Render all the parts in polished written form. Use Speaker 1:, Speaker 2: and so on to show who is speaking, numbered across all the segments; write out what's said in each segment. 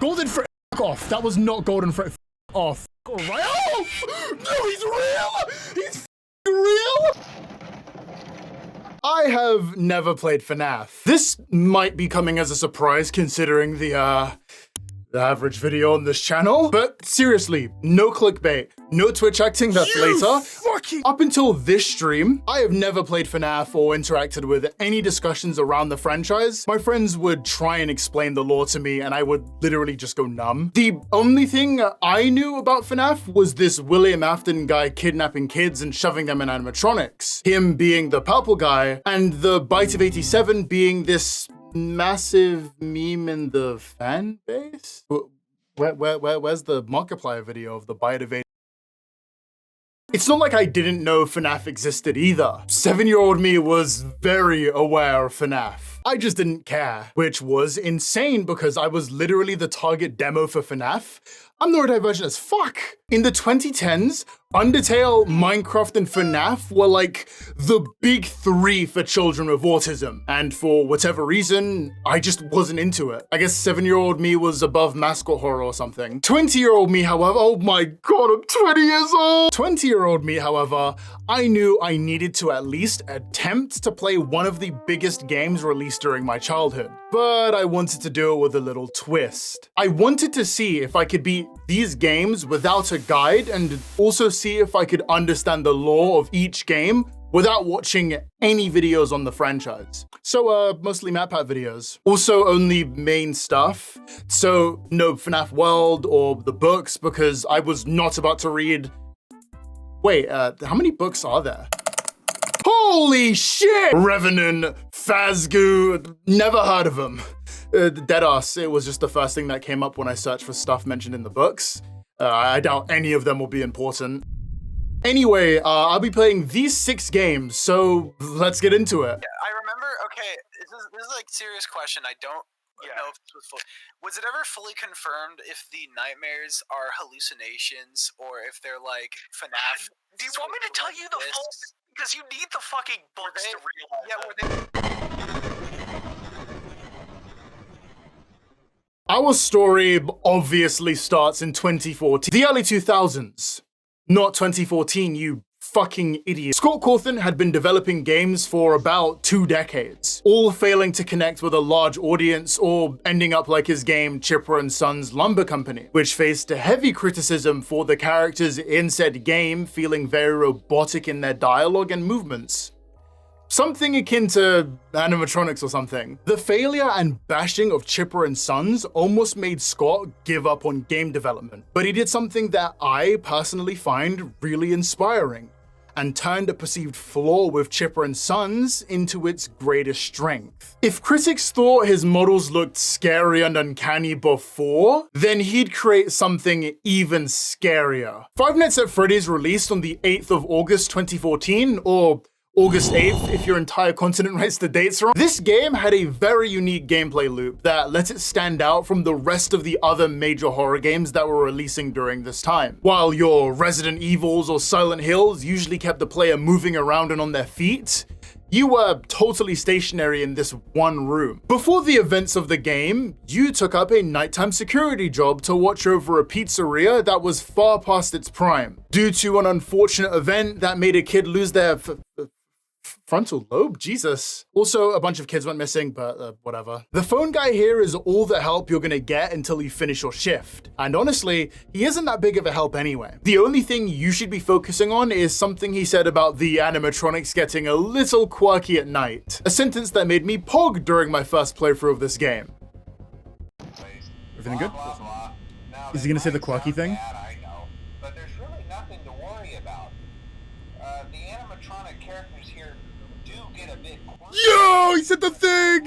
Speaker 1: Golden Freddy, f off. That was not Golden Freddy, f off. All right. Oh! No, he's real! He's real! I have never played FNAF. This might be coming as a surprise considering the average video on this channel, but seriously, no clickbait, no Twitch acting, that's later. Up until this stream, I have never played FNAF or interacted with any discussions around the franchise. My friends would try and explain the lore to me and I would literally just go numb. The only thing I knew about FNAF was this William Afton guy kidnapping kids and shoving them in animatronics, him being the Pappo guy, and the Bite of 87 being this massive meme in the fan base? Where's the Markiplier video of the Bite of 87? It's not like I didn't know FNAF existed either. 7-year-old me was very aware of FNAF. I just didn't care, which was insane because I was literally the target demo for FNAF. I'm neurodivergent as fuck. In the 2010s, Undertale, Minecraft, and FNAF were like the big three for children with autism. And for whatever reason, I just wasn't into it. I guess 7-year-old me was above mascot horror or something. 20-year-old me, however, oh my god, I'm 20 years old. 20-year-old me, however, I knew I needed to at least attempt to play one of the biggest games released during my childhood. But I wanted to do it with a little twist. I wanted to see if I could beat these games without a guide and also see if I could understand the lore of each game without watching any videos on the franchise. So mostly MatPat videos. Also only main stuff. So no FNAF World or the books because I was not about to read. Wait, how many books are there? Holy shit! Revenant, Phasgoo, never heard of them. Deadass, it was just the first thing that came up when I searched for stuff mentioned in the books. I doubt any of them will be important. Anyway, I'll be playing these 6 games, so let's get into it.
Speaker 2: Yeah, I remember, okay, this is like serious question. I don't know if this was fully, was it ever fully confirmed if the nightmares are hallucinations or if they're like FNAF?
Speaker 3: Do you want me to tell you the full, because you need the fucking books to realize
Speaker 1: Our story obviously starts in 2014, the early 2000s. Not 2014, you fucking idiot. Cawthon had been developing games for about 2 decades, all failing to connect with a large audience or ending up like his game Chipper & Sons Lumber Company, which faced heavy criticism for the characters in said game feeling very robotic in their dialogue and movements. Something akin to animatronics or something. The failure and bashing of Chipper & Sons almost made Scott give up on game development, but he did something that I personally find really inspiring and turned a perceived flaw with Chipper & Sons into its greatest strength. If critics thought his models looked scary and uncanny before, then he'd create something even scarier. Five Nights at Freddy's released on the 8th of August 2014, or August 8th, if your entire continent writes the dates wrong. This game had a very unique gameplay loop that let it stand out from the rest of the other major horror games that were releasing during this time. While your Resident Evils or Silent Hills usually kept the player moving around and on their feet, you were totally stationary in this one room. Before the events of the game, you took up a nighttime security job to watch over a pizzeria that was far past its prime, due to an unfortunate event that made a kid lose their frontal lobe? Jesus. Also, a bunch of kids went missing, but whatever. The phone guy here is all the help you're gonna get until you finish your shift. And honestly, he isn't that big of a help anyway. The only thing you should be focusing on is something he said about the animatronics getting a little quirky at night. A sentence that made me pog during my first playthrough of this game. Everything good? Is he gonna say the quirky thing?
Speaker 4: But there's really nothing to worry about. The animatronic characters here do get a bit quirky.
Speaker 1: Yo, he said the thing!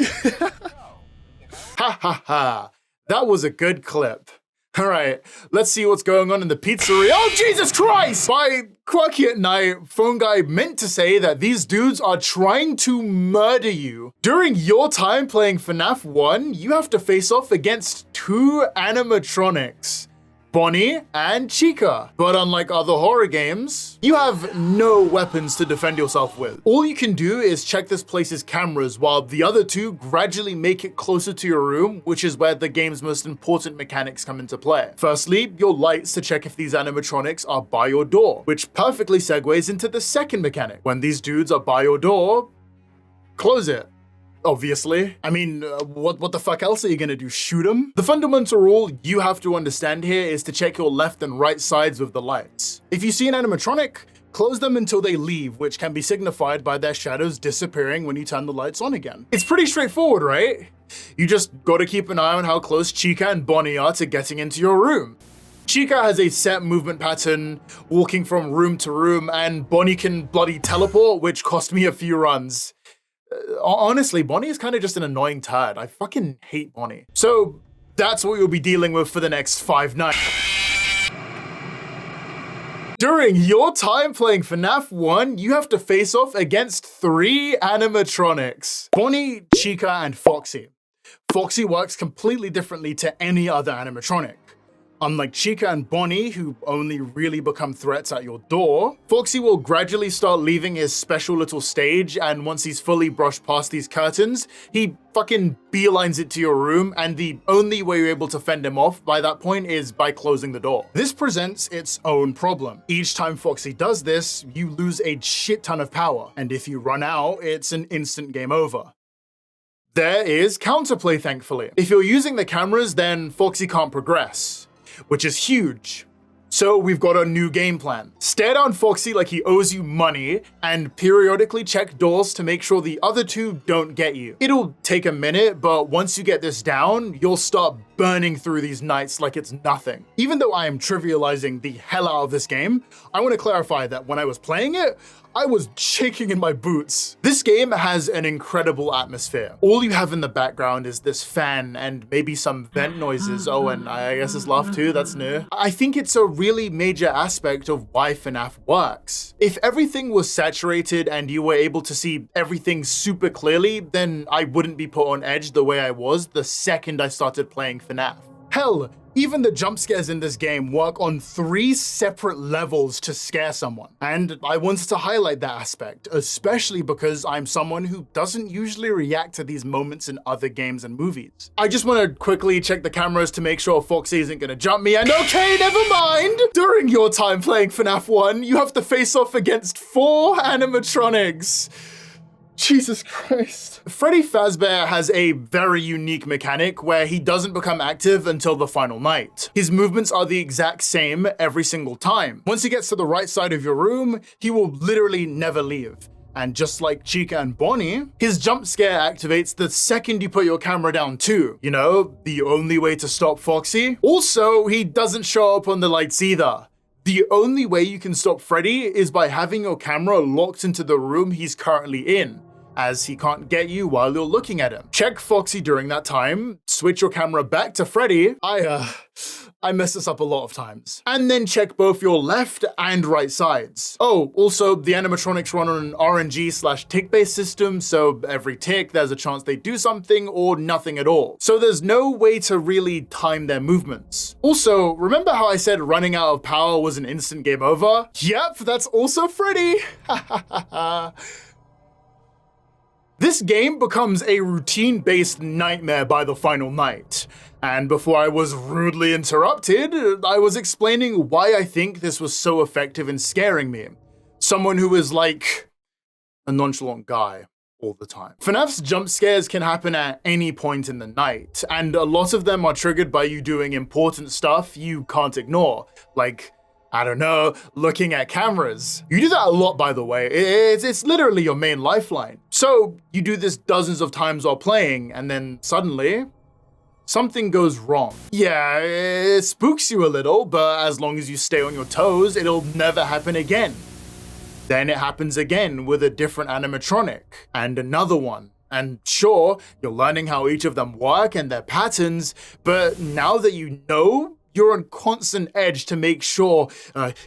Speaker 1: Ha ha ha. That was a good clip. All right, let's see what's going on in the pizzeria. Oh, Jesus Christ! By quirky at night, phone guy meant to say that these dudes are trying to murder you. During your time playing FNAF 1, you have to face off against 2 animatronics. Bonnie, and Chica. But unlike other horror games, you have no weapons to defend yourself with. All you can do is check this place's cameras while the other two gradually make it closer to your room, which is where the game's most important mechanics come into play. Firstly, your lights to check if these animatronics are by your door, which perfectly segues into the second mechanic. When these dudes are by your door, close it. Obviously. I mean, what the fuck else are you gonna do, shoot them? The fundamental rule you have to understand here is to check your left and right sides with the lights. If you see an animatronic, close them until they leave, which can be signified by their shadows disappearing when you turn the lights on again. It's pretty straightforward, right? You just gotta keep an eye on how close Chica and Bonnie are to getting into your room. Chica has a set movement pattern, walking from room to room, and Bonnie can bloody teleport, which cost me a few runs. Honestly, Bonnie is kind of just an annoying turd. I fucking hate Bonnie. So that's what you'll be dealing with for the next 5 nights. During your time playing FNAF 1, you have to face off against 3 animatronics. Bonnie, Chica, and Foxy. Foxy works completely differently to any other animatronic. Unlike Chica and Bonnie, who only really become threats at your door, Foxy will gradually start leaving his special little stage, and once he's fully brushed past these curtains, he fucking beelines it to your room, and the only way you're able to fend him off by that point is by closing the door. This presents its own problem. Each time Foxy does this, you lose a shit ton of power, and if you run out, it's an instant game over. There is counterplay, thankfully. If you're using the cameras, then Foxy can't progress, which is huge. So we've got a new game plan. Stare down Foxy like he owes you money and periodically check doors to make sure the other two don't get you. It'll take a minute, but once you get this down, you'll start burning through these nights like it's nothing. Even though I am trivializing the hell out of this game, I want to clarify that when I was playing it, I was shaking in my boots. This game has an incredible atmosphere. All you have in the background is this fan and maybe some vent noises. Oh, and I guess it's laugh too, that's new. I think it's a really major aspect of why FNAF works. If everything was saturated and you were able to see everything super clearly, then I wouldn't be put on edge the way I was the second I started playing FNAF. Hell, even the jump scares in this game work on 3 separate levels to scare someone. And I wanted to highlight that aspect, especially because I'm someone who doesn't usually react to these moments in other games and movies. I just want to quickly check the cameras to make sure Foxy isn't gonna jump me, and okay, never mind! During your time playing FNAF 1, you have to face off against 4 animatronics. Jesus Christ. Freddy Fazbear has a very unique mechanic where he doesn't become active until the final night. His movements are the exact same every single time. Once he gets to the right side of your room, he will literally never leave. And just like Chica and Bonnie, his jump scare activates the second you put your camera down too. You know, the only way to stop Foxy. Also, he doesn't show up on the lights either. The only way you can stop Freddy is by having your camera locked into the room he's currently in, as he can't get you while you're looking at him. Check Foxy during that time, switch your camera back to Freddy. I mess this up a lot of times. And then check both your left and right sides. Oh, also, the animatronics run on an RNG/tick-based system, so every tick, there's a chance they do something or nothing at all. So there's no way to really time their movements. Also, remember how I said running out of power was an instant game over? Yep, that's also Freddy. This game becomes a routine-based nightmare by the final night. And before I was rudely interrupted, I was explaining why I think this was so effective in scaring me. Someone who is like a nonchalant guy all the time. FNAF's jump scares can happen at any point in the night, and a lot of them are triggered by you doing important stuff you can't ignore, like, I don't know, looking at cameras. You do that a lot, by the way. It's literally your main lifeline. So you do this dozens of times while playing, and then suddenly, something goes wrong. Yeah, it spooks you a little, but as long as you stay on your toes, it'll never happen again. Then it happens again with a different animatronic, and another one. And sure, you're learning how each of them work and their patterns, but now that you know, You're on constant edge to make sure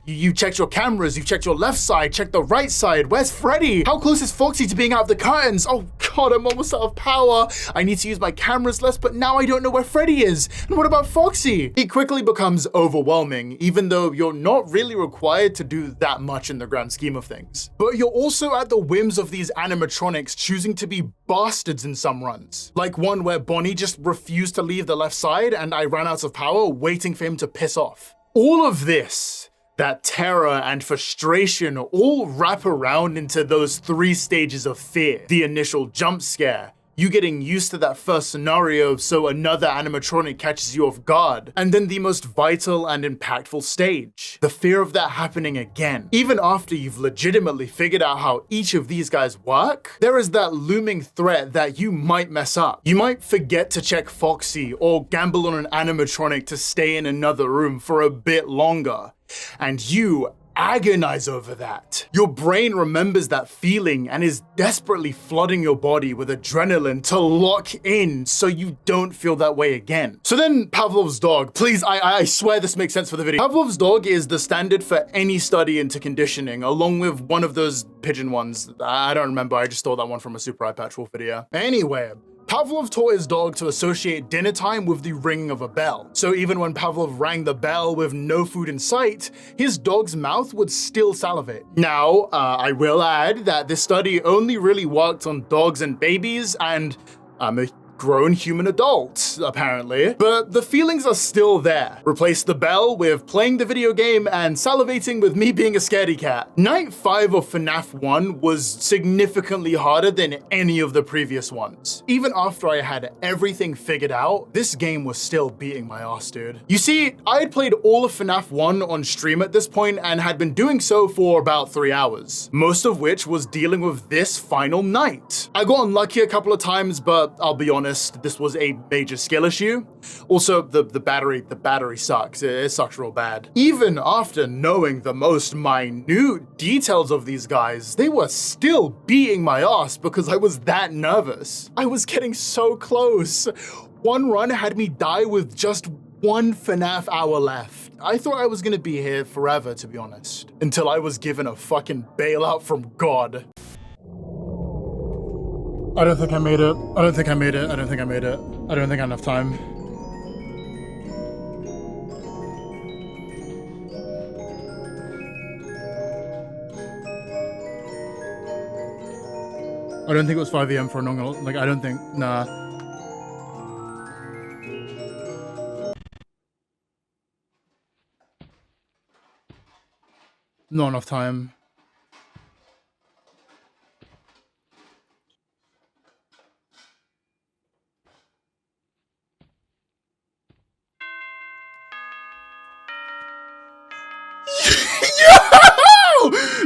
Speaker 1: you checked your cameras, you've checked your left side, checked the right side. Where's Freddy? How close is Foxy to being out of the curtains? Oh God, I'm almost out of power. I need to use my cameras less, but now I don't know where Freddy is. And what about Foxy? It quickly becomes overwhelming, even though you're not really required to do that much in the grand scheme of things. But you're also at the whims of these animatronics choosing to be bastards in some runs. Like one where Bonnie just refused to leave the left side and I ran out of power waiting for him to piss off. All of this, that terror and frustration, all wrap around into those 3 stages of fear. The initial jump scare, you getting used to that first scenario so another animatronic catches you off guard, and then the most vital and impactful stage, the fear of that happening again. Even after you've legitimately figured out how each of these guys work, there is that looming threat that you might mess up. You might forget to check Foxy or gamble on an animatronic to stay in another room for a bit longer, and you agonize over that. Your brain remembers that feeling and is desperately flooding your body with adrenaline to lock in so you don't feel that way again. So then Pavlov's dog, please, I swear this makes sense for the video. Pavlov's dog is the standard for any study into conditioning, along with one of those pigeon ones. I don't remember, I just stole that one from a Super Eye Patch Wolf video. Anyway, Pavlov taught his dog to associate dinner time with the ringing of a bell. So even when Pavlov rang the bell with no food in sight, his dog's mouth would still salivate. Now, I will add that this study only really worked on dogs and babies, and I'm a grown human adult, apparently. But the feelings are still there. Replace the bell with playing the video game and salivating with me being a scaredy cat. Night 5 of FNAF 1 was significantly harder than any of the previous ones. Even after I had everything figured out, this game was still beating my ass, dude. You see, I had played all of FNAF 1 on stream at this point and had been doing so for about 3 hours, most of which was dealing with this final night. I got unlucky a couple of times, but I'll be honest, this was a major skill issue. Also, the battery sucks. It sucks real bad. Even after knowing the most minute details of these guys, they were still beating my ass because I was that nervous. I was getting so close. One run had me die with just 1 FNAF hour left. I thought I was gonna be here forever, to be honest, until I was given a fucking bailout from God. I don't think I made it. I don't think I made it. I don't think I made it. I don't think I have enough time. I don't think it was 5 AM for a long, like, I don't think, nah. Not enough time.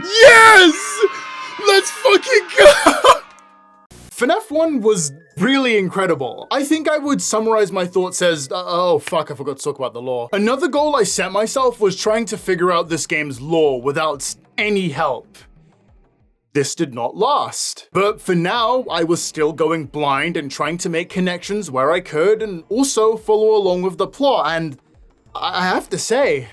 Speaker 1: Yes! Let's fucking go! FNAF 1 was really incredible. I think I would summarize my thoughts as, oh fuck, I forgot to talk about the lore. Another goal I set myself was trying to figure out this game's lore without any help. This did not last. But for now, I was still going blind and trying to make connections where I could and also follow along with the plot, and I have to say,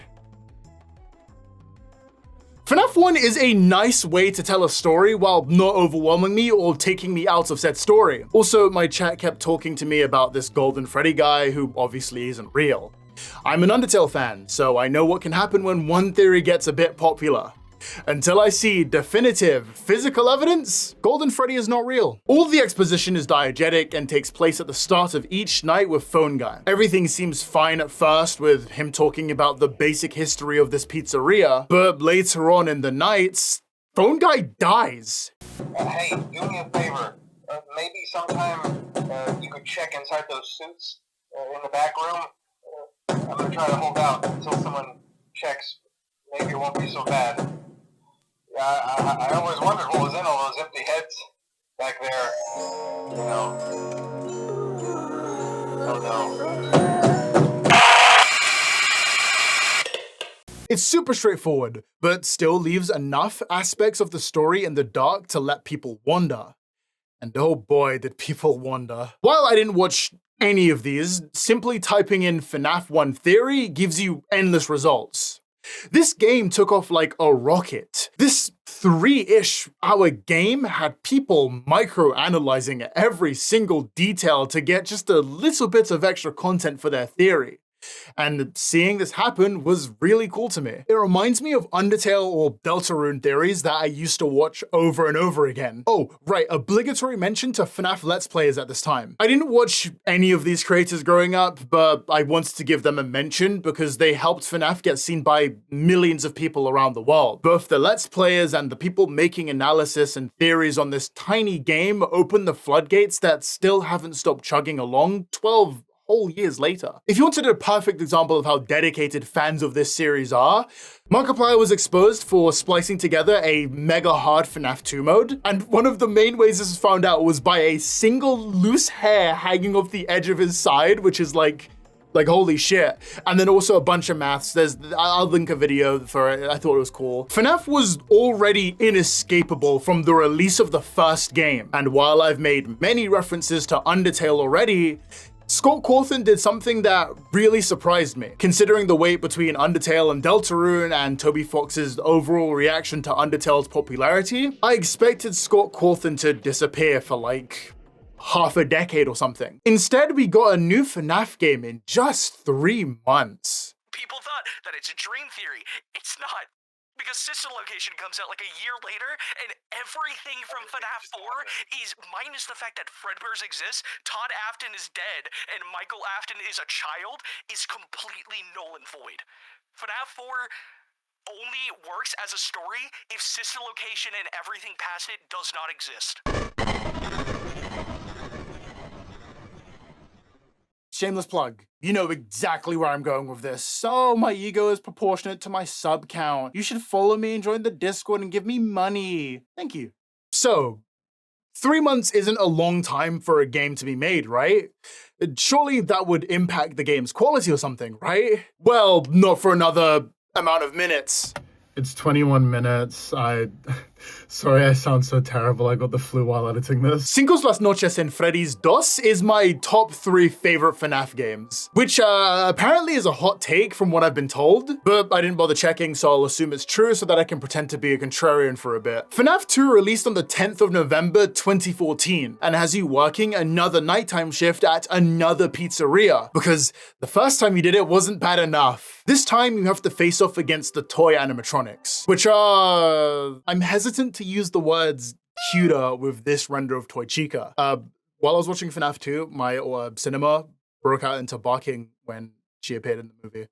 Speaker 1: FNAF 1 is a nice way to tell a story while not overwhelming me or taking me out of said story. Also, my chat kept talking to me about this Golden Freddy guy who obviously isn't real. I'm an Undertale fan, so I know what can happen when one theory gets a bit popular. Until I see definitive physical evidence, Golden Freddy is not real. All the exposition is diegetic and takes place at the start of each night with Phone Guy. Everything seems fine at first with him talking about the basic history of this pizzeria, but later on in the nights, Phone Guy dies.
Speaker 4: Hey, do me a favor. Maybe sometime you could check inside those suits in the back room. I'm gonna try to hold out until someone checks. Maybe it won't be so bad. I always wondered what was in all those empty heads back there. You know. Oh no.
Speaker 1: It's super straightforward, but still leaves enough aspects of the story in the dark to let people wonder. And oh boy, did people wonder. While I didn't watch any of these, simply typing in FNAF 1 theory gives you endless results. This game took off like a rocket. This 3-ish hour game had people micro-analyzing every single detail to get just a little bit of extra content for their theory. And seeing this happen was really cool to me. It reminds me of Undertale or Deltarune theories that I used to watch over and over again. Oh, right, obligatory mention to FNAF Let's Players at this time. I didn't watch any of these creators growing up, but I wanted to give them a mention because they helped FNAF get seen by millions of people around the world. Both the Let's Players and the people making analysis and theories on this tiny game opened the floodgates that still haven't stopped chugging along 12 whole years later. If you wanted a perfect example of how dedicated fans of this series are, Markiplier was exposed for splicing together a mega hard FNAF 2 mode, and one of the main ways this was found out was by a single loose hair hanging off the edge of his side, which is like holy shit. And then also a bunch of maths. I'll link a video for it. I thought it was cool. FNAF was already inescapable from the release of the first game, and while I've made many references to Undertale already, Cawthon did something that really surprised me. Considering the wait between Undertale and Deltarune and Toby Fox's overall reaction to Undertale's popularity, I expected Cawthon to disappear for like half a decade or something. Instead, we got a new FNAF game in just 3 months.
Speaker 3: People thought that it's a dream theory. It's not. Because Sister Location comes out like a year later, and everything from FNAF 4 is, minus the fact that Fredbear's exists, Todd Afton is dead, and Michael Afton is a child, is completely null and void. FNAF 4 only works as a story if Sister Location and everything past it does not exist.
Speaker 1: Shameless plug. You know exactly where I'm going with this. So my ego is proportionate to my sub count. You should follow me and join the Discord and give me money. Thank you. So, 3 months isn't a long time for a game to be made, right? Surely that would impact the game's quality or something, right? Well, not for another amount of minutes. It's 21 minutes. Sorry, I sound so terrible. I got the flu while editing this. Cinco las Noches en Freddy's 2 is my top 3 favorite FNAF games, which apparently is a hot take from what I've been told, but I didn't bother checking, so I'll assume it's true so that I can pretend to be a contrarian for a bit. FNAF 2 released on the 10th of November 2014 and has you working another nighttime shift at another pizzeria, because the first time you did it wasn't bad enough. This time you have to face off against the toy animatronics, which are... I'm hesitant to use the words cuter with this render of Toy Chica. While I was watching FNAF 2, my cinema broke out into barking when she appeared in the movie.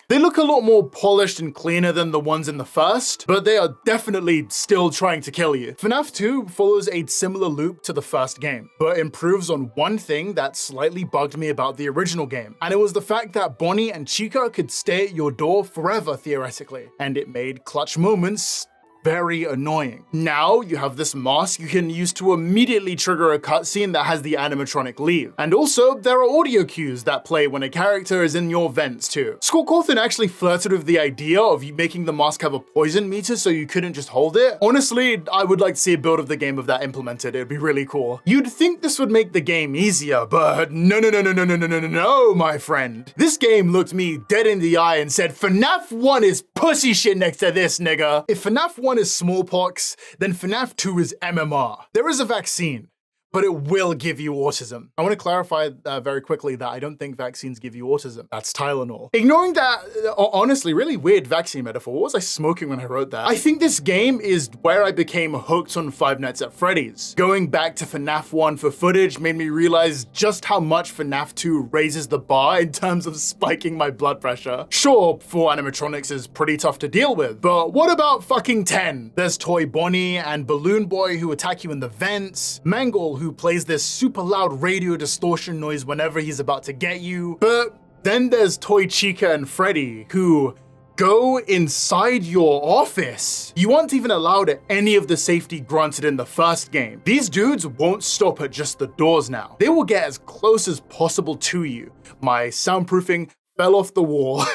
Speaker 1: They look a lot more polished and cleaner than the ones in the first, but they are definitely still trying to kill you. FNAF 2 follows a similar loop to the first game, but improves on one thing that slightly bugged me about the original game, and it was the fact that Bonnie and Chica could stay at your door forever, theoretically, and it made clutch moments very annoying. Now you have this mask you can use to immediately trigger a cutscene that has the animatronic leave. And also, there are audio cues that play when a character is in your vents too. Cawthon actually flirted with the idea of you making the mask have a poison meter so you couldn't just hold it. Honestly, I would like to see a build of the game of that implemented. It'd be really cool. You'd think this would make the game easier, but no, my friend. This game looked me dead in the eye and said, FNAF 1 is pussy shit next to this, nigga. If FNAF 1 is smallpox, then FNAF 2 is MMR. There is a vaccine, but it will give you autism. I want to clarify very quickly that I don't think vaccines give you autism. That's Tylenol. Ignoring that, honestly, really weird vaccine metaphor. What was I smoking when I wrote that? I think this game is where I became hooked on Five Nights at Freddy's. Going back to FNAF 1 for footage made me realize just how much FNAF 2 raises the bar in terms of spiking my blood pressure. Sure, 4 animatronics is pretty tough to deal with, but what about fucking 10? There's Toy Bonnie and Balloon Boy who attack you in the vents, Mangle who plays this super loud radio distortion noise whenever he's about to get you. But then there's Toy Chica and Freddy, who go inside your office. You aren't even allowed any of the safety granted in the first game. These dudes won't stop at just the doors now. They will get as close as possible to you. My soundproofing fell off the wall.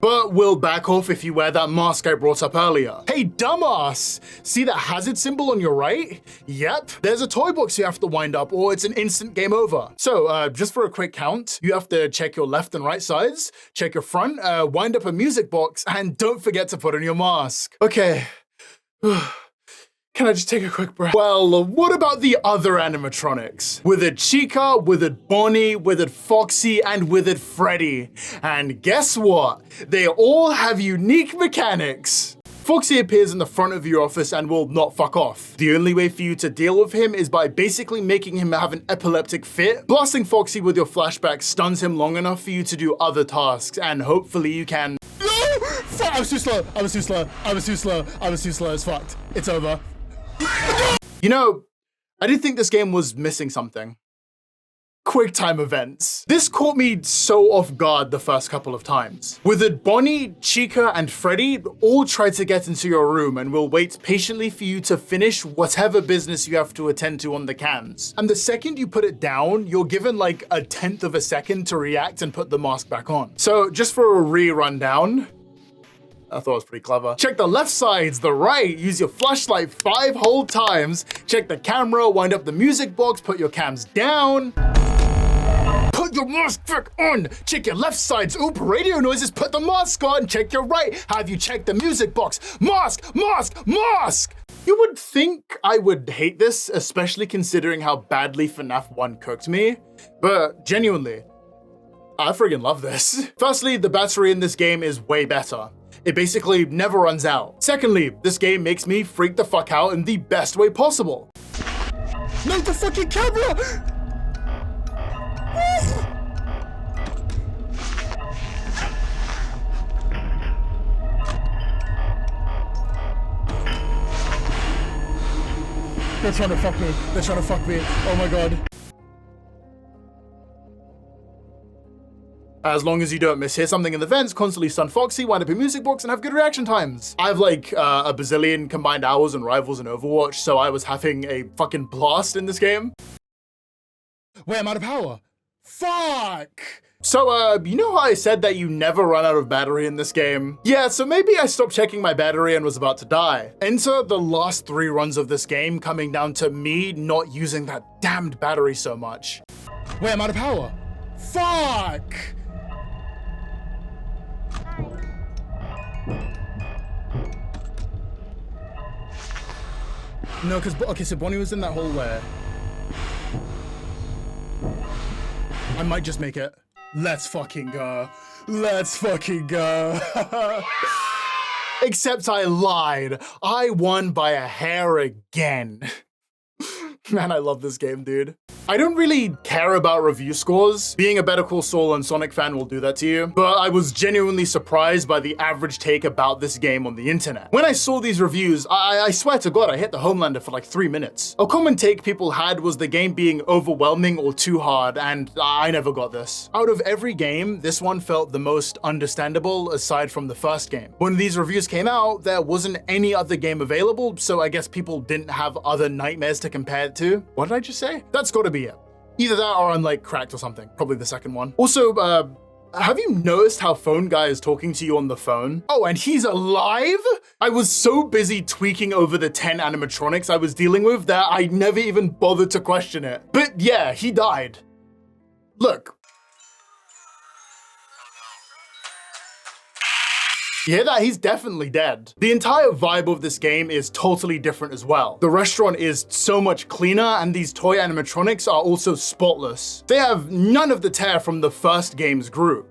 Speaker 1: but will back off if you wear that mask I brought up earlier. Hey, dumbass! See that hazard symbol on your right? Yep, there's a toy box you have to wind up or it's an instant game over. So, just for a quick count, you have to check your left and right sides, check your front, wind up a music box, and don't forget to put on your mask. Okay. Can I just take a quick breath? Well, what about the other animatronics? Withered Chica, Withered Bonnie, Withered Foxy, and Withered Freddy. And guess what? They all have unique mechanics. Foxy appears in the front of your office and will not fuck off. The only way for you to deal with him is by basically making him have an epileptic fit. Blasting Foxy with your flashback stuns him long enough for you to do other tasks, and hopefully you can... No! I was too slow, I was too slow, I was too slow, I was too slow, it's fucked. It's over. You know, I did think this game was missing something. Quick time events. This caught me so off guard the first couple of times. Withered Bonnie, Chica, and Freddy all try to get into your room and will wait patiently for you to finish whatever business you have to attend to on the cans. And the second you put it down, you're given like a 1/10 of a second to react and put the mask back on. So just for a re-rundown, I thought it was pretty clever. Check the left sides, the right, use your flashlight 5 whole times, check the camera, wind up the music box, put your cams down. Put your mask back on! Check your left sides, oop, radio noises, put the mask on, check your right, have you checked the music box? Mask, mask, mask! You would think I would hate this, especially considering how badly FNAF 1 cooked me, but genuinely, I friggin' love this. Firstly, the battery in this game is way better. It basically never runs out. Secondly, this game makes me freak the fuck out in the best way possible. No, the fucking camera! They're trying to fuck me. They're trying to fuck me. Oh my god. As long as you don't mishear something in the vents, constantly stun Foxy, wind up your music box, and have good reaction times. I have like a bazillion combined hours and rivals in Overwatch, so I was having a fucking blast in this game. Wait, I'm out of power. Fuck! So, you know how I said that you never run out of battery in this game? Yeah, so maybe I stopped checking my battery and was about to die. Enter the last 3 runs of this game coming down to me not using that damned battery so much. Wait, I'm out of power. Fuck! No, because, okay, so Bonnie was in that hallway. I might just make it. Let's fucking go. Let's fucking go. Except I lied. I won by a hair again. Man, I love this game, dude. I don't really care about review scores. Being a Better Call Saul and Sonic fan will do that to you, but I was genuinely surprised by the average take about this game on the internet. When I saw these reviews, I swear to God, I hit the Homelander for like 3 minutes. A common take people had was the game being overwhelming or too hard, and I never got this. Out of every game, this one felt the most understandable aside from the first game. When these reviews came out, there wasn't any other game available, so I guess people didn't have other nightmares to compare it to. What did I just say? That's gotta be it. Either that or I'm like cracked or something. Probably the second one. Also, have you noticed how Phone Guy is talking to you on the phone? Oh, and he's alive? I was so busy tweaking over the 10 animatronics I was dealing with that I never even bothered to question it. But yeah, he died. Look. You hear that? He's definitely dead. The entire vibe of this game is totally different as well. The restaurant is so much cleaner, and these toy animatronics are also spotless. They have none of the tear from the first game's group.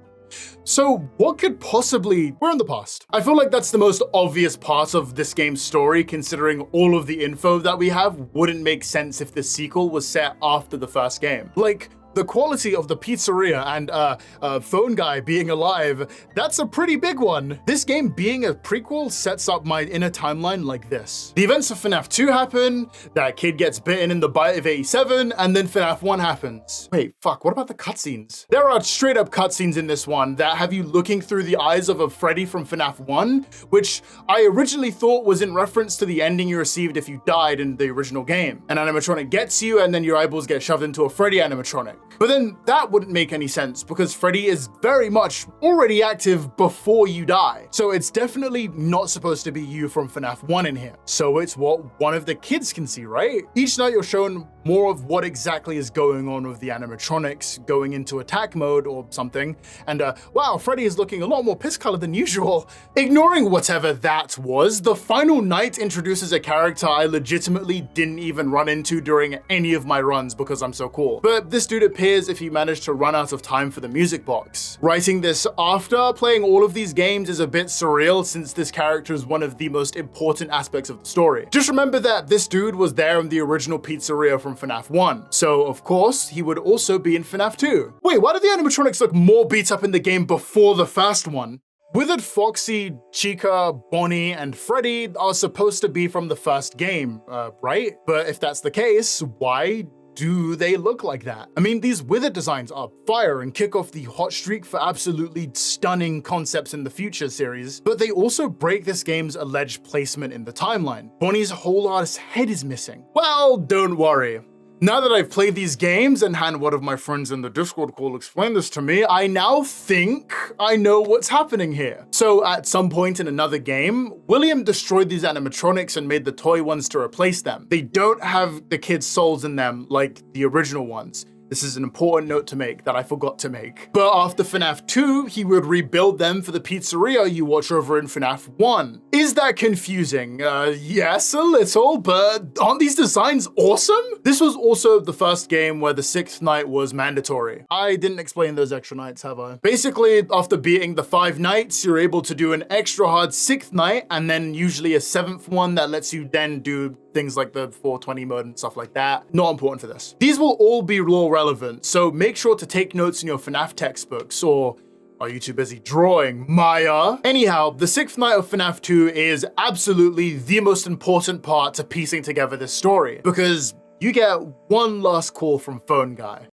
Speaker 1: So what could possibly... We're in the past. I feel like that's the most obvious part of this game's story, considering all of the info that we have wouldn't make sense if the sequel was set after the first game. Like, the quality of the pizzeria and Phone Guy being alive, that's a pretty big one. This game being a prequel sets up my inner timeline like this. The events of FNAF 2 happen, that kid gets bitten in the bite of 87, and then FNAF 1 happens. Wait, fuck, what about the cutscenes? There are straight up cutscenes in this one that have you looking through the eyes of a Freddy from FNAF 1, which I originally thought was in reference to the ending you received if you died in the original game. An animatronic gets you, and then your eyeballs get shoved into a Freddy animatronic. But then that wouldn't make any sense because Freddy is very much already active before you die. So it's definitely not supposed to be you from FNAF 1 in here. So it's what one of the kids can see, right? Each night you're shown more of what exactly is going on with the animatronics going into attack mode or something. And wow, Freddy is looking a lot more piss colored than usual. Ignoring whatever that was, the final night introduces a character I legitimately didn't even run into during any of my runs because I'm so cool. But this dude appears if you manage to run out of time for the music box. Writing this after playing all of these games is a bit surreal since this character is one of the most important aspects of the story. Just remember that this dude was there in the original Pizzeria from FNAF 1. So of course, he would also be in FNAF 2. Wait, why did the animatronics look more beat up in the game before the first one? Withered Foxy, Chica, Bonnie, and Freddy are supposed to be from the first game, right? But if that's the case, why do they look like that? I mean, these wither designs are fire and kick off the hot streak for absolutely stunning concepts in the future series, but they also break this game's alleged placement in the timeline. Bonnie's whole ass head is missing. Well, don't worry. Now that I've played these games and had one of my friends in the Discord call explain this to me, I now think I know what's happening here. So at some point in another game, William destroyed these animatronics and made the toy ones to replace them. They don't have the kids' souls in them like the original ones. This is an important note to make that I forgot to make. But after FNAF 2, he would rebuild them for the pizzeria you watch over in FNAF 1. Is that confusing? Yes, a little, but aren't these designs awesome? This was also the first game where the 6th night was mandatory. I didn't explain those extra nights, have I? Basically, after beating the 5 nights, you're able to do an extra hard 6th night, and then usually a 7th one that lets you then do things like the 420 mode and stuff like that. Not important for this. These will all be lore relevant, so make sure to take notes in your FNAF textbooks, or are you too busy drawing, Maya? Anyhow, the 6th night of FNAF 2 is absolutely the most important part to piecing together this story, because you get one last call from Phone Guy.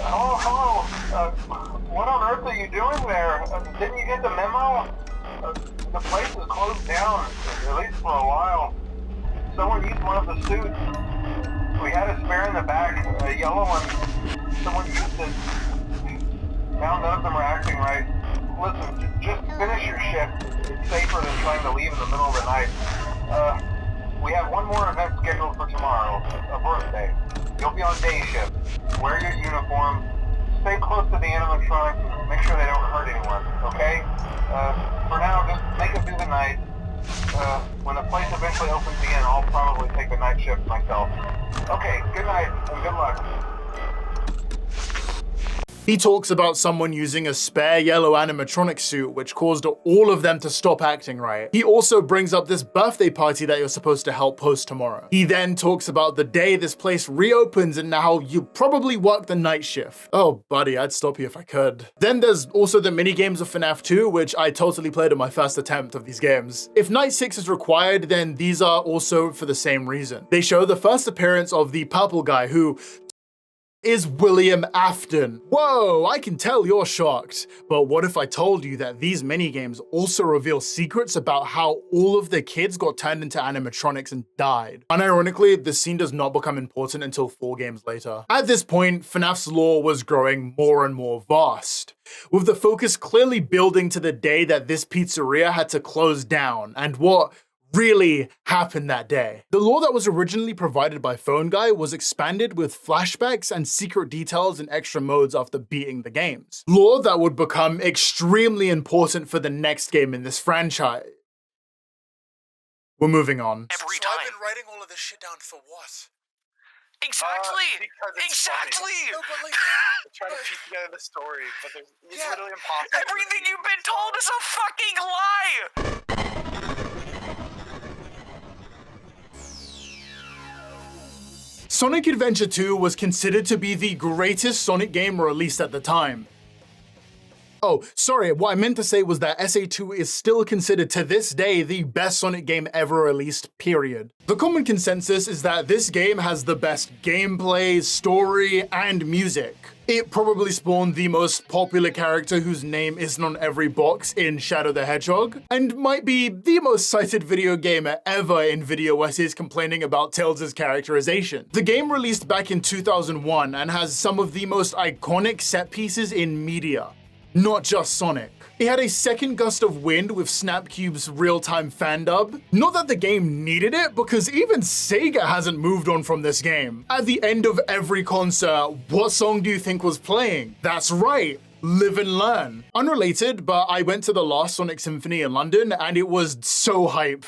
Speaker 4: Hello. What on earth are you doing there? Didn't you get the memo? The place is closed down, at least for a while. Someone used one of the suits. We had a spare in the back, a yellow one. Someone used it. Now none of them are acting right. Listen, just finish your shift. It's safer than trying to leave in the middle of the night. We have one more event scheduled for tomorrow, a birthday. You'll be on day shift. Wear your uniform. Stay close to the animatronics and make sure they don't hurt anyone, okay? For now, just make it through the night. When the place eventually opens again, I'll probably take the night shift myself. Okay, good night and good luck.
Speaker 1: He talks about someone using a spare yellow animatronic suit, which caused all of them to stop acting right. He also brings up this birthday party that you're supposed to help host tomorrow. He then talks about the day this place reopens and how you probably work the night shift. Oh, buddy, I'd stop you if I could. Then there's also the mini games of FNAF 2, which I totally played on my first attempt of these games. If night 6 is required, then these are also for the same reason. They show the first appearance of the purple guy who is William Afton. Whoa, I can tell you're shocked. But what if I told you that these minigames also reveal secrets about how all of the kids got turned into animatronics and died? Unironically, this scene does not become important until 4 games later. At this point, FNAF's lore was growing more and more vast, with the focus clearly building to the day that this pizzeria had to close down and what really happened that day. The lore that was originally provided by Phone Guy was expanded with flashbacks and secret details and extra modes after beating the games. Lore that would become extremely important for the next game in this franchise. We're moving on.
Speaker 3: Every time.
Speaker 1: I've been writing all of this shit down for what?
Speaker 3: Exactly!
Speaker 2: Because it's
Speaker 3: Exactly!
Speaker 1: No, but like,
Speaker 2: I'm trying to piece together the story, but it's literally impossible.
Speaker 3: Everything you've been told is a fucking lie!
Speaker 1: Sonic Adventure 2 was considered to be the greatest Sonic game released at the time. Oh, sorry, what I meant to say was that SA2 is still considered to this day the best Sonic game ever released, period. The common consensus is that this game has the best gameplay, story, and music. It probably spawned the most popular character whose name isn't on every box in Shadow the Hedgehog, and might be the most cited video game ever in video essays complaining about Tails' characterization. The game released back in 2001 and has some of the most iconic set pieces in media. Not just Sonic. It had a second gust of wind with Snapcube's real-time fan dub. Not that the game needed it, because even Sega hasn't moved on from this game. At the end of every concert, what song do you think was playing? That's right, Live and Learn. Unrelated, but I went to the last Sonic Symphony in London and it was so hype.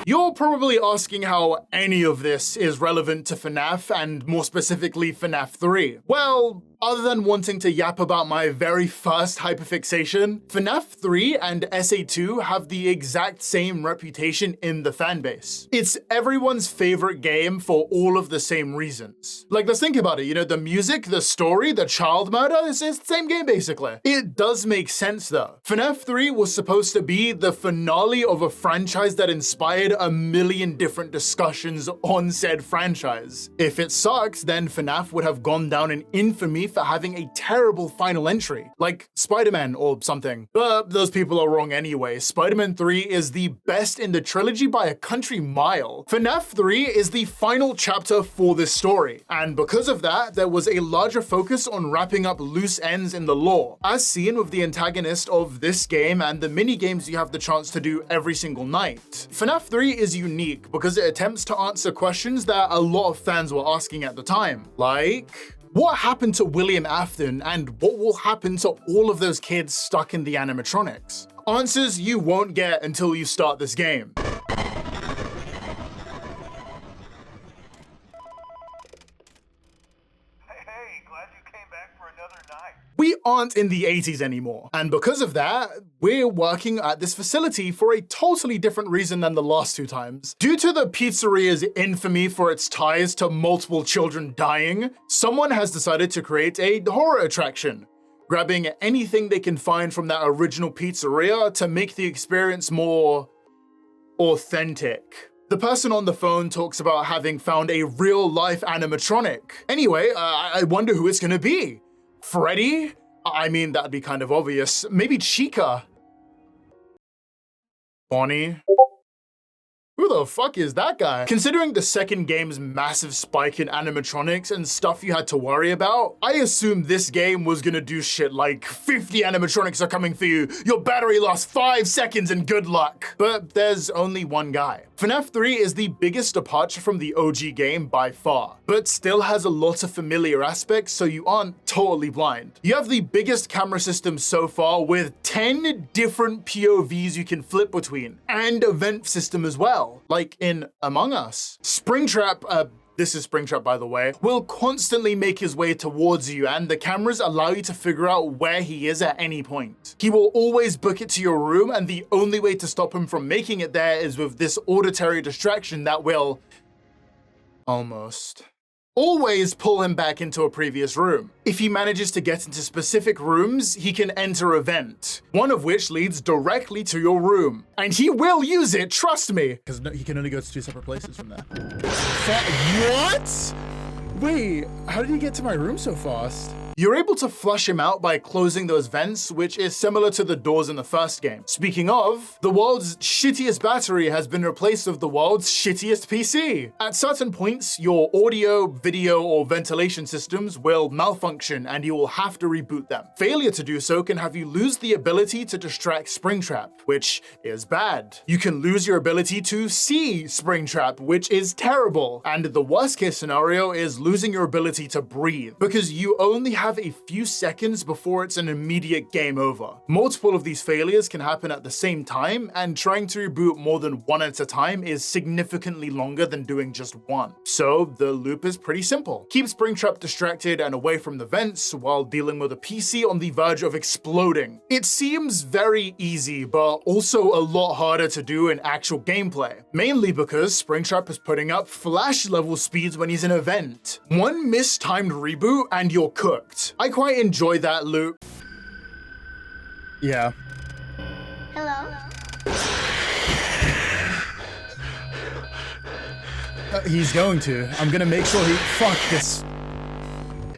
Speaker 1: You're probably asking how any of this is relevant to FNAF, and more specifically FNAF 3. Well, other than wanting to yap about my very first hyperfixation, FNAF 3 and SA2 have the exact same reputation in the fanbase. It's everyone's favorite game for all of the same reasons. Like, let's think about it, you know, the music, the story, the child murder, it's the same game basically. It does make sense though. FNAF 3 was supposed to be the finale of a franchise that inspired a million different discussions on said franchise. If it sucks, then FNAF would have gone down in infamy for having a terrible final entry, like Spider-Man or something. But those people are wrong anyway. Spider-Man 3 is the best in the trilogy by a country mile. FNAF 3 is the final chapter for this story, and because of that, there was a larger focus on wrapping up loose ends in the lore, as seen with the antagonist of this game and the mini-games you have the chance to do every single night. FNAF 3 is unique because it attempts to answer questions that a lot of fans were asking at the time, like, what happened to William Afton, and what will happen to all of those kids stuck in the animatronics? Answers you won't get until you start this game.
Speaker 4: Hey, glad you came back for another night.
Speaker 1: We aren't in the 80s anymore, and because of that, we're working at this facility for a totally different reason than the last two times. Due to the pizzeria's infamy for its ties to multiple children dying, someone has decided to create a horror attraction, grabbing anything they can find from that original pizzeria to make the experience more authentic. The person on the phone talks about having found a real-life animatronic. Anyway, I wonder who it's gonna be. Freddy? I mean, that'd be kind of obvious. Maybe Chica? Bonnie? Who the fuck is that guy? Considering the second game's massive spike in animatronics and stuff you had to worry about, I assumed this game was gonna do shit like 50 animatronics are coming for you, your battery lost 5 seconds and good luck. But there's only one guy. FNAF 3 is the biggest departure from the OG game by far, but still has a lot of familiar aspects, so you aren't totally blind. You have the biggest camera system so far with 10 different POVs you can flip between, and a vent system as well, like in Among Us. Springtrap, this is Springtrap by the way, will constantly make his way towards you, and the cameras allow you to figure out where he is at any point. He will always book it to your room, and the only way to stop him from making it there is with this auditory distraction that will always pull him back into a previous room. If he manages to get into specific rooms, he can enter a vent, one of which leads directly to your room. And he will use it, trust me! Because he can only go to 2 separate places from there. What? Wait, how did he get to my room so fast? You're able to flush him out by closing those vents, which is similar to the doors in the first game. Speaking of, the world's shittiest battery has been replaced with the world's shittiest PC. At certain points, your audio, video, or ventilation systems will malfunction and you will have to reboot them. Failure to do so can have you lose the ability to distract Springtrap, which is bad. You can lose your ability to see Springtrap, which is terrible. And the worst case scenario is losing your ability to breathe, because you only have a few seconds before it's an immediate game over. Multiple of these failures can happen at the same time, and trying to reboot more than one at a time is significantly longer than doing just one. So the loop is pretty simple. Keep Springtrap distracted and away from the vents while dealing with a PC on the verge of exploding. It seems very easy, but also a lot harder to do in actual gameplay, mainly because Springtrap is putting up Flash level speeds when he's in a vent. left. One mistimed reboot and you're cooked. I quite enjoy that loop. Yeah.
Speaker 5: Hello?
Speaker 1: He's going to. I'm gonna make sure he. Fuck this.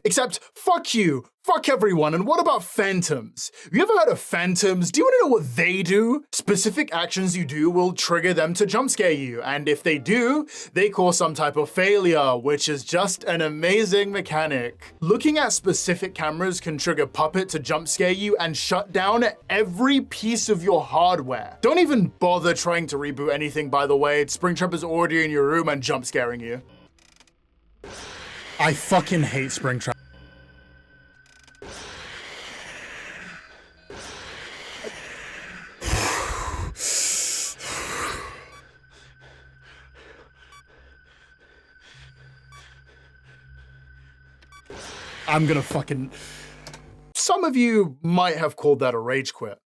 Speaker 1: Except, fuck you. Fuck everyone. And what about phantoms? Have you ever heard of phantoms? Do you want to know what they do? Specific actions you do will trigger them to jump scare you. And if they do, they cause some type of failure, which is just an amazing mechanic. Looking at specific cameras can trigger Puppet to jump scare you and shut down every piece of your hardware. Don't even bother trying to reboot anything, by the way. Springtrap is already in your room and jump scaring you. I fucking hate Springtrap. I'm gonna fucking... Some of you might have called that a rage quit.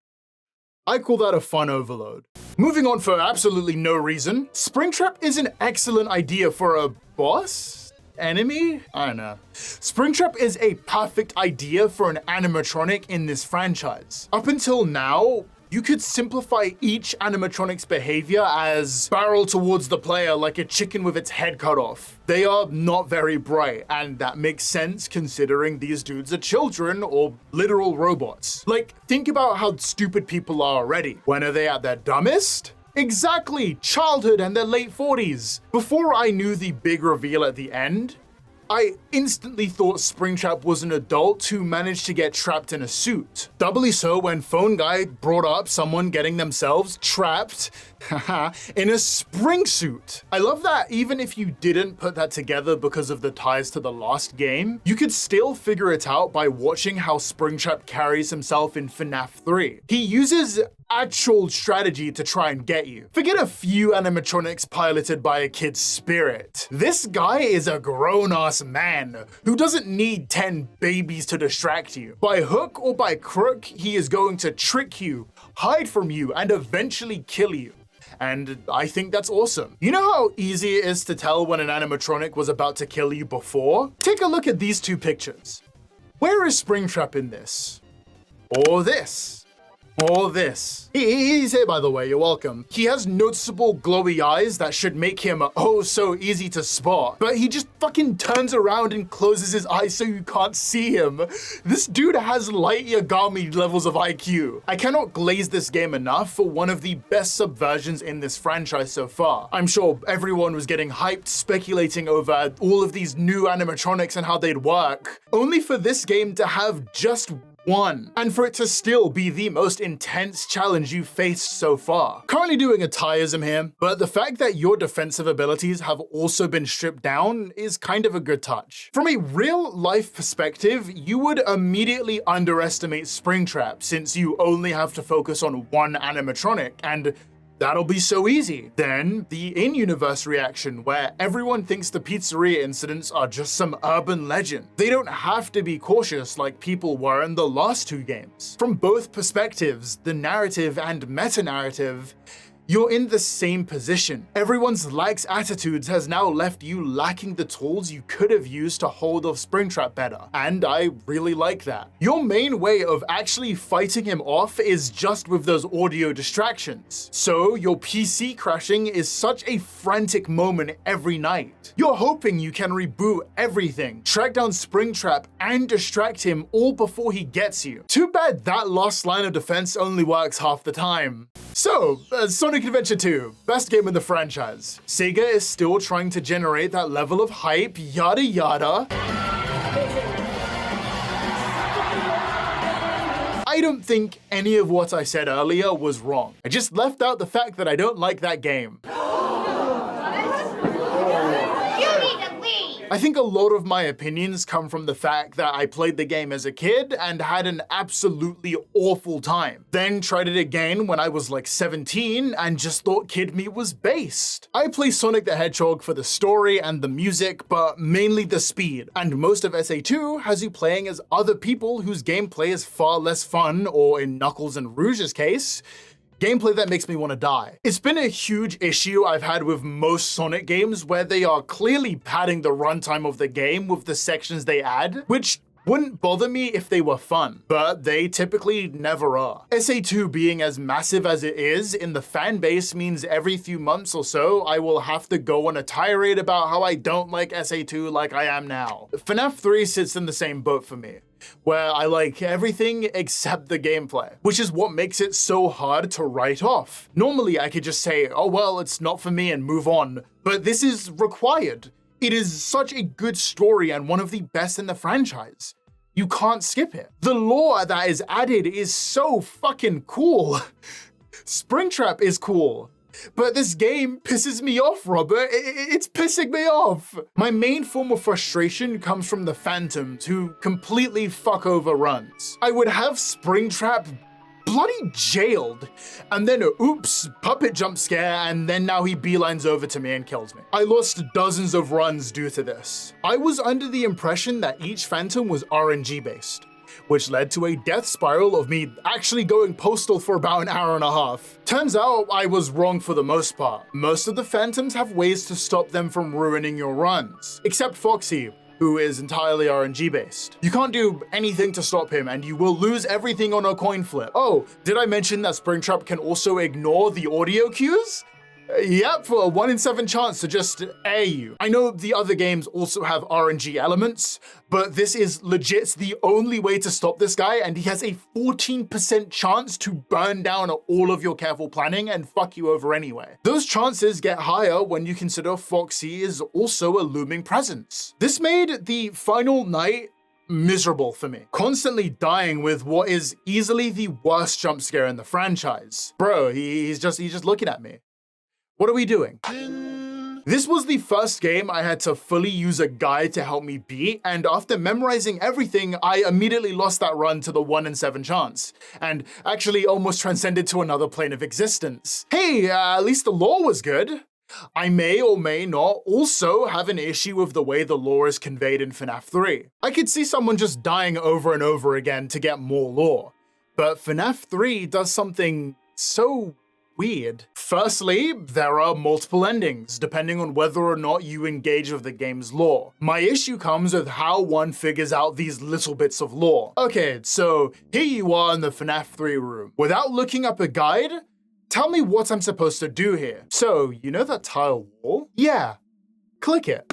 Speaker 1: I call that a fun overload. Moving on for absolutely no reason, Springtrap is an excellent idea for a boss? Enemy? I don't know. Springtrap is a perfect idea for an animatronic in this franchise. Up until now, you could simplify each animatronic's behavior as barrel towards the player like a chicken with its head cut off. They are not very bright, and that makes sense considering these dudes are children or literal robots. Like, think about how stupid people are already. When are they at their dumbest? Exactly, childhood and their late 40s. Before I knew the big reveal at the end, I instantly thought Springtrap was an adult who managed to get trapped in a suit. Doubly so when Phone Guy brought up someone getting themselves trapped in a spring suit. I love that even if you didn't put that together because of the ties to the last game, you could still figure it out by watching how Springtrap carries himself in FNAF 3. He uses actual strategy to try and get you. Forget a few animatronics piloted by a kid's spirit. This guy is a grown-ass man who doesn't need 10 babies to distract you. By hook or by crook, he is going to trick you, hide from you, and eventually kill you. And I think that's awesome. You know how easy it is to tell when an animatronic was about to kill you before? Take a look at these two pictures. Where is Springtrap in this? Or this? Or this. He's here, by the way, you're welcome. He has noticeable glowy eyes that should make him oh so easy to spot, but he just fucking turns around and closes his eyes so you can't see him. This dude has light Yagami levels of IQ. I cannot glaze this game enough for one of the best subversions in this franchise so far. I'm sure everyone was getting hyped, speculating over all of these new animatronics and how they'd work, only for this game to have just one, and for it to still be the most intense challenge you've faced so far. Currently doing a tieism here, but the fact that your defensive abilities have also been stripped down is kind of a good touch. From a real life perspective, you would immediately underestimate Springtrap since you only have to focus on one animatronic, and that'll be so easy. Then, the in-universe reaction, where everyone thinks the Pizzeria incidents are just some urban legend. They don't have to be cautious like people were in the last two games. From both perspectives, the narrative and meta-narrative, you're in the same position. Everyone's lax attitudes has now left you lacking the tools you could have used to hold off Springtrap better, and I really like that. Your main way of actually fighting him off is just with those audio distractions. So your PC crashing is such a frantic moment every night. You're hoping you can reboot everything, track down Springtrap, and distract him all before he gets you. Too bad that last line of defense only works half the time. So, Sonic Adventure 2, best game in the franchise. Sega is still trying to generate that level of hype, yada yada. I don't think any of what I said earlier was wrong. I just left out the fact that I don't like that game. I think a lot of my opinions come from the fact that I played the game as a kid and had an absolutely awful time. Then tried it again when I was like 17 and just thought Kid Me was based. I play Sonic the Hedgehog for the story and the music, but mainly the speed. And most of SA2 has you playing as other people whose gameplay is far less fun, or in Knuckles and Rouge's case, Gameplay that makes me want to die. It's been a huge issue I've had with most Sonic games where they are clearly padding the runtime of the game with the sections they add, which wouldn't bother me if they were fun, but they typically never are. SA2 being as massive as it is in the fan base means every few months or so, I will have to go on a tirade about how I don't like SA2 like I am now. FNAF 3 sits in the same boat for me, where I like everything except the gameplay, which is what makes it so hard to write off. Normally I could just say, oh well, it's not for me and move on, but this is required. It is such a good story and one of the best in the franchise. You can't skip it. The lore that is added is so fucking cool. Springtrap is cool. But this game pisses me off, Robert. It's pissing me off. My main form of frustration comes from the Phantoms, who completely fuck over runs. I would have Springtrap bloody jailed, and then oops, puppet jump scare, and then now he beelines over to me and kills me. I lost dozens of runs due to this. I was under the impression that each Phantom was RNG based, which led to a death spiral of me actually going postal for about an hour and a half. Turns out I was wrong for the most part. Most of the Phantoms have ways to stop them from ruining your runs, except Foxy, who is entirely RNG based. You can't do anything to stop him and you will lose everything on a coin flip. Oh, did I mention that Springtrap can also ignore the audio cues? Yep, for a 1 in 7 chance to just A you. I know the other games also have RNG elements, but this is legit the only way to stop this guy, and he has a 14% chance to burn down all of your careful planning and fuck you over anyway. Those chances get higher when you consider Foxy is also a looming presence. This made the final night miserable for me, constantly dying with what is easily the worst jump scare in the franchise. Bro, he's just looking at me. What are we doing? This was the first game I had to fully use a guide to help me beat, and after memorizing everything, I immediately lost that run to the 1 in 7 chance, and actually almost transcended to another plane of existence. Hey, at least the lore was good. I may or may not also have an issue with the way the lore is conveyed in FNAF 3. I could see someone just dying over and over again to get more lore, but FNAF 3 does something so weird. Firstly, there are multiple endings, depending on whether or not you engage with the game's lore. My issue comes with how one figures out these little bits of lore. Okay, so here you are in the FNAF 3 room. Without looking up a guide, tell me what I'm supposed to do here. So, you know that tile wall? Yeah, click it.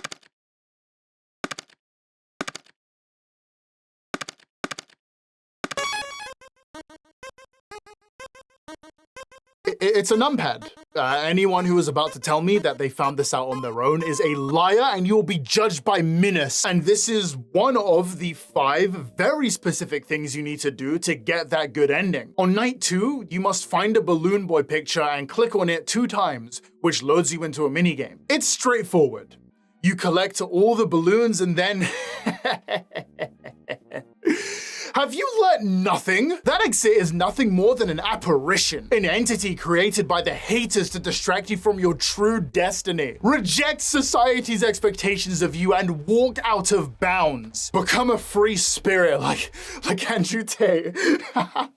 Speaker 1: It's a numpad. Anyone who is about to tell me that they found this out on their own is a liar, and you will be judged by Minus. And this is one of the 5 very specific things you need to do to get that good ending. On night 2, you must find a Balloon Boy picture and click on it 2 times, which loads you into a minigame. It's straightforward. You collect all the balloons and then... Have you learnt nothing? That exit is nothing more than an apparition, an entity created by the haters to distract you from your true destiny. Reject society's expectations of you and walk out of bounds. Become a free spirit like Andrew Tate.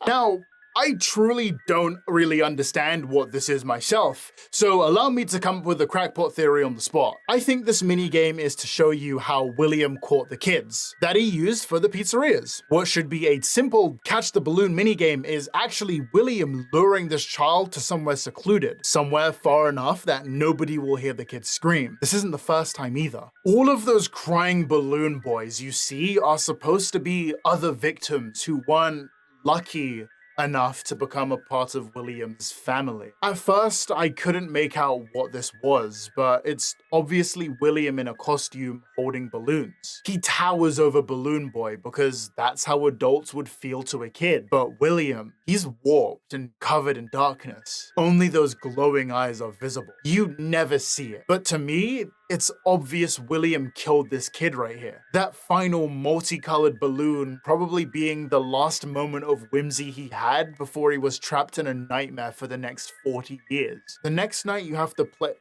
Speaker 1: Now, I truly don't really understand what this is myself, so allow me to come up with a crackpot theory on the spot. I think this minigame is to show you how William caught the kids that he used for the pizzerias. What should be a simple catch the balloon minigame is actually William luring this child to somewhere secluded, somewhere far enough that nobody will hear the kids scream. This isn't the first time either. All of those crying balloon boys you see are supposed to be other victims who weren't lucky enough to become a part of William's family. At first, I couldn't make out what this was, but it's obviously William in a costume holding balloons. He towers over Balloon Boy because that's how adults would feel to a kid. But William, he's warped and covered in darkness. Only those glowing eyes are visible. You never see it. But to me, it's obvious William killed this kid right here. That final multicolored balloon probably being the last moment of whimsy he had before he was trapped in a nightmare for the next 40 years. The next night you have to play...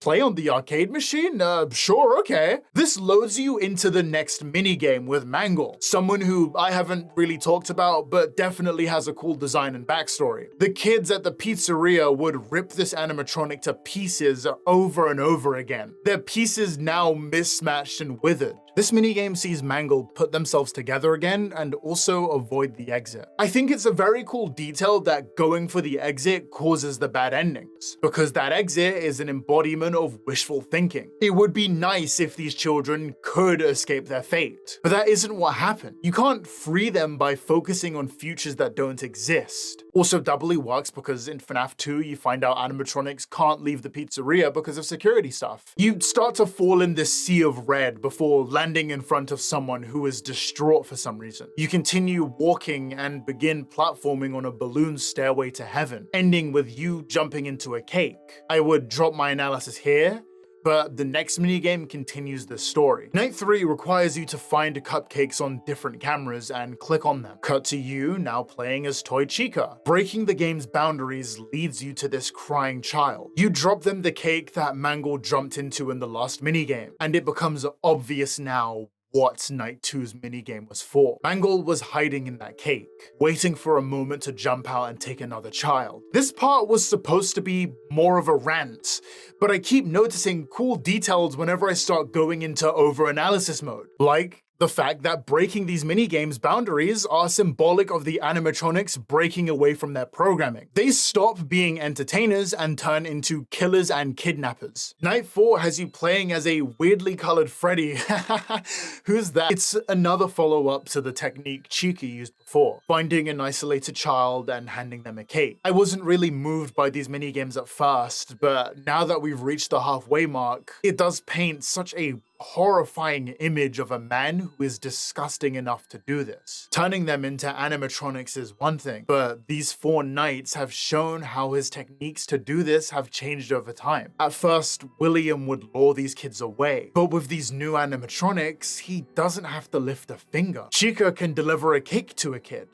Speaker 1: Play on the arcade machine? Sure, okay. This loads you into the next minigame with Mangle, someone who I haven't really talked about, but definitely has a cool design and backstory. The kids at the pizzeria would rip this animatronic to pieces over and over again, their pieces now mismatched and withered. This minigame sees Mangle put themselves together again and also avoid the exit. I think it's a very cool detail that going for the exit causes the bad endings, because that exit is an embodiment of wishful thinking. It would be nice if these children could escape their fate, but that isn't what happened. You can't free them by focusing on futures that don't exist. Also doubly works because in FNAF 2 you find out animatronics can't leave the pizzeria because of security stuff. You start to fall in this sea of red before landing in front of someone who is distraught for some reason. You continue walking and begin platforming on a balloon stairway to heaven, ending with you jumping into a cake. I would drop my analysis here, but the next minigame continues the story. Night 3 requires you to find cupcakes on different cameras and click on them. Cut to you now playing as Toy Chica. Breaking the game's boundaries leads you to this crying child. You drop them the cake that Mangle jumped into in the last minigame, and it becomes obvious now what Night 2's minigame was for. Mangle was hiding in that cake, waiting for a moment to jump out and take another child. This part was supposed to be more of a rant, but I keep noticing cool details whenever I start going into over-analysis mode, like the fact that breaking these minigames' boundaries are symbolic of the animatronics breaking away from their programming. They stop being entertainers and turn into killers and kidnappers. Night 4 has you playing as a weirdly colored Freddy. Who's that? It's another follow-up to the technique Chica used before, finding an isolated child and handing them a cake. I wasn't really moved by these minigames at first, but now that we've reached the halfway mark, it does paint such a horrifying image of a man who is disgusting enough to do this. Turning them into animatronics is one thing, but these 4 nights have shown how his techniques to do this have changed over time. At first, William would lure these kids away, but with these new animatronics, he doesn't have to lift a finger. Chica can deliver a cake to a kid.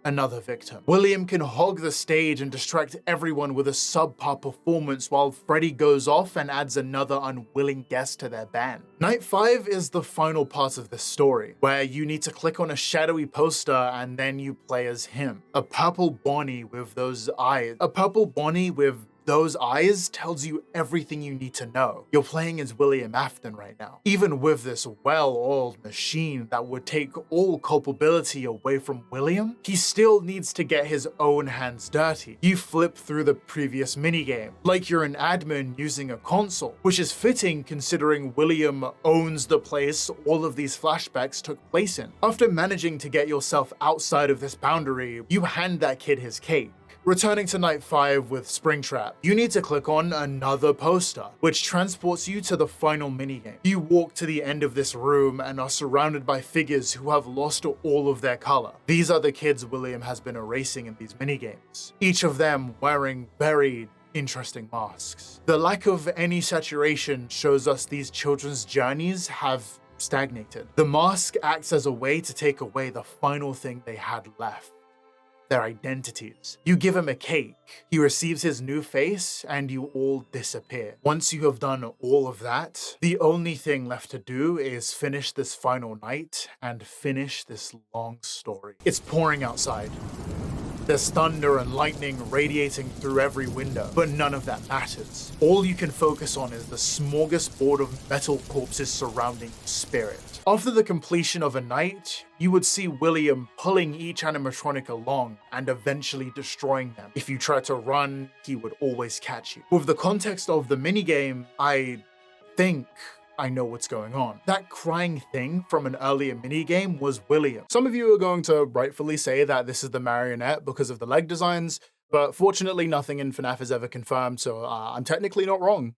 Speaker 1: Another victim. William can hog the stage and distract everyone with a subpar performance while Freddy goes off and adds another unwilling guest to their band. Night 5 is the final part of this story, where you need to click on a shadowy poster and then you play as him. A purple Bonnie with those eyes. Those eyes tells you everything you need to know. You're playing as William Afton right now. Even with this well-oiled machine that would take all culpability away from William, he still needs to get his own hands dirty. You flip through the previous minigame, like you're an admin using a console, which is fitting considering William owns the place all of these flashbacks took place in. After managing to get yourself outside of this boundary, you hand that kid his cake. Returning to Night 5 with Springtrap, you need to click on another poster, which transports you to the final minigame. You walk to the end of this room and are surrounded by figures who have lost all of their color. These are the kids William has been erasing in these minigames, each of them wearing very interesting masks. The lack of any saturation shows us these children's journeys have stagnated. The mask acts as a way to take away the final thing they had left. Their identities. You give him a cake, he receives his new face, and you all disappear. Once you have done all of that, the only thing left to do is finish this final night and finish this long story. It's pouring outside. There's thunder and lightning radiating through every window, but none of that matters. All you can focus on is the smorgasbord of metal corpses surrounding your spirit. After the completion of a night, you would see William pulling each animatronic along and eventually destroying them. If you tried to run, he would always catch you. With the context of the minigame, I think I know what's going on. That crying thing from an earlier minigame was William. Some of you are going to rightfully say that this is the marionette because of the leg designs, but fortunately nothing in FNAF is ever confirmed, so I'm technically not wrong.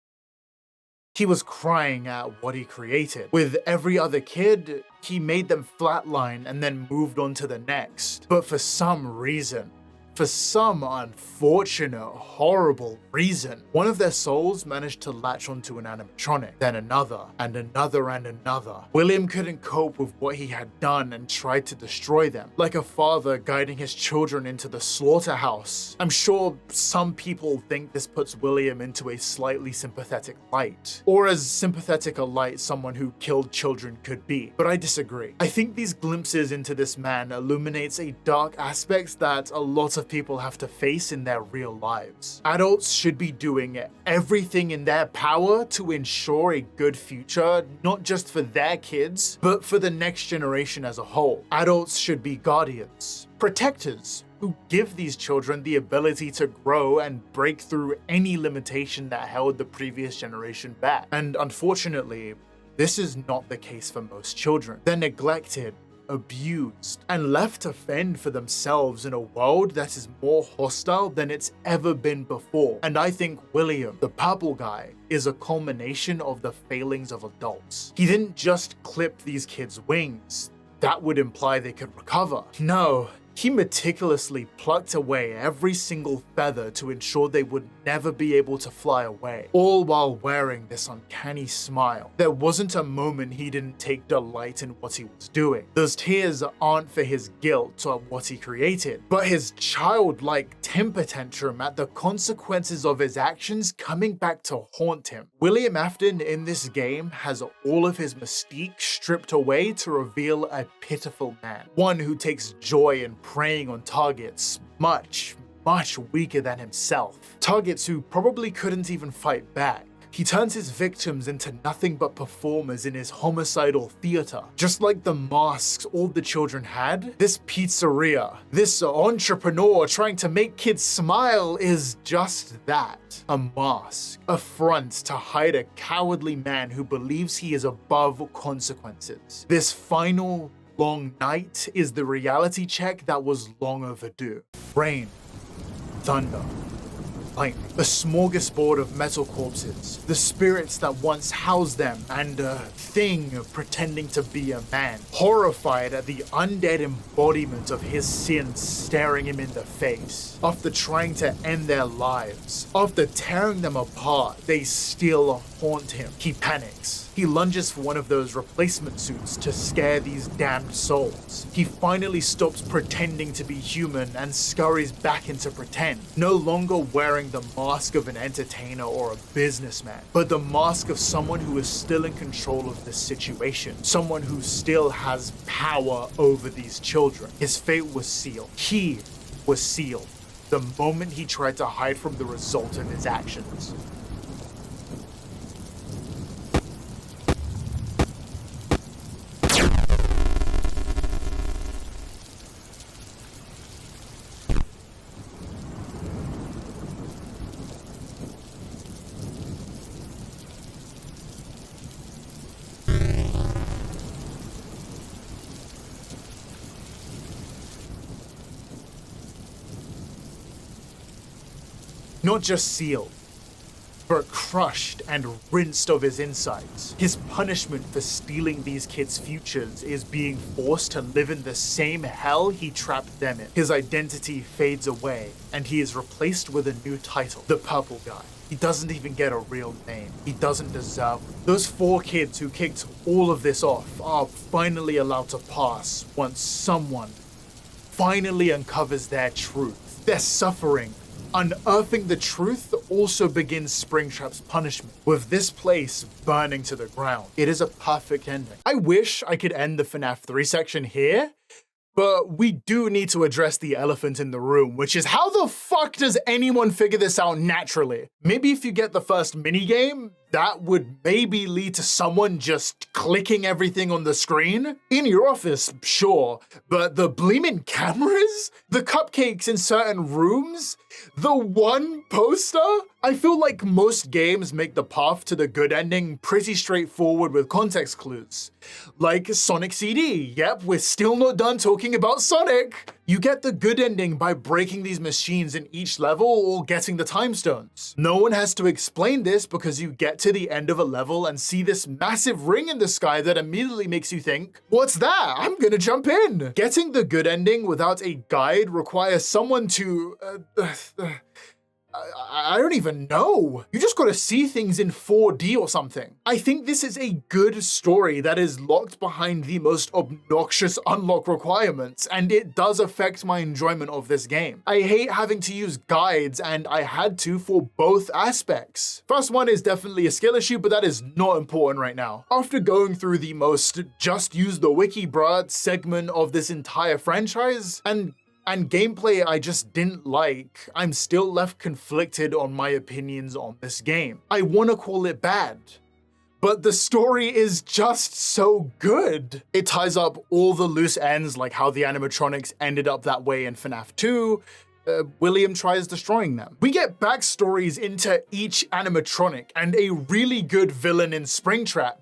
Speaker 1: He was crying at what he created. With every other kid, he made them flatline and then moved on to the next. But for some reason, For some unfortunate, horrible reason, one of their souls managed to latch onto an animatronic, then another, and another, and another. William couldn't cope with what he had done and tried to destroy them, like a father guiding his children into the slaughterhouse. I'm sure some people think this puts William into a slightly sympathetic light, or as sympathetic a light someone who killed children could be, but I disagree. I think these glimpses into this man illuminates a dark aspect that a lot of people have to face in their real lives. Adults should be doing everything in their power to ensure a good future, not just for their kids, but for the next generation as a whole. Adults should be guardians, protectors, who give these children the ability to grow and break through any limitation that held the previous generation back. And unfortunately, this is not the case for most children. They're neglected, abused, and left to fend for themselves in a world that is more hostile than it's ever been before. And I think William, the Pappo guy, is a culmination of the failings of adults. He didn't just clip these kids' wings. That would imply they could recover. No. He meticulously plucked away every single feather to ensure they would never be able to fly away, all while wearing this uncanny smile. There wasn't a moment he didn't take delight in what he was doing. Those tears aren't for his guilt or what he created, but his childlike temper tantrum at the consequences of his actions coming back to haunt him. William Afton in this game has all of his mystique stripped away to reveal a pitiful man, one who takes joy in preying on targets much weaker than himself. Targets who probably couldn't even fight back. He turns his victims into nothing but performers in his homicidal theater. Just like the masks all the children had, this pizzeria, this entrepreneur trying to make kids smile is just that. A mask. A front to hide a cowardly man who believes he is above consequences. This final long night is the reality check that was long overdue. Rain, thunder, lightning, a smorgasbord of metal corpses, the spirits that once housed them, and a thing pretending to be a man, horrified at the undead embodiment of his sins staring him in the face. After trying to end their lives, after tearing them apart, they still haunt him. He panics. He lunges for one of those replacement suits to scare these damned souls. He finally stops pretending to be human and scurries back into pretend, no longer wearing the mask of an entertainer or a businessman, but the mask of someone who is still in control of the situation, someone who still has power over these children. His fate was sealed. He was sealed the moment he tried to hide from the result of his actions. Not just sealed, but crushed and rinsed of his insides. His punishment for stealing these kids' futures is being forced to live in the same hell he trapped them in. His identity fades away, and he is replaced with a new title, the Pappo guy. He doesn't even get a real name. He doesn't deserve it. Those 4 kids who kicked all of this off are finally allowed to pass once someone finally uncovers their truth. Their suffering, unearthing the truth, also begins Springtrap's punishment, with this place burning to the ground. It is a perfect ending. I wish I could end the FNAF 3 section here, but we do need to address the elephant in the room, which is how the fuck does anyone figure this out naturally? Maybe if you get the first minigame, that would maybe lead to someone just clicking everything on the screen? In your office, sure, but the bleeming cameras? The cupcakes in certain rooms? The one poster? I feel like most games make the path to the good ending pretty straightforward with context clues. Like Sonic CD. Yep, we're still not done talking about Sonic. You get the good ending by breaking these machines in each level or getting the time stones. No one has to explain this because you get to the end of a level and see this massive ring in the sky that immediately makes you think, what's that? I'm gonna jump in. Getting the good ending without a guide requires someone to... I don't even know. You just gotta see things in 4D or something. I think this is a good story that is locked behind the most obnoxious unlock requirements, and it does affect my enjoyment of this game. I hate having to use guides, and I had to for both aspects. First one is definitely a skill issue, but that is not important right now. After going through the most just use the wiki bruh segment of this entire franchise, and gameplay I just didn't like, I'm still left conflicted on my opinions on this game. I want to call it bad, but the story is just so good. It ties up all the loose ends, like how the animatronics ended up that way in FNAF 2. William tries destroying them. We get backstories into each animatronic and a really good villain in Springtrap.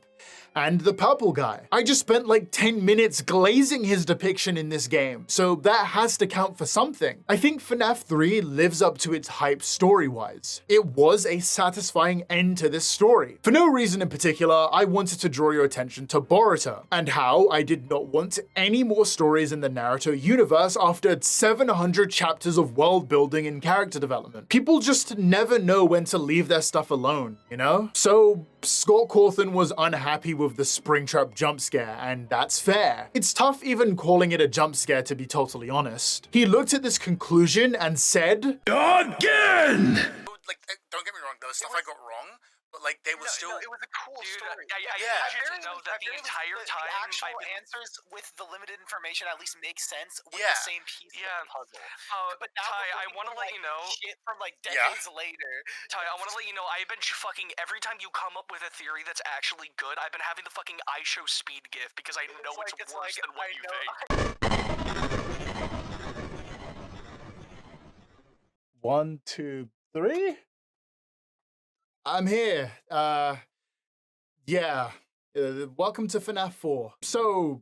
Speaker 1: And the purple guy. I just spent like 10 minutes glazing his depiction in this game, so that has to count for something. I think FNAF 3 lives up to its hype story-wise. It was a satisfying end to this story. For no reason in particular, I wanted to draw your attention to Boruto, and how I did not want any more stories in the Naruto universe after 700 chapters of world building and character development. People just never know when to leave their stuff alone, you know? So Scott Cawthon was unhappy with the Springtrap jump scare, and that's fair. It's tough even calling it a jump scare, to be totally honest. He looked at this conclusion and said, "Again!"
Speaker 6: Like, don't get me wrong, there was stuff I got wrong, but like they were still.
Speaker 2: No, it was a cool story.
Speaker 3: I need you to know that the entire time
Speaker 2: the actual
Speaker 3: I've been...
Speaker 2: answers with the limited information at least make sense with
Speaker 6: Yeah.
Speaker 2: the same piece of the puzzle. But now
Speaker 3: Ty,
Speaker 2: we're
Speaker 3: I want to let you know...
Speaker 2: shit from like decades later.
Speaker 3: Ty, I want to let you know, I've been fucking... Every time you come up with a theory that's actually good, I've been having the fucking I show speed gif because I know it's worse than what you think.
Speaker 1: 1, 2, 3. I'm here. Welcome to FNAF 4. So,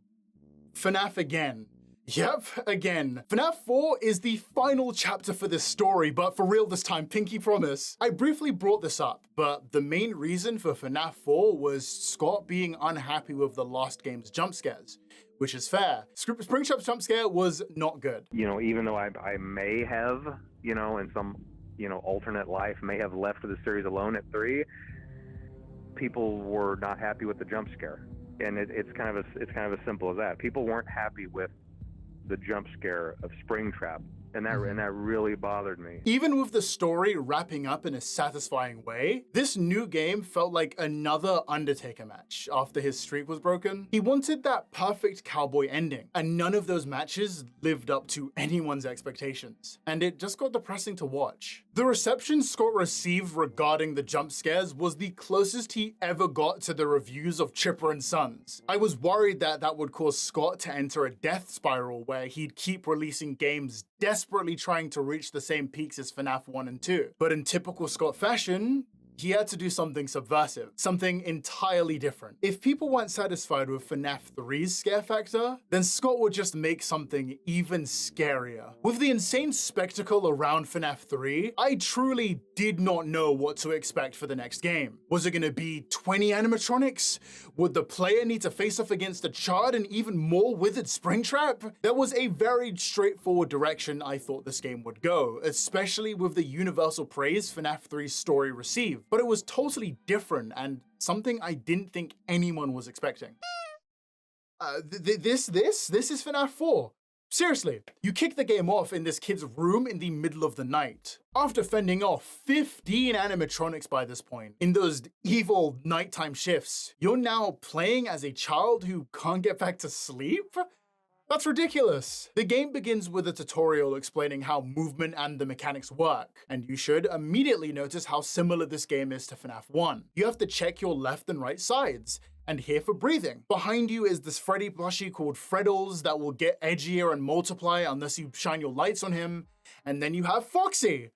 Speaker 1: FNAF again. Yep, again. FNAF 4 is the final chapter for this story, but for real this time, pinky promise. I briefly brought this up, but the main reason for FNAF 4 was Scott being unhappy with the last game's jump scares, which is fair. Springtrap's jump scare was not good.
Speaker 7: You know, even though I may have, you know, in some, you know, alternate life, may have left the series alone at 3, people were not happy with the jump scare, and it's kind of as simple as that. People weren't happy with the jump scare of Springtrap, and that really bothered me.
Speaker 1: Even with the story wrapping up in a satisfying way, this new game felt like another Undertaker match after his streak was broken. He wanted that perfect cowboy ending, and none of those matches lived up to anyone's expectations, and it just got depressing to watch. The reception Scott received regarding the jump scares was the closest he ever got to the reviews of Chipper and Sons. I was worried that that would cause Scott to enter a death spiral where he'd keep releasing games desperately trying to reach the same peaks as FNAF 1 and 2. But in typical Scott fashion, he had to do something subversive, something entirely different. If people weren't satisfied with FNAF 3's scare factor, then Scott would just make something even scarier. With the insane spectacle around FNAF 3, I truly did not know what to expect for the next game. Was it gonna be 20 animatronics? Would the player need to face off against a charred and even more withered Springtrap? That was a very straightforward direction I thought this game would go, especially with the universal praise FNAF 3's story received. But it was totally different and something I didn't think anyone was expecting. This is FNAF 4. Seriously, you kick the game off in this kid's room in the middle of the night. After fending off 15 animatronics by this point, in those evil nighttime shifts, you're now playing as a child who can't get back to sleep? That's ridiculous. The game begins with a tutorial explaining how movement and the mechanics work, and you should immediately notice how similar this game is to FNAF 1. You have to check your left and right sides, and here for breathing. Behind you is this Freddy plushie called Freddles that will get edgier and multiply unless you shine your lights on him, and then you have Foxy.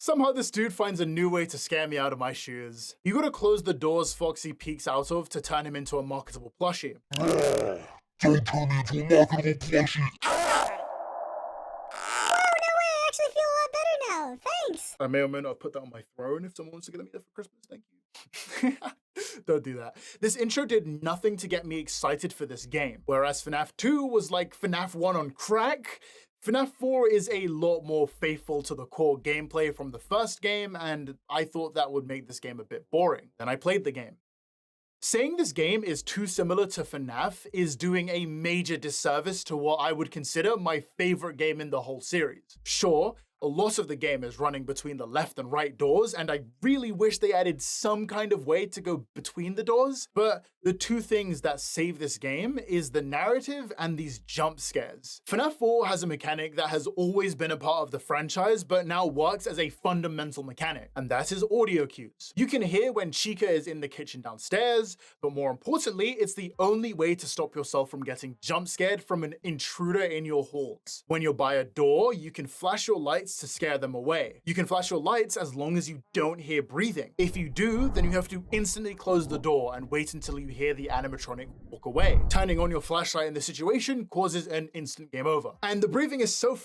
Speaker 1: Somehow this dude finds a new way to scare me out of my shoes. You gotta close the doors Foxy peeks out of to turn him into a marketable plushie.
Speaker 8: Don't turn me into a marketable plushie.
Speaker 5: Actually feel a lot better now. Thanks.
Speaker 1: I may or may not have put that on my throne if someone wants to get me that for Christmas. Thank you. Don't do that. This intro did nothing to get me excited for this game. Whereas FNAF 2 was like FNAF 1 on crack, FNAF 4 is a lot more faithful to the core gameplay from the first game, and I thought that would make this game a bit boring. Then I played the game. Saying this game is too similar to FNAF is doing a major disservice to what I would consider my favorite game in the whole series. Sure, a lot of the game is running between the left and right doors, and I really wish they added some kind of way to go between the doors, but the two things that save this game is the narrative and these jump scares. FNAF 4 has a mechanic that has always been a part of the franchise, but now works as a fundamental mechanic, and that is audio cues. You can hear when Chica is in the kitchen downstairs, but more importantly, it's the only way to stop yourself from getting jump scared from an intruder in your halls. When you're by a door, you can flash your lights to scare them away. You can flash your lights as long as you don't hear breathing. If you do, then you have to instantly close the door and wait until you hear the animatronic walk away. Turning on your flashlight in this situation causes an instant game over. And the breathing is so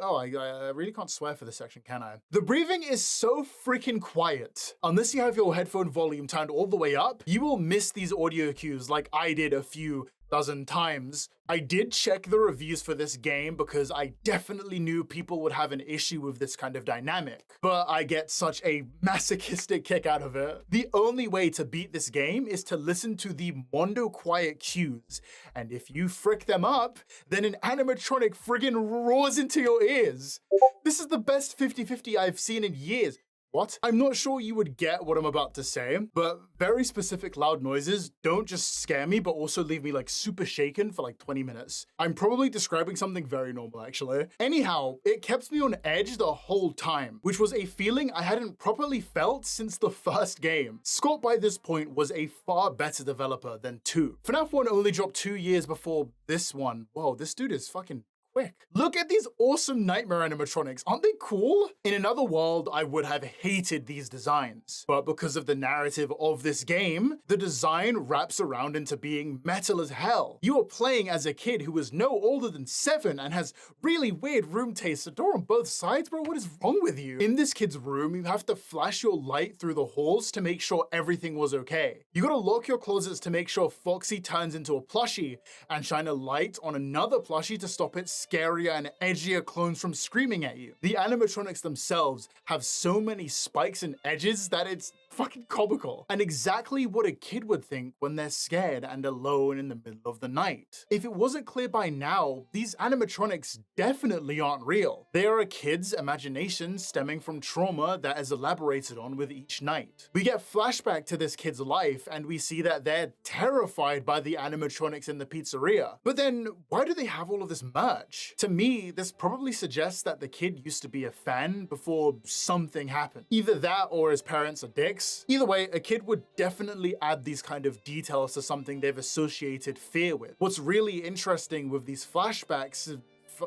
Speaker 1: I really can't swear for this section, can I? The breathing is so freaking quiet. Unless you have your headphone volume turned all the way up, you will miss these audio cues like I did a few dozen times. I did check the reviews for this game because I definitely knew people would have an issue with this kind of dynamic, but I get such a masochistic kick out of it. The only way to beat this game is to listen to the mondo quiet cues, and if you frick them up, then an animatronic friggin' roars into your ears. This is the best 50-50 I've seen in years. What? I'm not sure you would get what I'm about to say, but very specific loud noises don't just scare me, but also leave me like super shaken for like 20 minutes. I'm probably describing something very normal actually. Anyhow, it kept me on edge the whole time, which was a feeling I hadn't properly felt since the first game. Scott by this point was a far better developer than 2. FNAF 1 only dropped 2 years before this one. Whoa, this dude is fucking quick. Look at these awesome nightmare animatronics. Aren't they cool? In another world, I would have hated these designs, but because of the narrative of this game, the design wraps around into being metal as hell. You are playing as a kid who is no older than 7 and has really weird room taste. A door on both sides, bro? What is wrong with you? In this kid's room, you have to flash your light through the halls to make sure everything was okay. You gotta lock your closets to make sure Foxy turns into a plushie and shine a light on another plushie to stop its scarier and edgier clones from screaming at you. The animatronics themselves have so many spikes and edges that it's fucking comical, and exactly what a kid would think when they're scared and alone in the middle of the night. If it wasn't clear by now, these animatronics definitely aren't real. They are a kid's imagination stemming from trauma that is elaborated on with each night. We get flashback to this kid's life and we see that they're terrified by the animatronics in the pizzeria. But then why do they have all of this merch? To me, this probably suggests that the kid used to be a fan before something happened. Either that or his parents are dicks. Either way, a kid would definitely add these kind of details to something they've associated fear with. What's really interesting with these flashbacks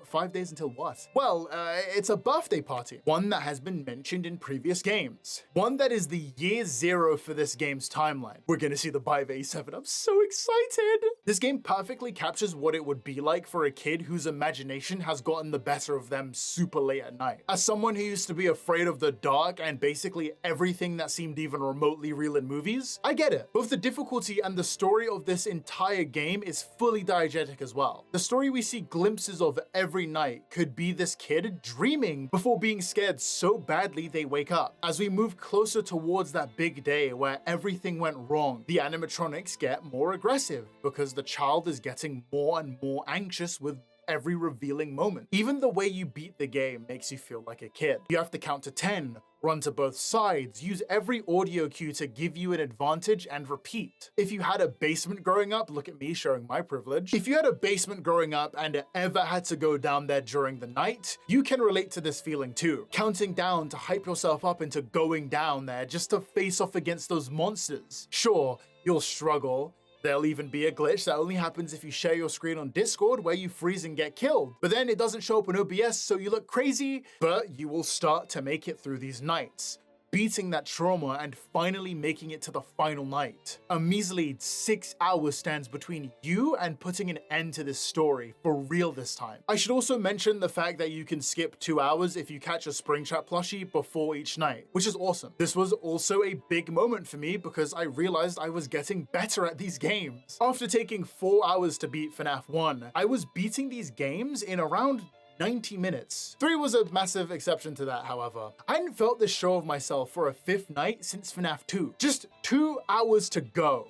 Speaker 1: 5 days until what? Well, it's a birthday party. One that has been mentioned in previous games. One that is the year 0 for this game's timeline. We're gonna see the Bive A7. I'm so excited! This game perfectly captures what it would be like for a kid whose imagination has gotten the better of them super late at night. As someone who used to be afraid of the dark and basically everything that seemed even remotely real in movies, I get it. Both the difficulty and the story of this entire game is fully diegetic as well. The story we see glimpses of every night could be this kid dreaming before being scared so badly they wake up. As we move closer towards that big day where everything went wrong, the animatronics get more aggressive because the child is getting more and more anxious with every revealing moment. Even the way you beat the game makes you feel like a kid. You have to count to 10, run to both sides, use every audio cue to give you an advantage, and repeat. If you had a basement growing up, look at me showing my privilege. If you had a basement growing up and ever had to go down there during the night, you can relate to this feeling too. Counting down to hype yourself up into going down there just to face off against those monsters. Sure, you'll struggle, There'll even be a glitch that only happens if you share your screen on Discord where you freeze and get killed. But then it doesn't show up on OBS, so you look crazy, but you will start to make it through these nights, beating that trauma and finally making it to the final night. A measly 6 hours stands between you and putting an end to this story, for real this time. I should also mention the fact that you can skip 2 hours if you catch a Springtrap plushie before each night, which is awesome. This was also a big moment for me because I realized I was getting better at these games. After taking 4 hours to beat FNAF 1, I was beating these games in around 90 minutes. 3 was a massive exception to that, however. I hadn't felt this sure of myself for a 5th night since FNAF 2. Just 2 hours to go.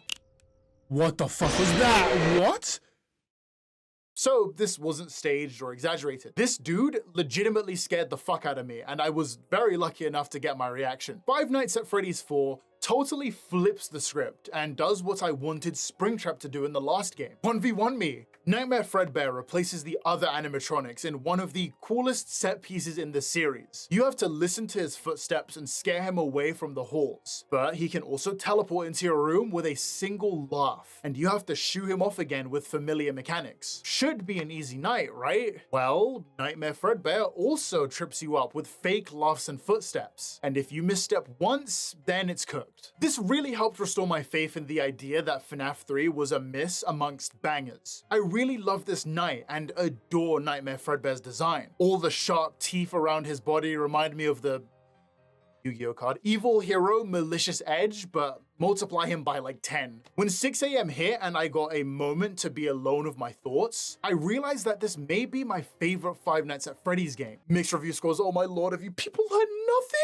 Speaker 1: What the fuck was that? What? So this wasn't staged or exaggerated. This dude legitimately scared the fuck out of me, and I was very lucky enough to get my reaction. Five Nights at Freddy's 4 totally flips the script and does what I wanted Springtrap to do in the last game. 1v1 me. Nightmare Fredbear replaces the other animatronics in one of the coolest set pieces in the series. You have to listen to his footsteps and scare him away from the halls, but he can also teleport into your room with a single laugh, and you have to shoo him off again with familiar mechanics. Should be an easy night, right? Well, Nightmare Fredbear also trips you up with fake laughs and footsteps, and if you misstep once, then it's cooked. This really helped restore my faith in the idea that FNAF 3 was a miss amongst bangers. I really love this night and adore Nightmare Fredbear's design. All the sharp teeth around his body remind me of the Yu-Gi-Oh card. Evil hero, malicious edge, but multiply him by like 10. When 6 AM hit and I got a moment to be alone with my thoughts, I realized that this may be my favorite Five Nights at Freddy's game. Mixed review scores, oh my lord, have you people heard nothing?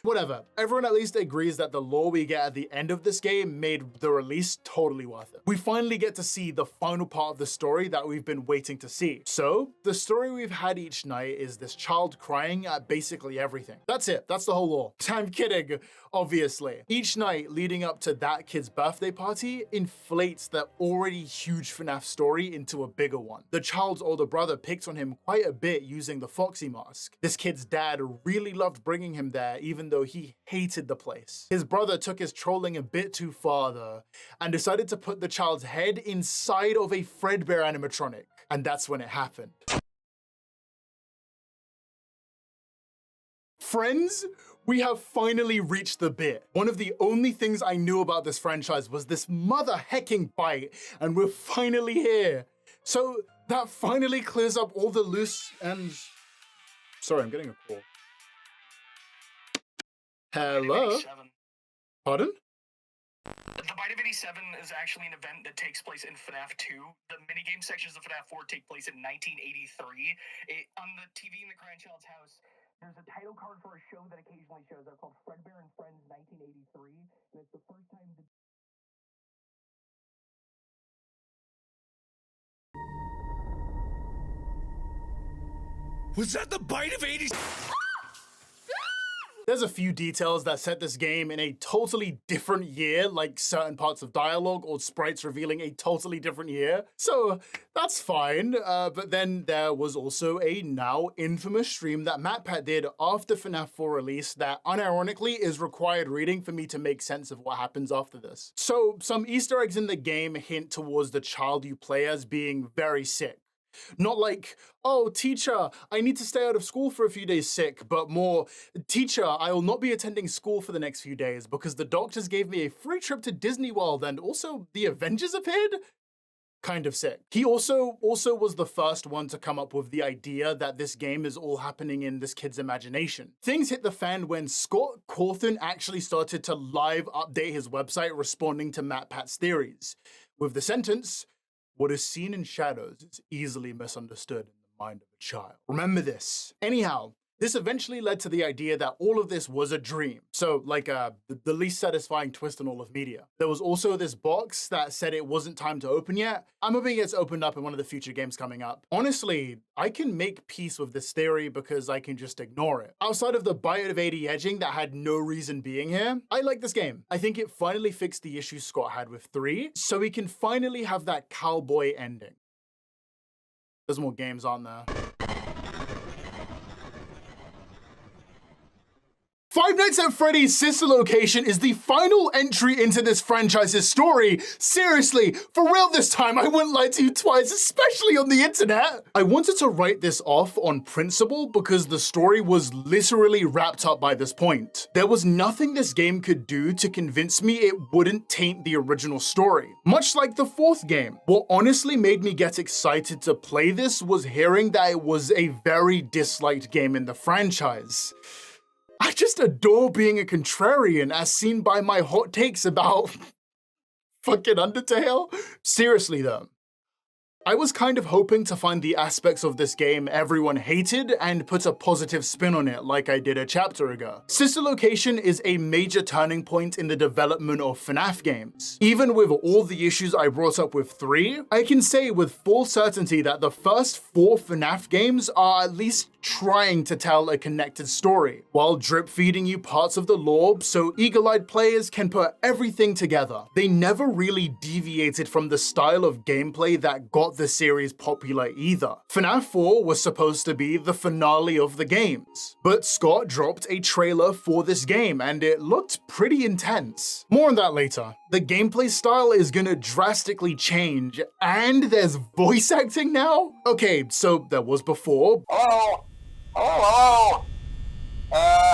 Speaker 1: Whatever, everyone at least agrees that the lore we get at the end of this game made the release totally worth it. We finally get to see the final part of the story that we've been waiting to see. So, the story we've had each night is this child crying at basically everything. That's it, that's the whole lore. I'm kidding, obviously. Each night leading up to that kid's birthday party inflates that already huge FNAF story into a bigger one. The child's older brother picked on him quite a bit using the Foxy mask. This kid's dad really loved bringing him there even though he hated the place. His brother took his trolling a bit too far though, and decided to put the child's head inside of a Fredbear animatronic. And that's when it happened. Friends, we have finally reached the bit. One of the only things I knew about this franchise was this mother hecking bite, and we're finally here. So that finally clears up all the loose ends. Sorry, I'm getting a call. Hello? Pardon?
Speaker 3: The Bite of 87 is actually an event that takes place in FNAF 2. The minigame sections of FNAF 4 take place in 1983. On the TV in the Crying Child's house, there's a title card for a show that occasionally shows up called Fredbear and Friends 1983, and it's the first time the
Speaker 9: Was that the Bite of 87?
Speaker 1: There's a few details that set this game in a totally different year, like certain parts of dialogue or sprites revealing a totally different year. So that's fine, but then there was also a now infamous stream that MatPat did after FNAF 4 release that unironically is required reading for me to make sense of what happens after this. So some Easter eggs in the game hint towards the child you play as being very sick. Not like, oh, teacher, I need to stay out of school for a few days sick, but more, teacher, I will not be attending school for the next few days because the doctors gave me a free trip to Disney World and also the Avengers appeared? Kind of sick. He also was the first one to come up with the idea that this game is all happening in this kid's imagination. Things hit the fan when Scott Cawthon actually started to live update his website responding to MatPat's theories, with the sentence, "What is seen in shadows is easily misunderstood in the mind of a child." Remember this. Anyhow, this eventually led to the idea that all of this was a dream. So like the least satisfying twist in all of media. There was also this box that said it wasn't time to open yet. I'm hoping it's opened up in one of the future games coming up. Honestly, I can make peace with this theory because I can just ignore it. Outside of the Bite of 80 edging that had no reason being here, I like this game. I think it finally fixed the issues Scott had with 3, so we can finally have that cowboy ending. There's more games on there. Five Nights at Freddy's Sister Location is the final entry into this franchise's story. Seriously, for real this time, I wouldn't lie to you twice, especially on the internet. I wanted to write this off on principle because the story was literally wrapped up by this point. There was nothing this game could do to convince me it wouldn't taint the original story, much like the fourth game. What honestly made me get excited to play this was hearing that it was a very disliked game in the franchise. I just adore being a contrarian, as seen by my hot takes about fucking Undertale. Seriously though, I was kind of hoping to find the aspects of this game everyone hated and put a positive spin on it like I did a chapter ago. Sister Location is a major turning point in the development of FNAF games. Even with all the issues I brought up with 3, I can say with full certainty that the first 4 FNAF games are at least trying to tell a connected story, while drip feeding you parts of the lore so eagle-eyed players can put everything together. They never really deviated from the style of gameplay that got the series popular either. FNAF 4 was supposed to be the finale of the games, but Scott dropped a trailer for this game and it looked pretty intense. More on that later. The gameplay style is gonna drastically change, and there's voice acting now? Okay, so there was before.
Speaker 4: Hello? Hello?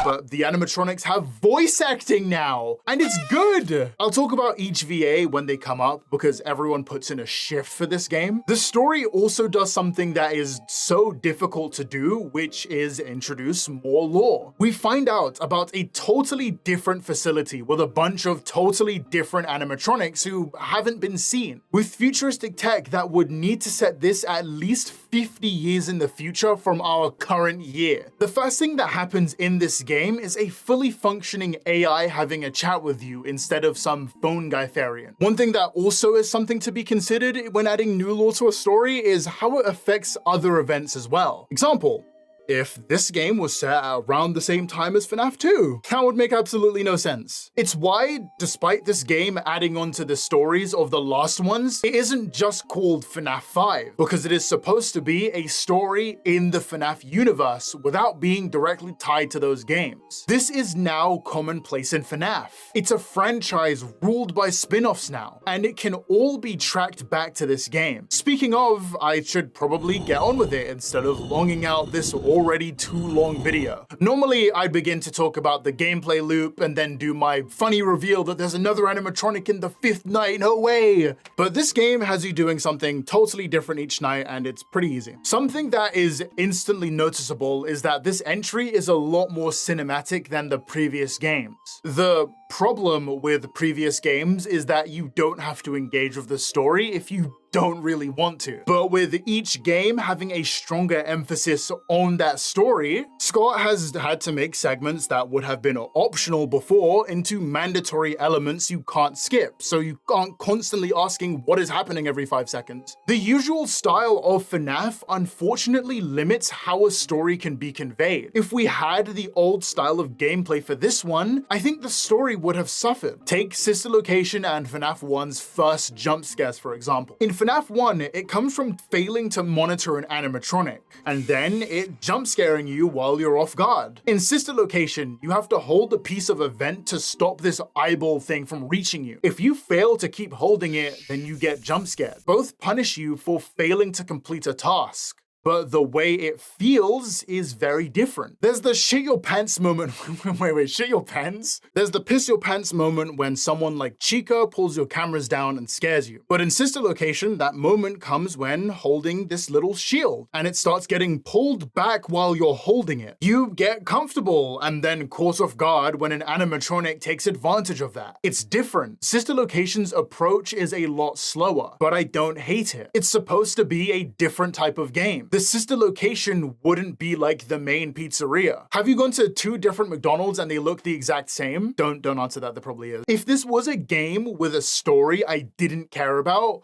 Speaker 1: But the animatronics have voice acting now, and it's good! I'll talk about each VA when they come up, because everyone puts in a shift for this game. The story also does something that is so difficult to do, which is introduce more lore. We find out about a totally different facility with a bunch of totally different animatronics who haven't been seen, with futuristic tech that would need to set this at least 50 years in the future from our current year. The first thing that happens in this game is a fully functioning AI having a chat with you instead of some phone guy Therian. One thing that also is something to be considered when adding new lore to a story is how it affects other events as well. Example, if this game was set around the same time as FNAF 2, that would make absolutely no sense. It's why, despite this game adding on to the stories of the last ones, it isn't just called FNAF 5, because it is supposed to be a story in the FNAF universe without being directly tied to those games. This is now commonplace in FNAF. It's a franchise ruled by spin-offs now, and it can all be tracked back to this game. Speaking of, I should probably get on with it instead of longing out this already too long video. Normally, I'd begin to talk about the gameplay loop and then do my funny reveal that there's another animatronic in the 5th night, no way! But this game has you doing something totally different each night, and it's pretty easy. Something that is instantly noticeable is that this entry is a lot more cinematic than the previous games. The problem with previous games is that you don't have to engage with the story if you don't really want to. But with each game having a stronger emphasis on that story, Scott has had to make segments that would have been optional before into mandatory elements you can't skip, so you aren't constantly asking what is happening every 5 seconds. The usual style of FNAF unfortunately limits how a story can be conveyed. If we had the old style of gameplay for this one, I think the story would have suffered. Take Sister Location and FNAF 1's first jump scares, for example. In FNAF 1, it comes from failing to monitor an animatronic, and then it jump scaring you while you're off guard. In Sister Location, you have to hold a piece of event to stop this eyeball thing from reaching you. If you fail to keep holding it, then you get jump scared. Both punish you for failing to complete a task, but the way it feels is very different. There's the shit your pants moment. wait, shit your pants? There's the piss your pants moment when someone like Chica pulls your cameras down and scares you. But in Sister Location, that moment comes when holding this little shield, and it starts getting pulled back while you're holding it. You get comfortable and then caught off guard when an animatronic takes advantage of that. It's different. Sister Location's approach is a lot slower, but I don't hate it. It's supposed to be a different type of game. The Sister Location wouldn't be like the main pizzeria. Have you gone to 2 different McDonald's and they look the exact same? Don't answer that, there probably is. If this was a game with a story I didn't care about,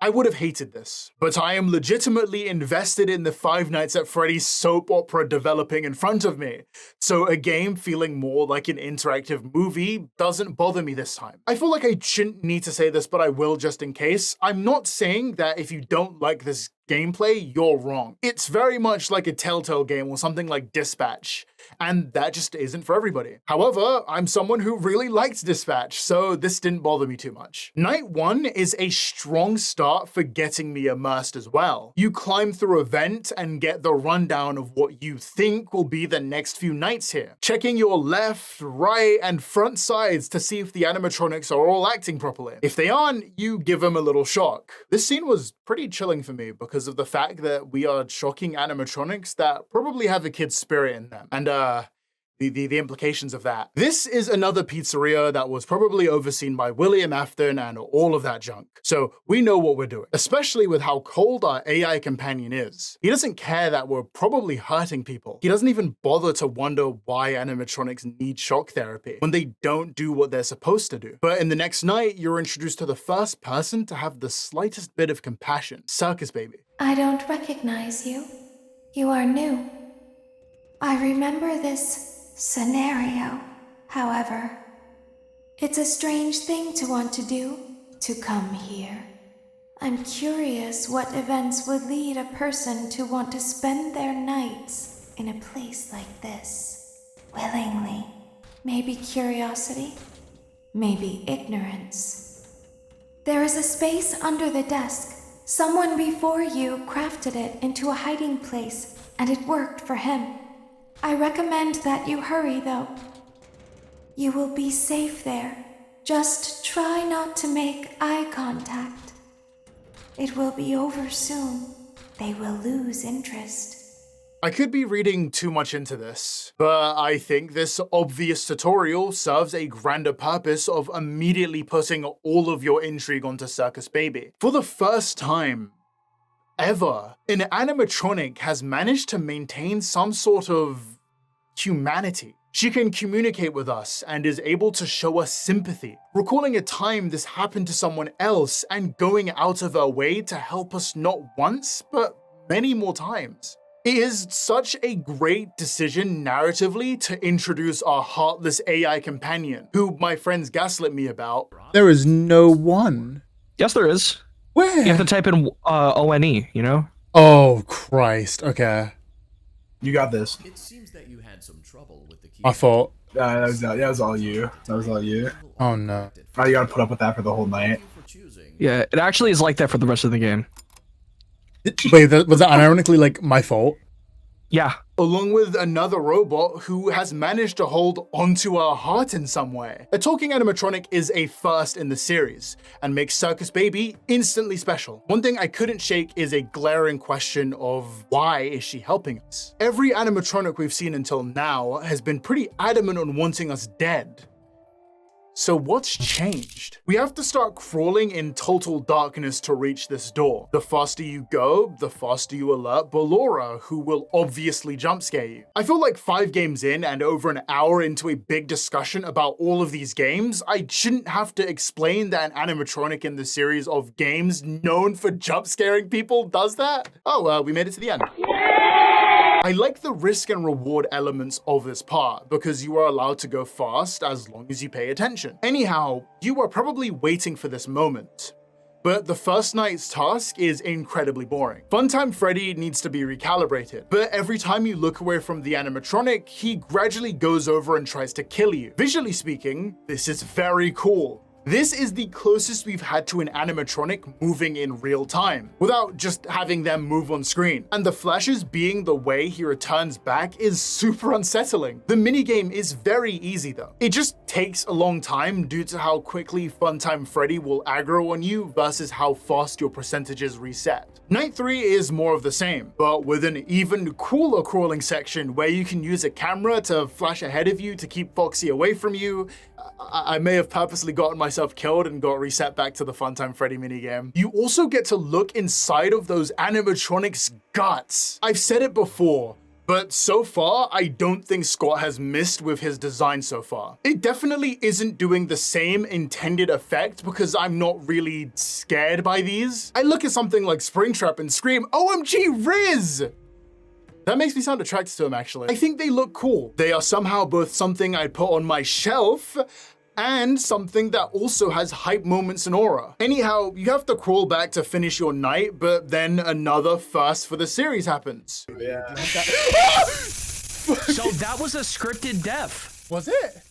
Speaker 1: I would have hated this. But I am legitimately invested in the Five Nights at Freddy's soap opera developing in front of me, so a game feeling more like an interactive movie doesn't bother me this time. I feel like I shouldn't need to say this, but I will just in case. I'm not saying that if you don't like this gameplay, you're wrong. It's very much like a Telltale game or something like Dispatch, and that just isn't for everybody. However, I'm someone who really liked Dispatch, so this didn't bother me too much. Night 1 is a strong start for getting me immersed as well. You climb through a vent and get the rundown of what you think will be the next few nights here, checking your left, right, and front sides to see if the animatronics are all acting properly. If they aren't, you give them a little shock. This scene was pretty chilling for me because of the fact that we are shocking animatronics that probably have a kid's spirit in them, and the implications of that. This is another pizzeria that was probably overseen by William Afton and all of that junk. So we know what we're doing, especially with how cold our AI companion is. He doesn't care that we're probably hurting people. He doesn't even bother to wonder why animatronics need shock therapy when they don't do what they're supposed to do. But in the next night, you're introduced to the first person to have the slightest bit of compassion, Circus Baby.
Speaker 10: I don't recognize you. You are new. I remember this scenario, however. It's a strange thing to want to do, to come here. I'm curious what events would lead a person to want to spend their nights in a place like this. Willingly. Maybe curiosity, maybe ignorance. There is a space under the desk. Someone before you crafted it into a hiding place, and it worked for him. I recommend that you hurry, though. You will be safe there. Just try not to make eye contact. It will be over soon. They will lose interest.
Speaker 1: I could be reading too much into this, but I think this obvious tutorial serves a grander purpose of immediately putting all of your intrigue onto Circus Baby. For the first time ever, an animatronic has managed to maintain some sort of humanity. She can communicate with us and is able to show us sympathy, recalling a time this happened to someone else and going out of her way to help us not once, but many more times. It is such a great decision narratively to introduce our heartless AI companion, who my friends gaslit me about.
Speaker 11: There is no one.
Speaker 12: Yes, there is.
Speaker 11: Where?
Speaker 12: You have to type in ONE, you know?
Speaker 11: Oh, Christ. Okay.
Speaker 9: You got this.
Speaker 13: It seems that you had some trouble with the key.
Speaker 11: I thought.
Speaker 9: That was all you. That was all you.
Speaker 11: Oh, no.
Speaker 9: Oh, you gotta put up with that for the whole night.
Speaker 12: Yeah, it actually is like that for the rest of the game.
Speaker 11: Wait, was that unironically like my fault?
Speaker 12: Yeah.
Speaker 1: Along with another robot who has managed to hold onto our heart in some way. A talking animatronic is a first in the series, and makes Circus Baby instantly special. One thing I couldn't shake is a glaring question of why is she helping us? Every animatronic we've seen until now has been pretty adamant on wanting us dead. So what's changed? We have to start crawling in total darkness to reach this door. The faster you go, the faster you alert Ballora, who will obviously jump scare you. I feel like 5 games in and over an hour into a big discussion about all of these games, I shouldn't have to explain that an animatronic in the series of games known for jump scaring people does that. Oh, we made it to the end. I like the risk and reward elements of this part because you are allowed to go fast as long as you pay attention. Anyhow, you are probably waiting for this moment. But the first night's task is incredibly boring. Funtime Freddy needs to be recalibrated, but every time you look away from the animatronic, he gradually goes over and tries to kill you. Visually speaking, this is very cool. This is the closest we've had to an animatronic moving in real time, without just having them move on screen. And the flashes being the way he returns back is super unsettling. The minigame is very easy though. It just takes a long time due to how quickly Funtime Freddy will aggro on you versus how fast your percentages reset. Night 3 is more of the same, but with an even cooler crawling section where you can use a camera to flash ahead of you to keep Foxy away from you. I may have purposely gotten myself killed and got reset back to the Funtime Freddy minigame. You also get to look inside of those animatronics' guts. I've said it before, but so far, I don't think Scott has missed with his design so far. It definitely isn't doing the same intended effect because I'm not really scared by these. I look at something like Springtrap and scream, OMG Riz! That makes me sound attracted to him, actually. I think they look cool. They are somehow both something I'd put on my shelf and something that also has hype moments and aura. Anyhow, you have to crawl back to finish your night, but then another first for the series happens.
Speaker 12: Yeah. So that was a scripted death.
Speaker 1: Was it?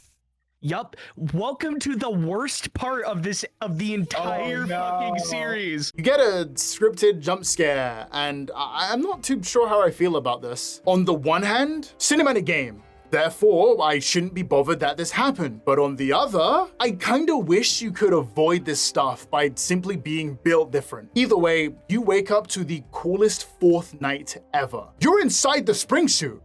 Speaker 12: Yup. Welcome to the worst part of the entire fucking series.
Speaker 1: You get a scripted jump scare, and I'm not too sure how I feel about this. On the one hand, cinematic game. Therefore, I shouldn't be bothered that this happened. But on the other, I kinda wish you could avoid this stuff by simply being built different. Either way, you wake up to the coolest fourth night ever. You're inside the spring suit.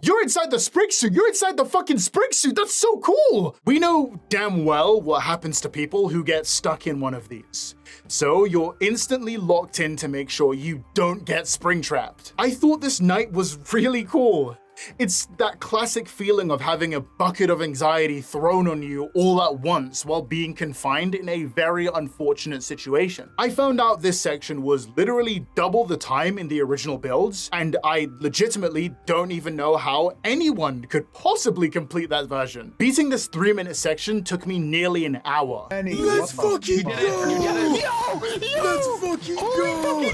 Speaker 1: You're inside the spring suit. You're inside the fucking spring suit. That's so cool. We know damn well what happens to people who get stuck in one of these. So you're instantly locked in to make sure you don't get spring trapped. I thought this night was really cool. It's that classic feeling of having a bucket of anxiety thrown on you all at once while being confined in a very unfortunate situation. I found out this section was literally double the time in the original builds, and I legitimately don't even know how anyone could possibly complete that version. Beating this 3-minute section took me nearly an hour.
Speaker 11: Let's fucking go! Let's fucking go!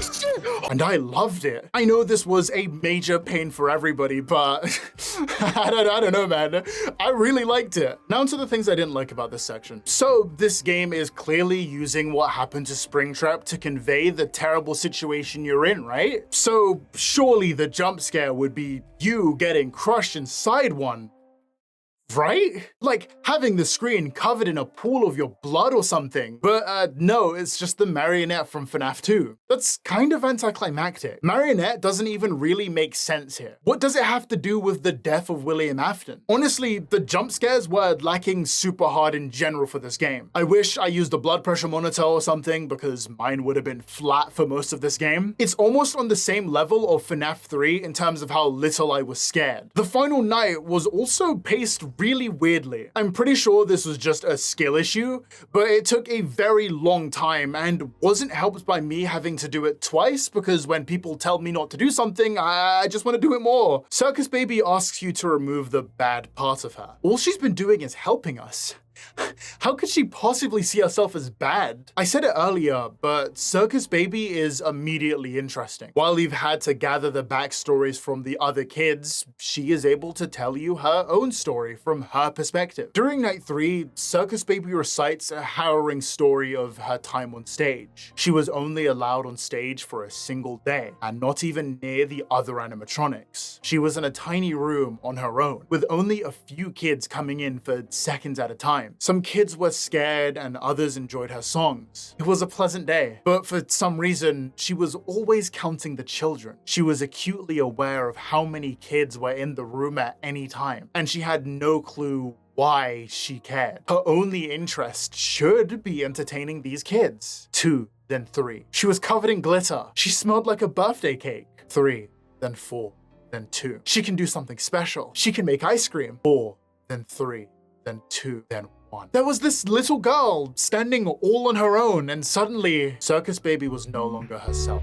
Speaker 1: And I loved it. I know this was a major pain for everybody, but I don't know, man. I really liked it. Now to the things I didn't like about this section. So this game is clearly using what happened to Springtrap to convey the terrible situation you're in, right? So surely the jump scare would be you getting crushed inside one. Right? Like having the screen covered in a pool of your blood or something. But no, it's just the marionette from FNAF 2. That's kind of anticlimactic. Marionette doesn't even really make sense here. What does it have to do with the death of William Afton? Honestly, the jump scares were lacking super hard in general for this game. I wish I used a blood pressure monitor or something because mine would have been flat for most of this game. It's almost on the same level of FNAF 3 in terms of how little I was scared. The final night was also paced really weirdly. I'm pretty sure this was just a skill issue, but it took a very long time and wasn't helped by me having to do it twice because when people tell me not to do something, I just want to do it more. Circus Baby asks you to remove the bad part of her. All she's been doing is helping us. How could she possibly see herself as bad? I said it earlier, but Circus Baby is immediately interesting. While you've had to gather the backstories from the other kids, she is able to tell you her own story from her perspective. During night 3, Circus Baby recites a harrowing story of her time on stage. She was only allowed on stage for a single day, and not even near the other animatronics. She was in a tiny room on her own, with only a few kids coming in for seconds at a time. Some kids were scared and others enjoyed her songs. It was a pleasant day, but for some reason, she was always counting the children. She was acutely aware of how many kids were in the room at any time, and she had no clue why she cared. Her only interest should be entertaining these kids. 2, then 3. She was covered in glitter. She smelled like a birthday cake. 3, then 4, then 2. She can do something special. She can make ice cream. 4, then 3, then 2, then 1. There was this little girl standing all on her own, and suddenly Circus Baby was no longer herself.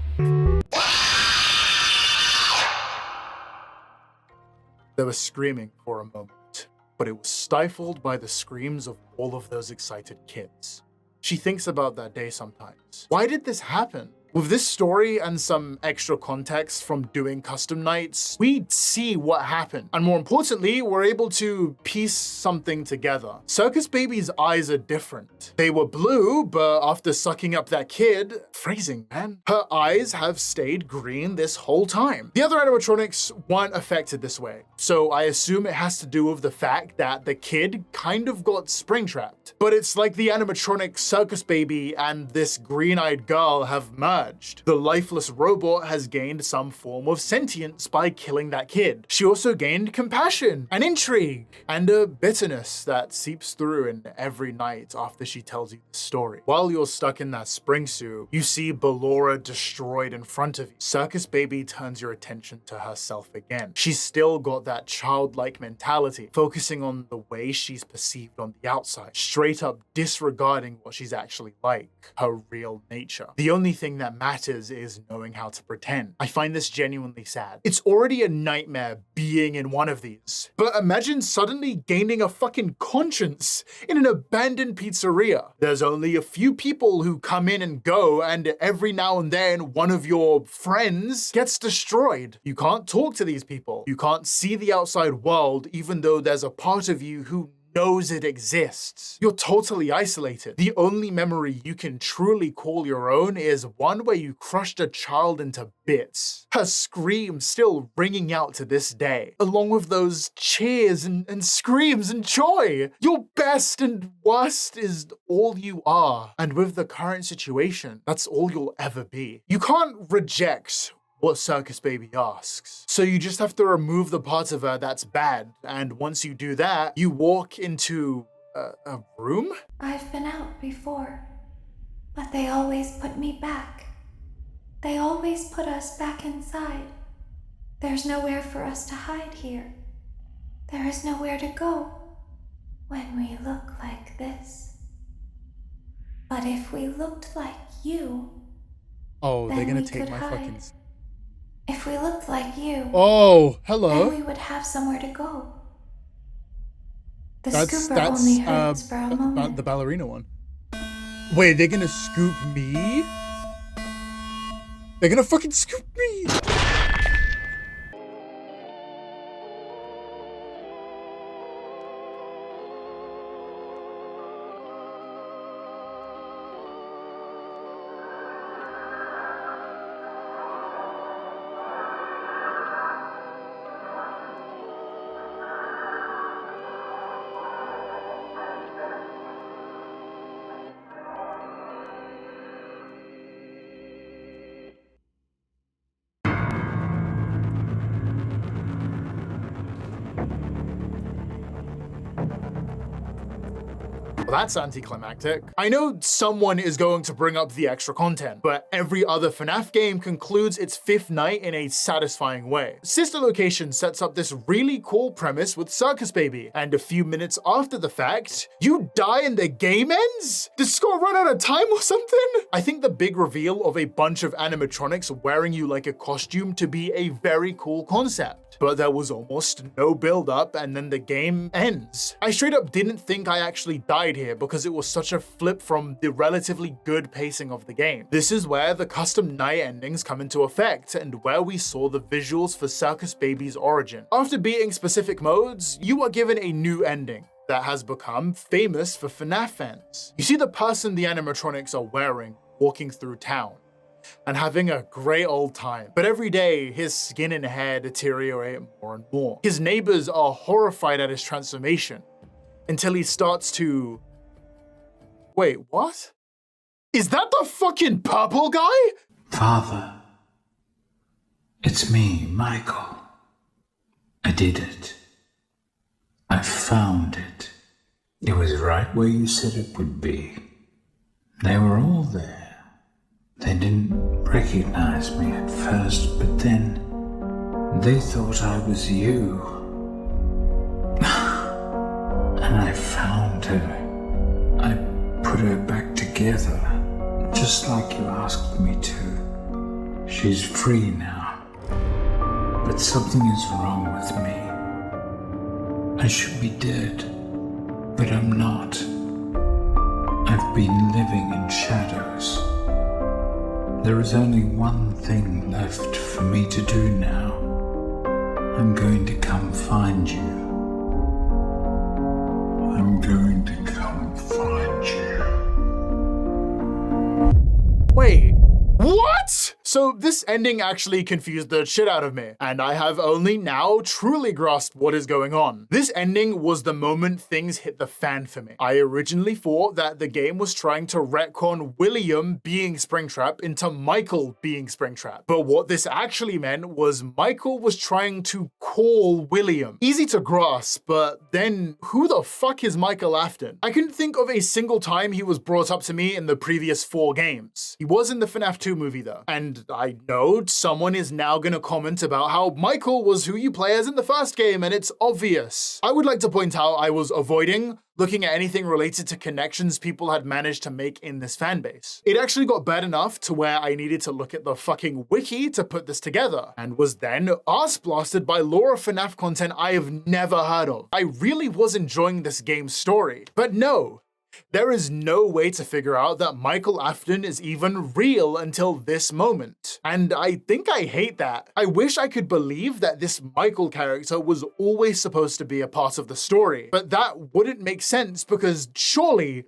Speaker 1: There was screaming for a moment, but it was stifled by the screams of all of those excited kids. She thinks about that day sometimes. Why did this happen? With this story and some extra context from doing custom nights, we see what happened. And more importantly, we're able to piece something together. Circus Baby's eyes are different. They were blue, but after sucking up that kid, phrasing, man, her eyes have stayed green this whole time. The other animatronics weren't affected this way, so I assume it has to do with the fact that the kid kind of got spring-trapped. But it's like the animatronic Circus Baby and this green-eyed girl have merged. The lifeless robot has gained some form of sentience by killing that kid. She also gained compassion, and intrigue, and a bitterness that seeps through in every night after she tells you the story. While you're stuck in that spring suit, you see Ballora destroyed in front of you. Circus Baby turns your attention to herself again. She's still got that childlike mentality, focusing on the way she's perceived on the outside, straight up disregarding what she's actually like, her real nature. The only thing that that matters is knowing how to pretend. I find this genuinely sad. It's already a nightmare being in one of these, but imagine suddenly gaining a fucking conscience in an abandoned pizzeria. There's only a few people who come in and go, and every now and then one of your friends gets destroyed. You can't talk to these people. You can't see the outside world, even though there's a part of you who knows it exists. You're totally isolated. The only memory you can truly call your own is one where you crushed a child into bits. Her scream still ringing out to this day, along with those cheers and screams and joy. Your best and worst is all you are. And with the current situation, that's all you'll ever be. You can't reject what Circus Baby asks. So you just have to remove the part of her that's bad, and once you do that, you walk into a room?
Speaker 10: I've been out before, but they always put me back. They always put us back inside. There's nowhere for us to hide here. There is nowhere to go when we look like this. But if we looked like you,
Speaker 11: oh, they're
Speaker 10: then
Speaker 11: gonna
Speaker 10: we
Speaker 11: take
Speaker 10: could
Speaker 11: my
Speaker 10: hide.
Speaker 11: fucking.
Speaker 10: If we looked like you,
Speaker 11: Oh, hello.
Speaker 10: then we would have somewhere to go. The
Speaker 11: That's
Speaker 10: scooper only hurts for a moment.
Speaker 11: the ballerina one. Wait, they're gonna scoop me? They're gonna fucking scoop me!
Speaker 1: Well, that's anticlimactic. I know someone is going to bring up the extra content, but every other FNAF game concludes its fifth night in a satisfying way. Sister Location sets up this really cool premise with Circus Baby, and a few minutes after the fact, you die and the game ends? Did Scott run out of time or something? I think the big reveal of a bunch of animatronics wearing you like a costume to be a very cool concept. But there was almost no build up and then the game ends. I straight up didn't think I actually died here because it was such a flip from the relatively good pacing of the game. This is where the custom night endings come into effect and where we saw the visuals for Circus Baby's origin. After beating specific modes, you are given a new ending that has become famous for FNAF fans. You see the person the animatronics are wearing walking through town and having a great old time. But every day, his skin and hair deteriorate more and more. His neighbors are horrified at his transformation until he starts to... Wait, what? Is that the fucking purple guy?
Speaker 14: Father, it's me, Michael. I did it. I found it. It was right where you said it would be. They were all there. They didn't recognize me at first, but then they thought I was you. And I found her. I put her back together, just like you asked me to. She's free now. But something is wrong with me. I should be dead, but I'm not. I've been living in shadows. There is only one thing left for me to do now. I'm going to come find you. I'm going to come find you.
Speaker 1: Wait, what? So this ending actually confused the shit out of me, and I have only now truly grasped what is going on. This ending was the moment things hit the fan for me. I originally thought that the game was trying to retcon William being Springtrap into Michael being Springtrap, but what this actually meant was Michael was trying to call William. Easy to grasp, but then who the fuck is Michael Afton? I couldn't think of a single time he was brought up to me in the previous 4 games. He was in the FNAF 2 2 movie though. And I know someone is now gonna comment about how Michael was who you play as in the first game, and it's obvious. I would like to point out I was avoiding looking at anything related to connections people had managed to make in this fanbase. It actually got bad enough to where I needed to look at the fucking wiki to put this together, and was then arse blasted by lore of FNAF content I have never heard of. I really was enjoying this game's story, but no. There is no way to figure out that Michael Afton is even real until this moment. And I think I hate that. I wish I could believe that this Michael character was always supposed to be a part of the story. But that wouldn't make sense because surely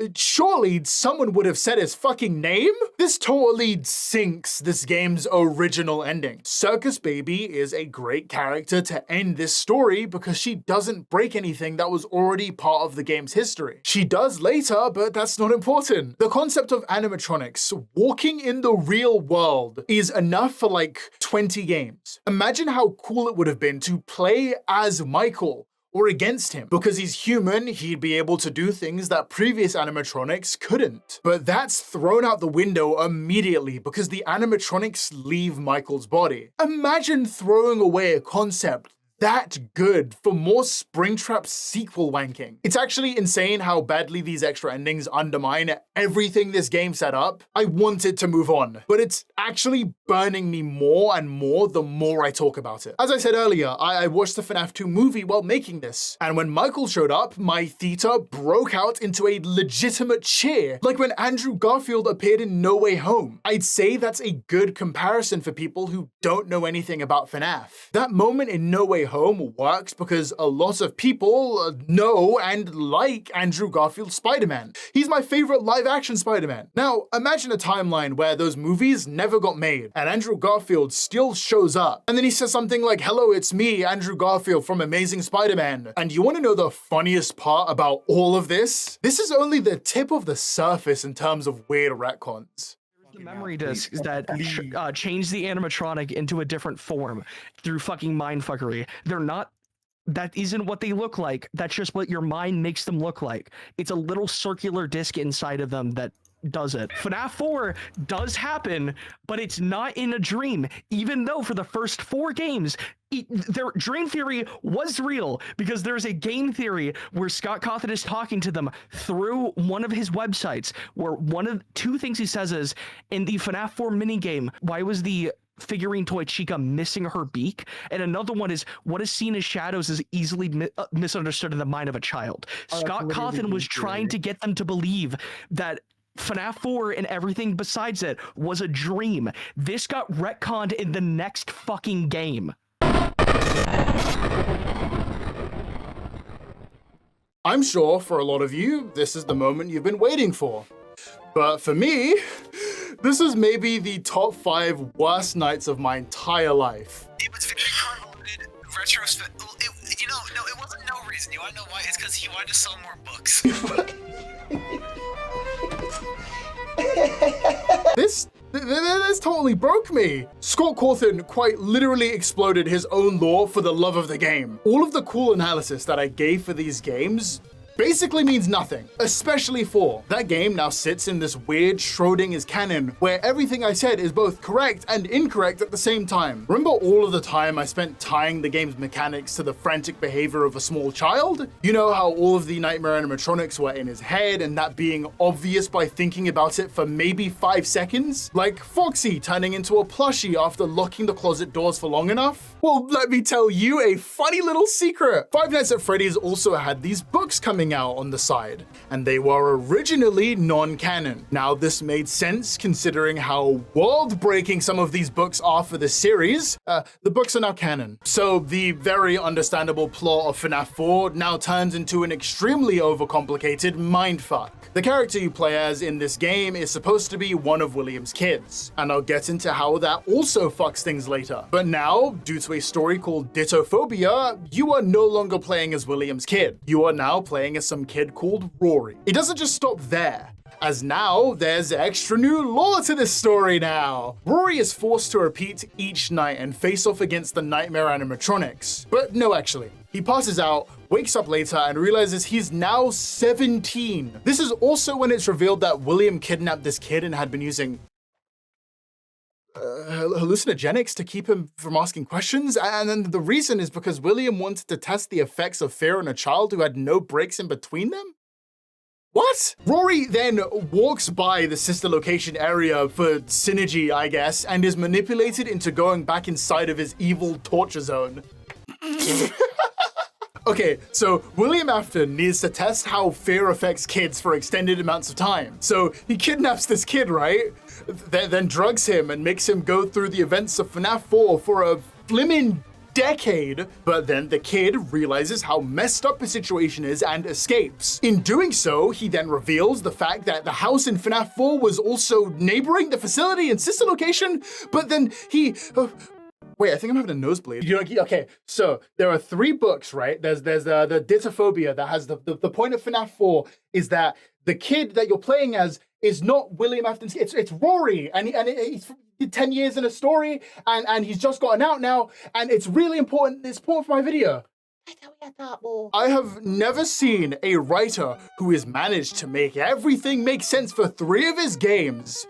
Speaker 1: someone would have said his fucking name? This totally sinks this game's original ending. Circus Baby is a great character to end this story because she doesn't break anything that was already part of the game's history. She does later, but that's not important. The concept of animatronics walking in the real world is enough for like 20 games. Imagine how cool it would have been to play as Michael or against him. Because he's human, he'd be able to do things that previous animatronics couldn't. But that's thrown out the window immediately because the animatronics leave Michael's body. Imagine throwing away a concept that good for more Springtrap sequel wanking. It's actually insane how badly these extra endings undermine everything this game set up. I wanted to move on, but it's actually burning me more and more the more I talk about it. As I said earlier, I watched the FNAF 2 movie while making this, and when Michael showed up, my theater broke out into a legitimate cheer, like when Andrew Garfield appeared in No Way Home. I'd say that's a good comparison for people who don't know anything about FNAF. That moment in No Way Home works because a lot of people know and like Andrew Garfield's Spider-Man. He's my favorite live-action Spider-Man. Now, imagine a timeline where those movies never got made, and Andrew Garfield still shows up, and then he says something like, "Hello, it's me, Andrew Garfield from Amazing Spider-Man." And you want to know the funniest part about all of this? This is only the tip of the surface in terms of weird retcons.
Speaker 12: The memory discs that change the animatronic into a different form through fucking mindfuckery. They're not. That isn't what they look like. That's just what your mind makes them look like. It's a little circular disc inside of them that does it. FNAF 4 does happen, but it's not in a dream, even though for the first 4 games, their dream theory was real, because there's a game theory where Scott Cawthon is talking to them through one of his websites, where one of 2 things he says is, in the FNAF 4 minigame, why was the figurine toy Chica missing her beak? And another one is, what is seen as shadows is easily misunderstood in the mind of a child. Scott Cawthon was trying to get them to believe that FNAF 4 and everything besides it was a dream. This got retconned in the next fucking game.
Speaker 1: I'm sure for a lot of you, this is the moment you've been waiting for. But for me, this is maybe the top 5 worst nights of my entire life.
Speaker 2: It was very convoluted, retrospect. No, it wasn't no reason. You wanna know why? It's because he wanted to sell more books.
Speaker 1: This totally broke me. Scott Cawthon quite literally exploded his own lore for the love of the game. All of the cool analysis that I gave for these games basically means nothing, especially 4. That game now sits in this weird Schrodinger's canon where everything I said is both correct and incorrect at the same time. Remember all of the time I spent tying the game's mechanics to the frantic behavior of a small child? You know how all of the nightmare animatronics were in his head and that being obvious by thinking about it for maybe 5 seconds? Like Foxy turning into a plushie after locking the closet doors for long enough? Well, let me tell you a funny little secret. Five Nights at Freddy's also had these books coming out on the side, and they were originally non-canon. Now, this made sense considering how world-breaking some of these books are for the series. The books are now canon. So the very understandable plot of FNAF 4 now turns into an extremely overcomplicated mindfuck. The character you play as in this game is supposed to be one of William's kids, and I'll get into how that also fucks things later. But now, due to a story called Dittophobia, you are no longer playing as William's kid. You are now playing as some kid called Rory. It doesn't just stop there, as now there's extra new lore to this story now. Rory is forced to repeat each night and face off against the nightmare animatronics. But no, actually. He passes out, wakes up later, and realizes he's now 17. This is also when it's revealed that William kidnapped this kid and had been using hallucinogenics to keep him from asking questions. And then the reason is because William wanted to test the effects of fear on a child who had no breaks in between them? What? Rory then walks by the sister location area for synergy, I guess, and is manipulated into going back inside of his evil torture zone. Okay, so William Afton needs to test how fear affects kids for extended amounts of time. So he kidnaps this kid, right? Then drugs him and makes him go through the events of FNAF 4 for a flimmin' decade, but then the kid realizes how messed up his situation is and escapes. In doing so, he then reveals the fact that the house in FNAF 4 was also neighboring the facility and sister location, but then he... Wait, I think I'm having a nosebleed. Okay, so there are 3 books, right? There's the Ditophobia that has the point of FNAF 4 is that the kid that you're playing as is not William Afton's kid. It's Rory, and he's 10 years in a story, and he's just gotten out now, and it's really important. It's important for my video. I have never seen a writer who has managed to make everything make sense for 3 of his games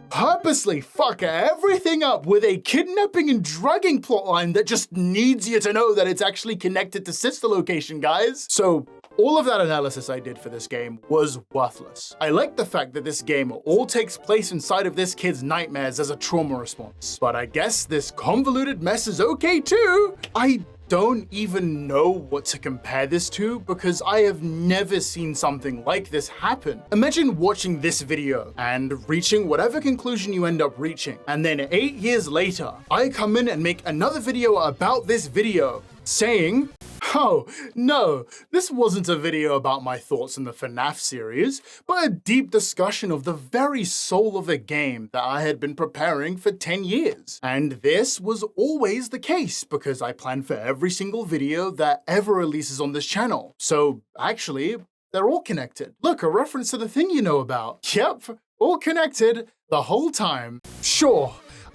Speaker 1: purposely fuck everything up with a kidnapping and drugging plotline that just needs you to know that it's actually connected to sister location, guys. So all of that analysis I did for this game was worthless. I like the fact that this game all takes place inside of this kid's nightmares as a trauma response, but I guess this convoluted mess is okay too. I don't even know what to compare this to because I have never seen something like this happen. Imagine watching this video and reaching whatever conclusion you end up reaching, and then 8 years later, I come in and make another video about this video saying, oh, no, this wasn't a video about my thoughts on the FNAF series, but a deep discussion of the very soul of a game that I had been preparing for 10 years. And this was always the case because I plan for every single video that ever releases on this channel. So actually, they're all connected. Look, a reference to the thing you know about. Yep, all connected the whole time. Sure,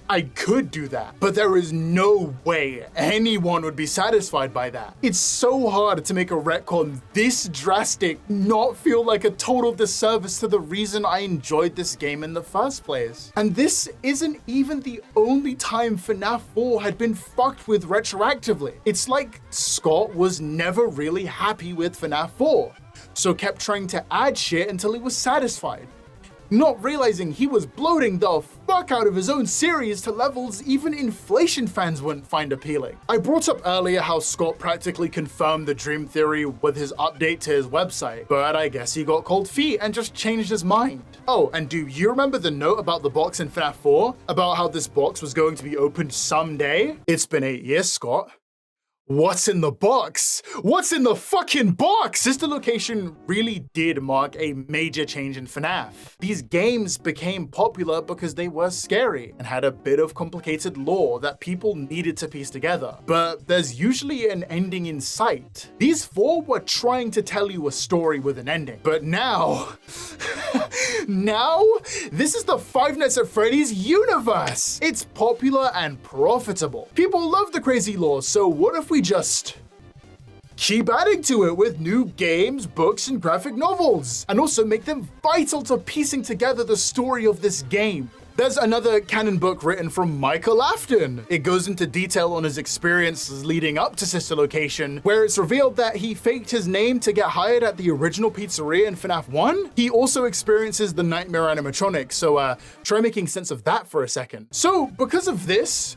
Speaker 1: I could do that, but there is no way anyone would be satisfied by that. It's so hard to make a retcon this drastic not feel like a total disservice to the reason I enjoyed this game in the first place. And this isn't even the only time FNAF 4 had been fucked with retroactively. It's like Scott was never really happy with FNAF 4, so kept trying to add shit until he was satisfied, not realizing he was bloating the fuck out of his own series to levels even inflation fans wouldn't find appealing. I brought up earlier how Scott practically confirmed the dream theory with his update to his website, but I guess he got cold feet and just changed his mind. Oh, and do you remember the note about the box in FNAF 4? About how this box was going to be opened someday? It's been 8 years, Scott. What's in the box? What's in the fucking box? Sister Location really did mark a major change in FNAF. These games became popular because they were scary and had a bit of complicated lore that people needed to piece together. But there's usually an ending in sight. These 4 were trying to tell you a story with an ending. But now, this is the Five Nights at Freddy's universe. It's popular and profitable. People love the crazy lore, so what if we just keep adding to it with new games, books, and graphic novels, and also make them vital to piecing together the story of this game? There's another canon book written from William Afton. It goes into detail on his experiences leading up to Sister Location, where it's revealed that he faked his name to get hired at the original pizzeria in FNAF 1. He also experiences the nightmare animatronics, so try making sense of that for a second. So because of this,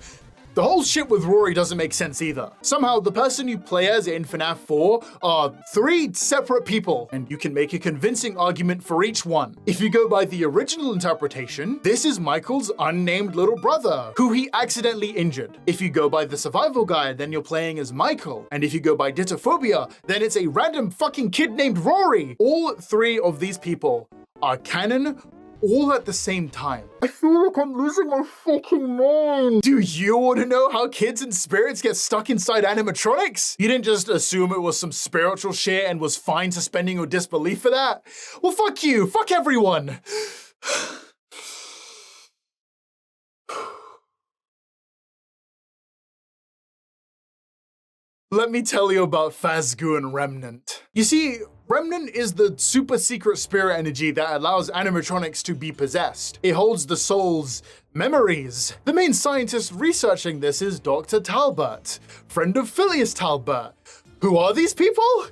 Speaker 1: the whole shit with Rory doesn't make sense either. Somehow, the person you play as in FNAF 4 are 3 separate people, and you can make a convincing argument for each one. If you go by the original interpretation, this is Michael's unnamed little brother, who he accidentally injured. If you go by the survival guide, then you're playing as Michael. And if you go by Ditophobia, then it's a random fucking kid named Rory. All 3 of these people are canon all at the same time. I feel like I'm losing my fucking mind. Do you want to know how kids and spirits get stuck inside animatronics? You didn't just assume it was some spiritual shit and was fine suspending your disbelief for that? Well, fuck you. Fuck everyone. Let me tell you about Fazgoo and Remnant. You see, Remnant is the super secret spirit energy that allows animatronics to be possessed. It holds the soul's memories. The main scientist researching this is Dr. Talbot, friend of Phileas Talbot. Who are these people?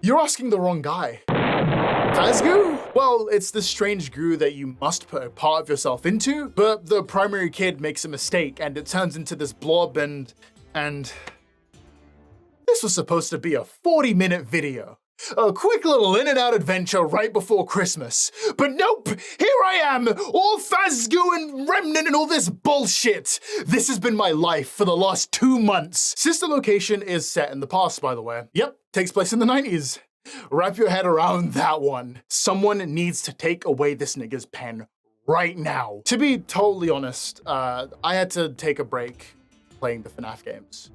Speaker 1: You're asking the wrong guy. Fazgoo? Well, it's the strange goo that you must put a part of yourself into, but the primary kid makes a mistake and it turns into this blob and this was supposed to be a 40-minute video. A quick little in and out adventure right before Christmas. But nope, here I am, all Fazgoo and Remnant and all this bullshit. This has been my life for the last 2 months. Sister Location is set in the past, by the way. Yep, takes place in the 90s. Wrap your head around that one. Someone needs to take away this nigga's pen right now. To be totally honest, I had to take a break playing the FNAF games.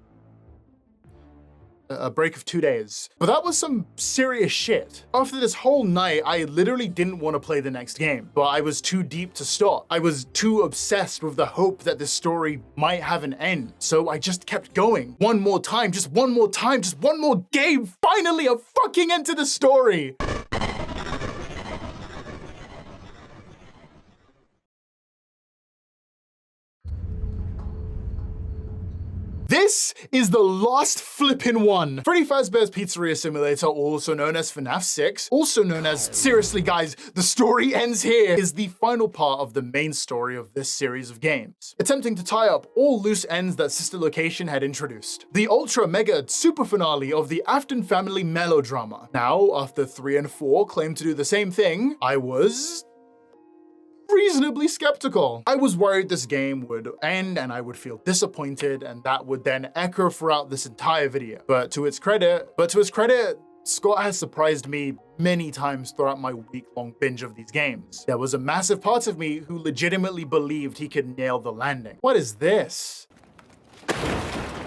Speaker 1: A break of 2 days. But that was some serious shit. After this whole night, I literally didn't want to play the next game, but I was too deep to stop. I was too obsessed with the hope that this story might have an end. So I just kept going. One more time, just one more time, just one more game. Finally, a fucking end to the story. This is the last flippin' one. Freddy Fazbear's Pizzeria Simulator, also known as FNAF 6, also known as, seriously guys, the story ends here, is the final part of the main story of this series of games, attempting to tie up all loose ends that Sister Location had introduced. The ultra mega super finale of the Afton family melodrama. Now, after 3 and 4 claimed to do the same thing, I was reasonably skeptical. I was worried this game would end and I would feel disappointed and that would then echo throughout this entire video. But to its credit, Scott has surprised me many times throughout my week-long binge of these games. There was a massive part of me who legitimately believed he could nail the landing. What is this?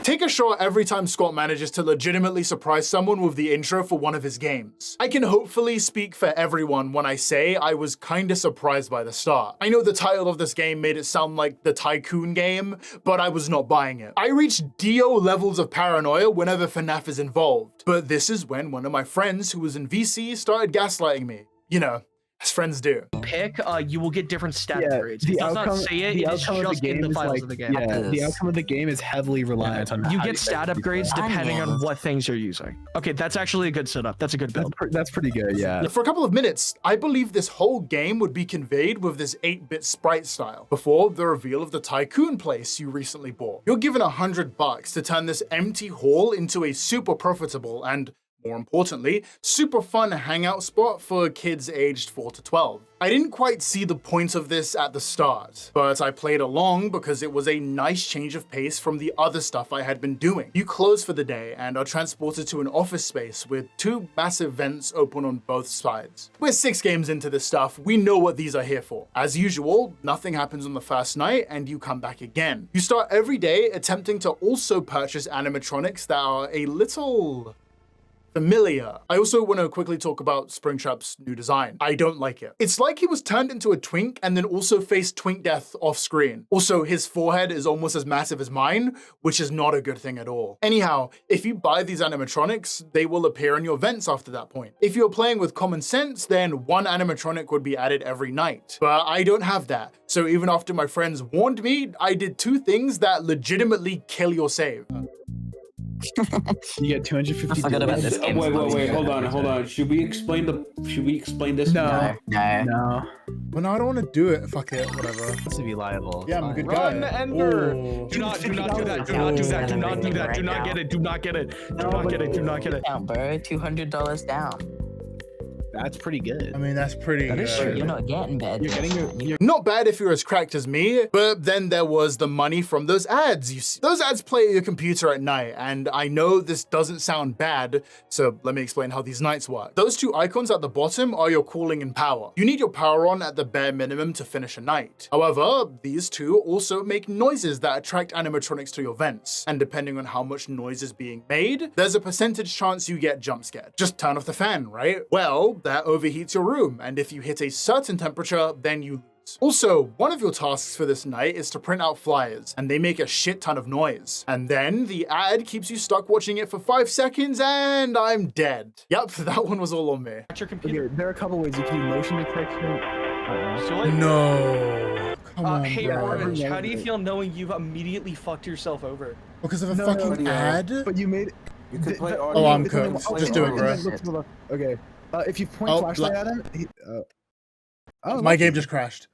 Speaker 1: Take a shot every time Scott manages to legitimately surprise someone with the intro for one of his games. I can hopefully speak for everyone when I say I was kinda surprised by the start. I know the title of this game made it sound like the Tycoon game, but I was not buying it. I reach Dio levels of paranoia whenever FNAF is involved, but this is when one of my friends who was in VC started gaslighting me. You know, as friends do.
Speaker 12: Pick, you will get different stat grades. It does not say it, it is just in the files of the game.
Speaker 15: Yeah, the outcome of the game is heavily reliant on
Speaker 12: you get stat upgrades depending on what things you're using. Okay, that's actually a good setup. That's a good build.
Speaker 15: That's pretty good, yeah.
Speaker 1: For a couple of minutes, I believed this whole game would be conveyed with this 8-bit sprite style before the reveal of the Tycoon place you recently bought. You're given $100 to turn this empty hall into a super profitable and, more importantly, super fun hangout spot for kids aged 4 to 12. I didn't quite see the point of this at the start, but I played along because it was a nice change of pace from the other stuff I had been doing. You close for the day and are transported to an office space with 2 massive vents open on both sides. We're 6 games into this stuff, we know what these are here for. As usual, nothing happens on the first night and you come back again. You start every day attempting to also purchase animatronics that are a little familiar. I also want to quickly talk about Springtrap's new design. I don't like it. It's like he was turned into a twink and then also faced twink death off screen. Also, his forehead is almost as massive as mine, which is not a good thing at all. Anyhow, if you buy these animatronics, they will appear in your vents after that point. If you're playing with common sense, then 1 animatronic would be added every night. But I don't have that. So even after my friends warned me, I did 2 things that legitimately kill your save.
Speaker 15: You get 250.
Speaker 16: Wait, hold on. Should we explain this?
Speaker 15: No.
Speaker 11: Well, no, I don't want to do it. Fuck it, whatever.
Speaker 15: This would be liable.
Speaker 11: Yeah, I'm a good
Speaker 12: Run,
Speaker 11: guy.
Speaker 12: Ender.
Speaker 11: Oh.
Speaker 12: Do not do that. Do not do that. Do not do that. Do not get it. Do not get it. Do not get it. Do not get it.
Speaker 17: Down, bro. $200 down.
Speaker 15: That's pretty good.
Speaker 11: I mean, that's pretty good.
Speaker 17: True. You're not getting bad.
Speaker 15: You're getting
Speaker 1: Not bad if you're as cracked as me, but then there was the money from those ads. You see, those ads play at your computer at night, and I know this doesn't sound bad, so let me explain how these nights work. Those 2 icons at the bottom are your cooling and power. You need your power on at the bare minimum to finish a night. However, these 2 also make noises that attract animatronics to your vents, and depending on how much noise is being made, there's a percentage chance you get jump scared. Just turn off the fan, right? Well, that overheats your room, and if you hit a certain temperature, then you lose games. Also, one of your tasks for this night is to print out flyers, and they make a shit ton of noise. And then the ad keeps you stuck watching it for 5 seconds, and I'm dead. Yep, that one was all on me.
Speaker 15: Okay, there are a couple ways you can do motion detection.
Speaker 11: No. Come on,
Speaker 12: hey,
Speaker 11: bro.
Speaker 12: Orange, how do you feel knowing you've immediately fucked yourself over?
Speaker 11: Because of a fucking ad?
Speaker 15: But you made it.
Speaker 16: You could play
Speaker 11: Oh, I'm cooked. Just do it, bro.
Speaker 15: Okay. If you point flashlight at him,
Speaker 11: My game just crashed.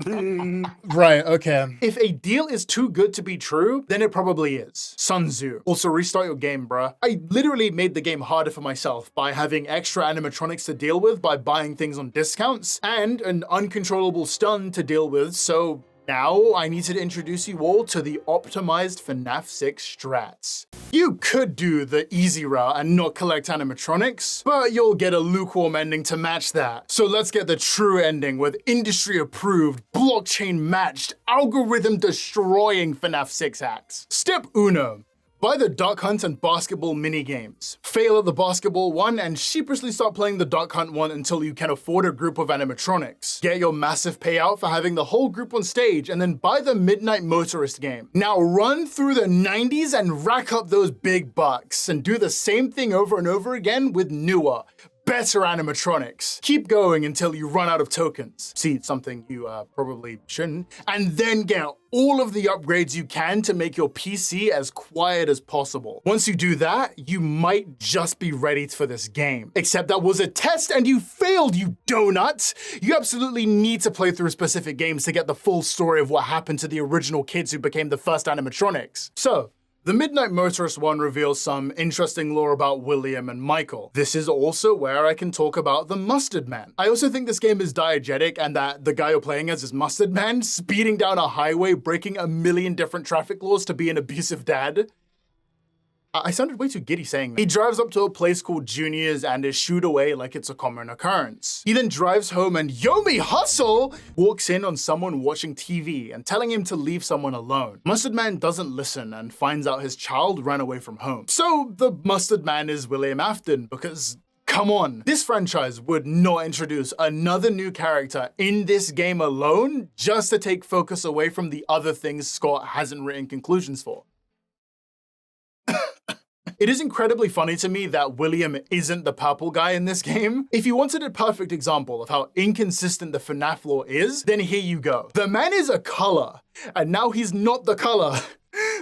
Speaker 11: Right, okay.
Speaker 1: If a deal is too good to be true, then it probably is. Sun Tzu. Also, restart your game, bruh. I literally made the game harder for myself by having extra animatronics to deal with by buying things on discounts, and an uncontrollable stun to deal with, so now I need to introduce you all to the optimized FNAF 6 strats. You could do the easy route and not collect animatronics, but you'll get a lukewarm ending to match that. So let's get the true ending with industry-approved, blockchain-matched, algorithm-destroying FNAF 6 hacks. Step uno. Buy the duck hunt and basketball mini-games. Fail at the basketball one and sheepishly start playing the duck hunt one until you can afford a group of animatronics. Get your massive payout for having the whole group on stage and then buy the Midnight Motorist game. Now run through the 90s and rack up those big bucks and do the same thing over and over again with newer, better animatronics. Keep going until you run out of tokens. See, something you probably shouldn't. And then get all of the upgrades you can to make your PC as quiet as possible. Once you do that, you might just be ready for this game. Except that was a test and you failed, you donut! You absolutely need to play through specific games to get the full story of what happened to the original kids who became the first animatronics. So, the Midnight Motorist one reveals some interesting lore about William and Michael. This is also where I can talk about the Mustard Man. I also think this game is diegetic and that the guy you're playing as is Mustard Man, speeding down a highway, breaking a million different traffic laws to be an abusive dad. I sounded way too giddy saying that. He drives up to a place called Junior's and is shooed away like it's a common occurrence. He then drives home and Yomi Hustle walks in on someone watching TV and telling him to leave someone alone. Mustard Man doesn't listen and finds out his child ran away from home. So the Mustard Man is William Afton because come on, this franchise would not introduce another new character in this game alone just to take focus away from the other things Scott hasn't written conclusions for. It is incredibly funny to me that William isn't the purple guy in this game. If you wanted a perfect example of how inconsistent the FNAF lore is, then here you go. The man is a color, and now he's not the color.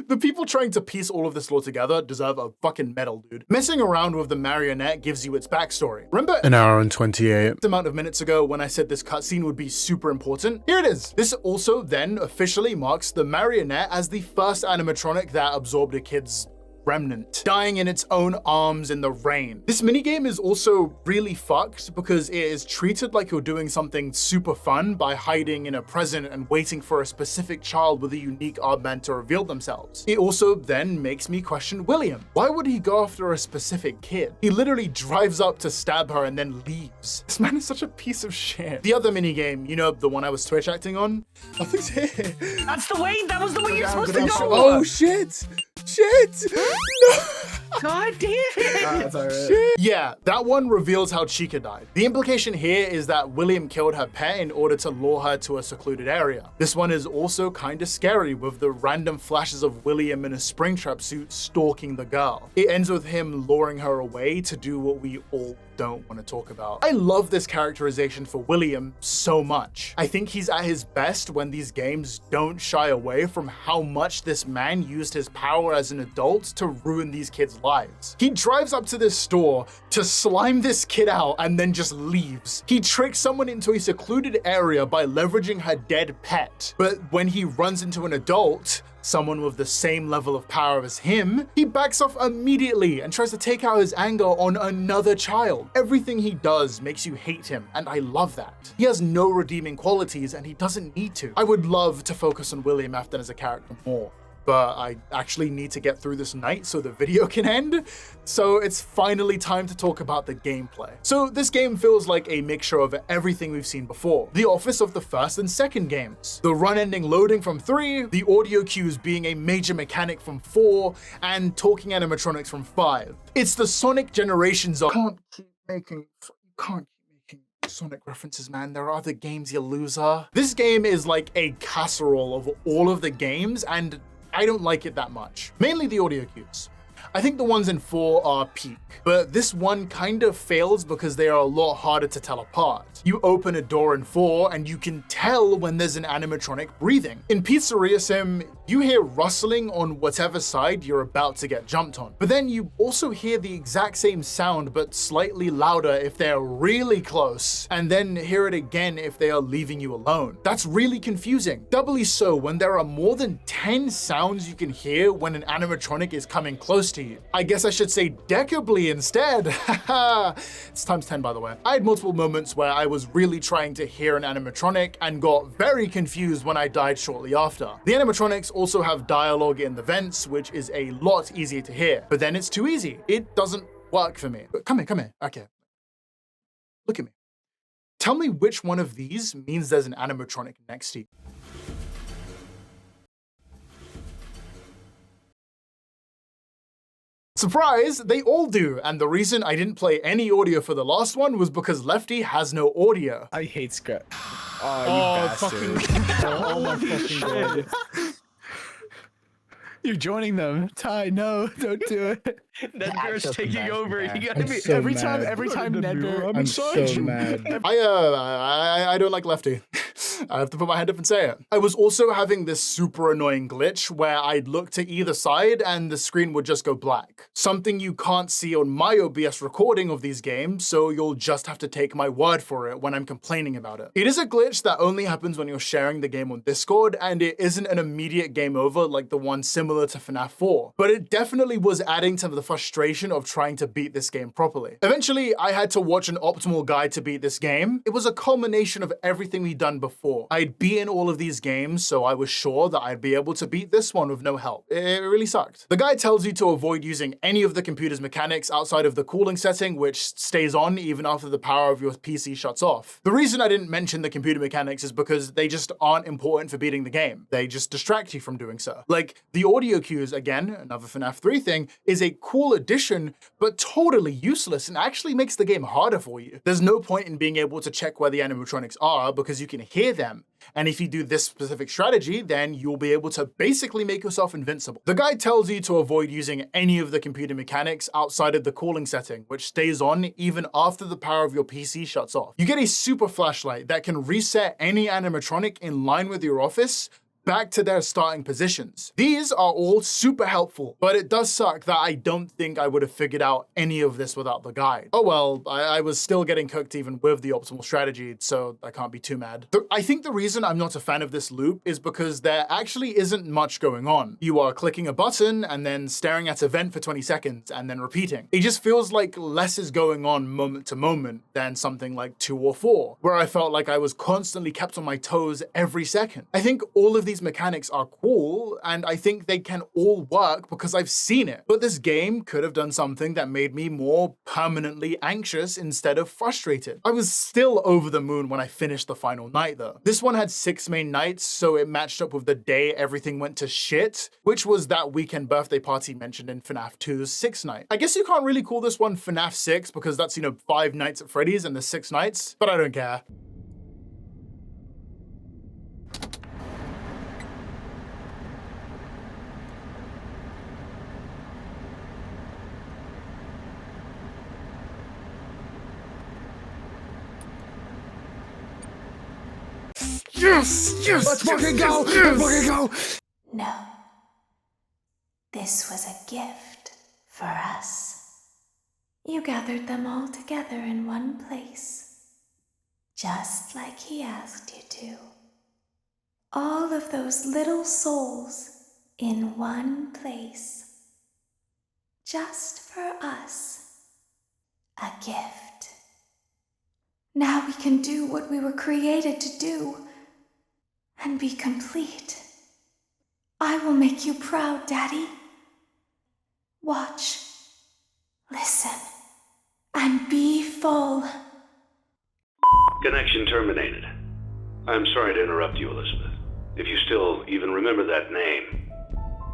Speaker 1: The people trying to piece all of this lore together deserve a fucking medal, dude. Messing around with the marionette gives you its backstory. Remember
Speaker 11: an hour and 28
Speaker 1: amount of minutes ago when I said this cutscene would be super important? Here it is. This also then officially marks the marionette as the first animatronic that absorbed a kid's remnant, dying in its own arms in the rain. This minigame is also really fucked because it is treated like you're doing something super fun by hiding in a present and waiting for a specific child with a unique armband to reveal themselves. It also then makes me question William. Why would he go after a specific kid? He literally drives up to stab her and then leaves. This man is such a piece of shit. The other minigame, you know, the one I was Twitch acting on? Nothing's here.
Speaker 12: That's the way, that was the way you're supposed to go!
Speaker 11: Oh shit! Shit! No!
Speaker 12: God damn it!
Speaker 15: That's alright.
Speaker 1: Shit. Yeah, that one reveals how Chica died. The implication here is that William killed her pet in order to lure her to a secluded area. This one is also kinda scary with the random flashes of William in a Springtrap suit stalking the girl. It ends with him luring her away to do what we all don't want to talk about. I love this characterization for William so much. I think he's at his best when these games don't shy away from how much this man used his power as an adult to ruin these kids' lives. He drives up to this store to slime this kid out and then just leaves. He tricks someone into a secluded area by leveraging her dead pet. But when he runs into an adult, someone with the same level of power as him, he backs off immediately and tries to take out his anger on another child. Everything he does makes you hate him, and I love that. He has no redeeming qualities, and he doesn't need to. I would love to focus on William Afton as a character more, but I actually need to get through this night so the video can end. So it's finally time to talk about the gameplay. So this game feels like a mixture of everything we've seen before. The office of the first and second games, the run-ending loading from 3, the audio cues being a major mechanic from 4, and talking animatronics from 5. It's the Sonic Generations of can't keep making Sonic references, man. There are other games, you loser. This game is like a casserole of all of the games, and I don't like it that much. Mainly the audio cues. I think the ones in 4 are peak, but this one kind of fails because they are a lot harder to tell apart. You open a door in 4 and you can tell when there's an animatronic breathing. In Pizzeria Sim, you hear rustling on whatever side you're about to get jumped on. But then you also hear the exact same sound but slightly louder if they're really close, and then hear it again if they are leaving you alone. That's really confusing. Doubly so when there are more than 10 sounds you can hear when an animatronic is coming close to you. I guess I should say decably instead. Haha. It's times 10, by the way. I had multiple moments where I was really trying to hear an animatronic and got very confused when I died shortly after. The animatronics also have dialogue in the vents, which is a lot easier to hear, but then it's too easy. It doesn't work for me. But come here. Okay. Look at me. Tell me which one of these means there's an animatronic next to you. Surprise, they all do, and the reason I didn't play any audio for the last one was because Lefty has no audio.
Speaker 15: I hate script. Oh, you bastard. Oh my fucking god. You're joining them. Ty, no, don't do it.
Speaker 12: Nedgar's taking over. You gotta
Speaker 15: I'm
Speaker 12: be
Speaker 15: so every time Nedgar.
Speaker 11: I'm so mad.
Speaker 1: I don't like Lefty. I have to put my hand up and say it. I was also having this super annoying glitch where I'd look to either side and the screen would just go black. Something you can't see on my OBS recording of these games, so you'll just have to take my word for it when I'm complaining about it. It is a glitch that only happens when you're sharing the game on Discord, and it isn't an immediate game over like the one similar to FNAF 4, but it definitely was adding to the frustration of trying to beat this game properly. Eventually, I had to watch an optimal guide to beat this game. It was a culmination of everything we'd done before. I'd beaten all of these games, so I was sure that I'd be able to beat this one with no help. It really sucked. The guide tells you to avoid using any of the computer's mechanics outside of the cooling setting, which stays on even after the power of your PC shuts off. The reason I didn't mention the computer mechanics is because they just aren't important for beating the game. They just distract you from doing so. Like, the audio cues, again, another FNAF 3 thing, is a cool addition, but totally useless and actually makes the game harder for you. There's no point in being able to check where the animatronics are because you can hear them. And if you do this specific strategy, then you'll be able to basically make yourself invincible. The guide tells you to avoid using any of the computer mechanics outside of the cooling setting, which stays on even after the power of your PC shuts off. You get a super flashlight that can reset any animatronic in line with your office back to their starting positions. These are all super helpful, but it does suck that I don't think I would have figured out any of this without the guide. Oh well, I was still getting cooked even with the optimal strategy, so I can't be too mad. I think the reason I'm not a fan of this loop is because there actually isn't much going on. You are clicking a button and then staring at a vent for 20 seconds and then repeating. It just feels like less is going on moment to moment than something like 2 or 4, where I felt like I was constantly kept on my toes every second. I think all of these mechanics are cool, and I think they can all work because I've seen it. But this game could have done something that made me more permanently anxious instead of frustrated. I was still over the moon when I finished the final night though. This one had 6 main nights, so it matched up with the day everything went to shit, which was that weekend birthday party mentioned in FNAF 2's 6th night. I guess you can't really call this one FNAF 6 because that's, 5 nights at Freddy's and the 6 nights, but I don't care. Yes!
Speaker 10: Let's fucking go! Let's fucking go! No. This was a gift for us. You gathered them all together in one place, just like he asked you to. All of those little souls in one place, just for us. A gift. Now we can do what we were created to do. And be complete. I will make you proud, Daddy. Watch, listen, and be full.
Speaker 18: Connection terminated. I'm sorry to interrupt you, Elizabeth, if you still even remember that name,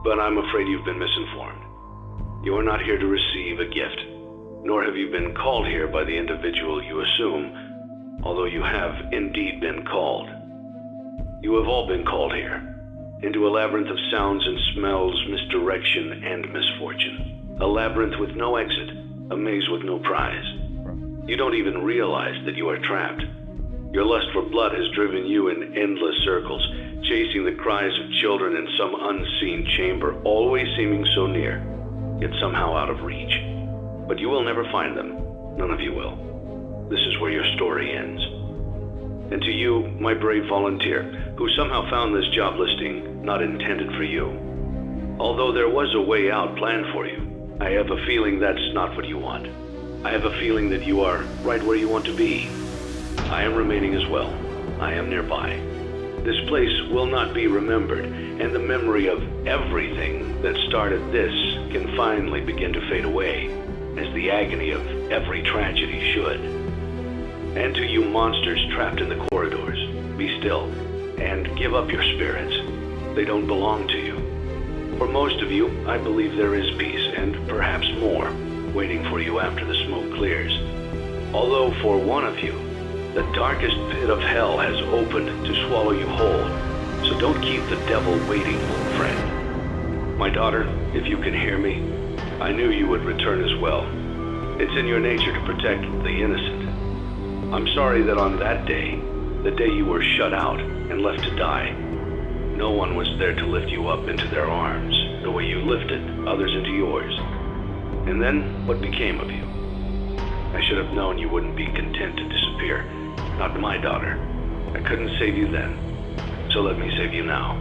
Speaker 18: but I'm afraid you've been misinformed. You are not here to receive a gift, nor have you been called here by the individual you assume although you have indeed been called. You have all been called here, into a labyrinth of sounds and smells, misdirection and misfortune. A labyrinth with no exit, a maze with no prize. You don't even realize that you are trapped. Your lust for blood has driven you in endless circles, chasing the cries of children in some unseen chamber, always seeming so near, yet somehow out of reach. But you will never find them. None of you will. This is where your story ends. And to you, my brave volunteer, who somehow found this job listing not intended for you. Although there was a way out planned for you, I have a feeling that's not what you want. I have a feeling that you are right where you want to be. I am remaining as well. I am nearby. This place will not be remembered, and the memory of everything that started this can finally begin to fade away, as the agony of every tragedy should. And to you monsters trapped in the corridors, be still, and give up your spirits. They don't belong to you. For most of you, I believe there is peace, and perhaps more, waiting for you after the smoke clears. Although for one of you, the darkest pit of hell has opened to swallow you whole. So don't keep the devil waiting, friend. My daughter, if you can hear me, I knew you would return as well. It's in your nature to protect the innocent. I'm sorry that on that day, the day you were shut out and left to die, no one was there to lift you up into their arms the way you lifted others into yours. And then, what became of you? I should have known you wouldn't be content to disappear. Not my daughter. I couldn't save you then, so let me save you now.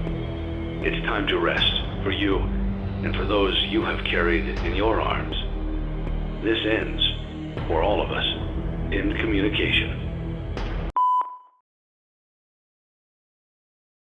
Speaker 18: It's time to rest, for you, and for those you have carried in your arms. This ends, for all of us, in communication.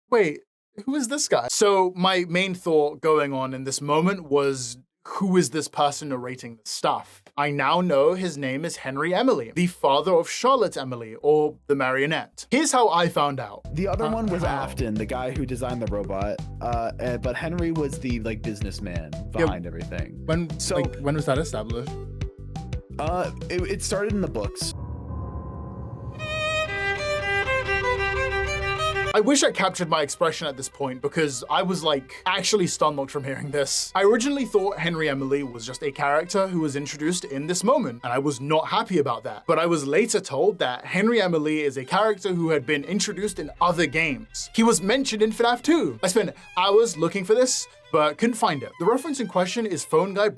Speaker 1: Wait, who is this guy? So my main thought going on in this moment was, who is this person narrating this stuff? I now know his name is Henry Emily, the father of Charlotte Emily, or the marionette. Here's how I found out.
Speaker 15: The other one was Afton, the guy who designed the robot, but Henry was the businessman behind everything.
Speaker 11: When was that established?
Speaker 15: It started in the books.
Speaker 1: I wish I captured my expression at this point because I was actually stomached from hearing this. I originally thought Henry Emily was just a character who was introduced in this moment, and I was not happy about that. But I was later told that Henry Emily is a character who had been introduced in other games. He was mentioned in FNAF 2. I spent hours looking for this, but couldn't find it. The reference in question is Phone Guy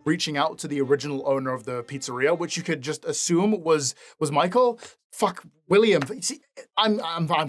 Speaker 1: reaching out to the original owner of the pizzeria, which you could just assume was Michael. Fuck, William. See, I'm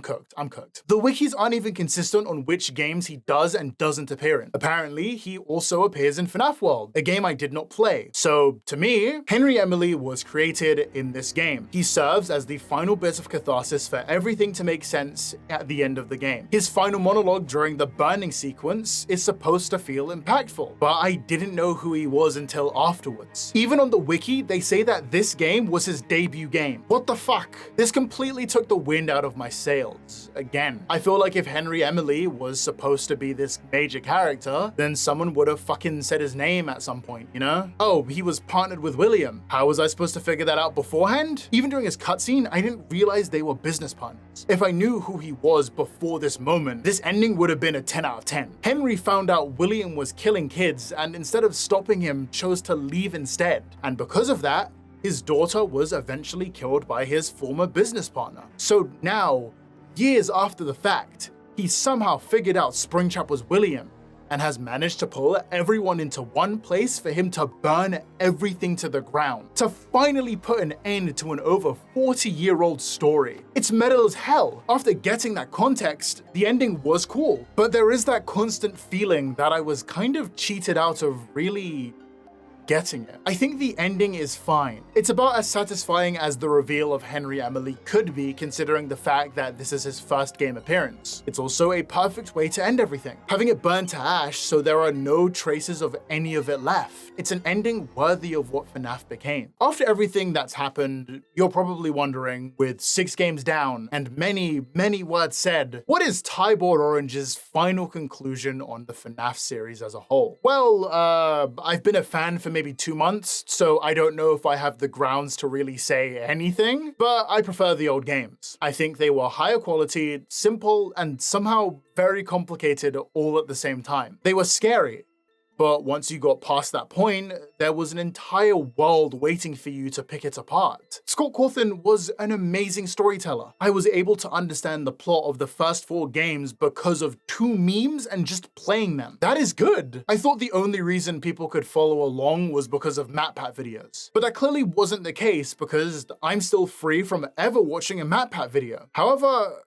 Speaker 1: cooked. I'm cooked. The wikis aren't even consistent on which games he does and doesn't appear in. Apparently, he also appears in FNAF World, a game I did not play. So, to me, Henry Emily was created in this game. He serves as the final bit of catharsis for everything to make sense at the end of the game. His final monologue during the burning sequence is supposed to feel impactful, but I didn't know who he was until afterwards. Even on the wiki, they say that this game was his debut game. What the fuck? This completely took the wind out of my sails. Again, I feel like if Henry Emily was supposed to be this major character, then someone would have fucking said his name at some point, you know? Oh, he was partnered with William. How was I supposed to figure that out beforehand? Even during his cutscene, I didn't realize they were business partners. If I knew who he was before this moment, this ending would have been a 10 out of 10. Henry found out William was killing kids, and instead of stopping him, chose to leave instead. And because of that, his daughter was eventually killed by his former business partner. So now, years after the fact, he somehow figured out Springtrap was William and has managed to pull everyone into one place for him to burn everything to the ground, to finally put an end to an over 40-year-old story. It's metal as hell. After getting that context, the ending was cool, but there is that constant feeling that I was kind of cheated out of really getting it. I think the ending is fine. It's about as satisfying as the reveal of Henry Emily could be, considering the fact that this is his first game appearance. It's also a perfect way to end everything, having it burn to ash so there are no traces of any of it left. It's an ending worthy of what FNAF became. After everything that's happened, you're probably wondering, with 6 games down and many words said, what is Tyboard Orange's final conclusion on the FNAF series as a whole? Well, I've been a fan for maybe 2 months, so I don't know if I have the grounds to really say anything, but I prefer the old games. I think they were higher quality, simple, and somehow very complicated all at the same time. They were scary, but once you got past that point, there was an entire world waiting for you to pick it apart. Scott Cawthon was an amazing storyteller. I was able to understand the plot of the first 4 games because of 2 memes and just playing them. That is good. I thought the only reason people could follow along was because of MatPat videos. But that clearly wasn't the case because I'm still free from ever watching a MatPat video. However,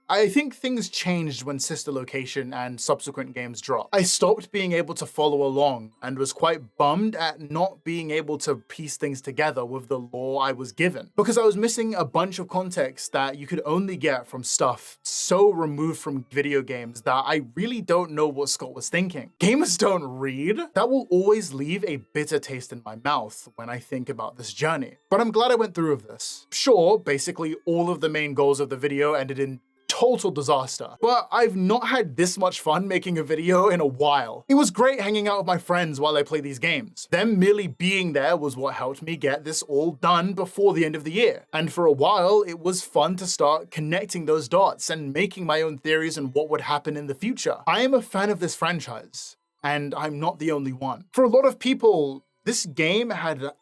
Speaker 1: I think things changed when Sister Location and subsequent games dropped. I stopped being able to follow along and was quite bummed at not being able to piece things together with the lore I was given, because I was missing a bunch of context that you could only get from stuff so removed from video games that I really don't know what Scott was thinking. Gamers don't read? That will always leave a bitter taste in my mouth when I think about this journey. But I'm glad I went through with this. Sure, basically all of the main goals of the video ended in total disaster, but I've not had this much fun making a video in a while. It was great hanging out with my friends while I played these games. Them merely being there was what helped me get this all done before the end of the year. And for a while, it was fun to start connecting those dots and making my own theories on what would happen in the future. I am a fan of this franchise, and I'm not the only one. For a lot of people, this game had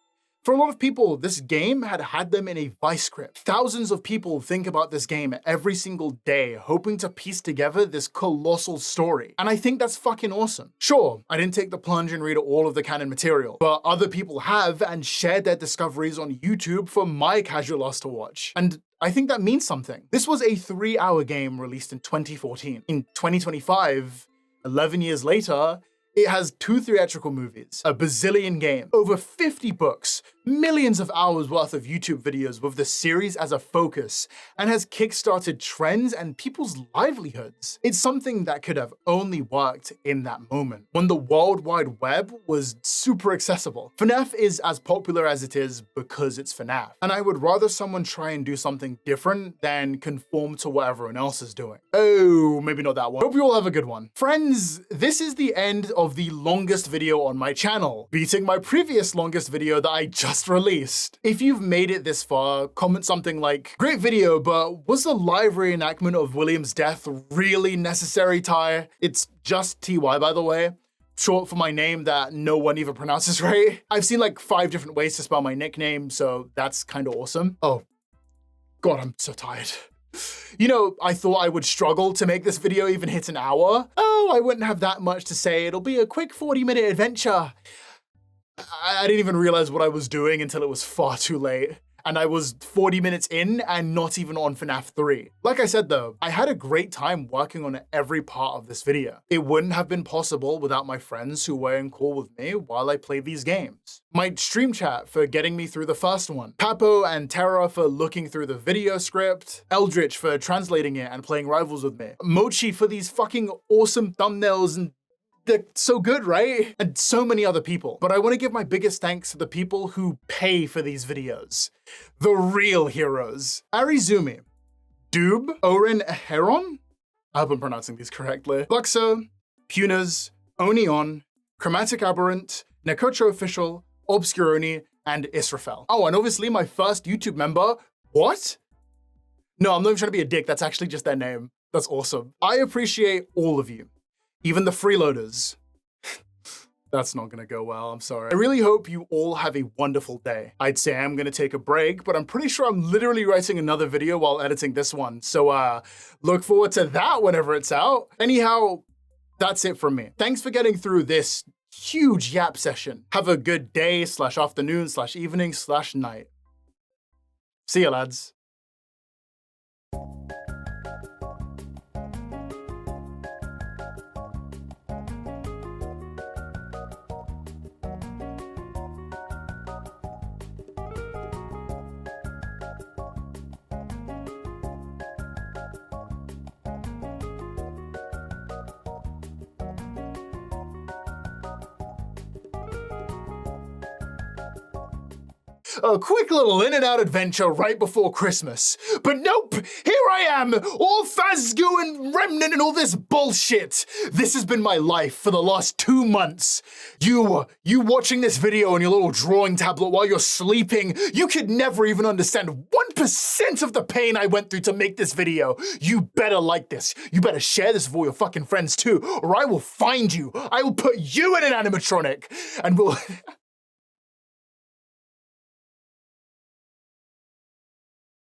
Speaker 1: had them in a vice grip. Thousands of people think about this game every single day, hoping to piece together this colossal story. And I think that's fucking awesome. Sure, I didn't take the plunge and read all of the canon material, but other people have and shared their discoveries on YouTube for my casual ass to watch. And I think that means something. This was a 3-hour game released in 2014. In 2025, 11 years later, it has 2 theatrical movies, a bazillion games, over 50 books, millions of hours worth of YouTube videos with the series as a focus, and has kickstarted trends and people's livelihoods. It's something that could have only worked in that moment, when the World Wide Web was super accessible. FNAF is as popular as it is because it's FNAF, and I would rather someone try and do something different than conform to what everyone else is doing. Oh, maybe not that one. Hope you all have a good one. Friends, this is the end of the longest video on my channel, beating my previous longest video that I just released. If you've made it this far, comment something like, "Great video, but was the live reenactment of William's death really necessary, Ty?" It's just TY, by the way, short for my name that no one even pronounces right. I've seen like 5 different ways to spell my nickname, so that's kind of awesome. Oh, God, I'm so tired. You know, I thought I would struggle to make this video even hit an hour. Oh, I wouldn't have that much to say. It'll be a quick 40-minute adventure. I didn't even realize what I was doing until it was far too late. And I was 40 minutes in and not even on FNAF 3. Like I said though, I had a great time working on every part of this video. It wouldn't have been possible without my friends who were in call with me while I played these games. My stream chat for getting me through the first one, Pappo and Terra for looking through the video script, Eldritch for translating it and playing Rivals with me, Mochi for these fucking awesome thumbnails and they're so good, right? And so many other people. But I want to give my biggest thanks to the people who pay for these videos. The real heroes. Arizumi, Doob, Orin Heron, I hope I'm pronouncing these correctly, Luxo, Punas, Onion, Chromatic Aberrant, Nekocho Official, Obscuroni, and Israfel. Oh, and obviously my first YouTube member, what? No, I'm not even trying to be a dick, that's actually just their name. That's awesome. I appreciate all of you. Even the freeloaders. That's not gonna go well, I'm sorry. I really hope you all have a wonderful day. I'd say I'm gonna take a break, but I'm pretty sure I'm literally writing another video while editing this one. So look forward to that whenever it's out. Anyhow, that's it from me. Thanks for getting through this huge yap session. Have a good day / afternoon / evening / night. See ya, lads. A quick little in and out adventure right before Christmas. But nope, here I am, all Fazgoo and Remnant and all this bullshit. This has been my life for the last 2 months. You watching this video on your little drawing tablet while you're sleeping, you could never even understand 1% of the pain I went through to make this video. You better like this. You better share this with all your fucking friends too, or I will find you. I will put you in an animatronic, and we'll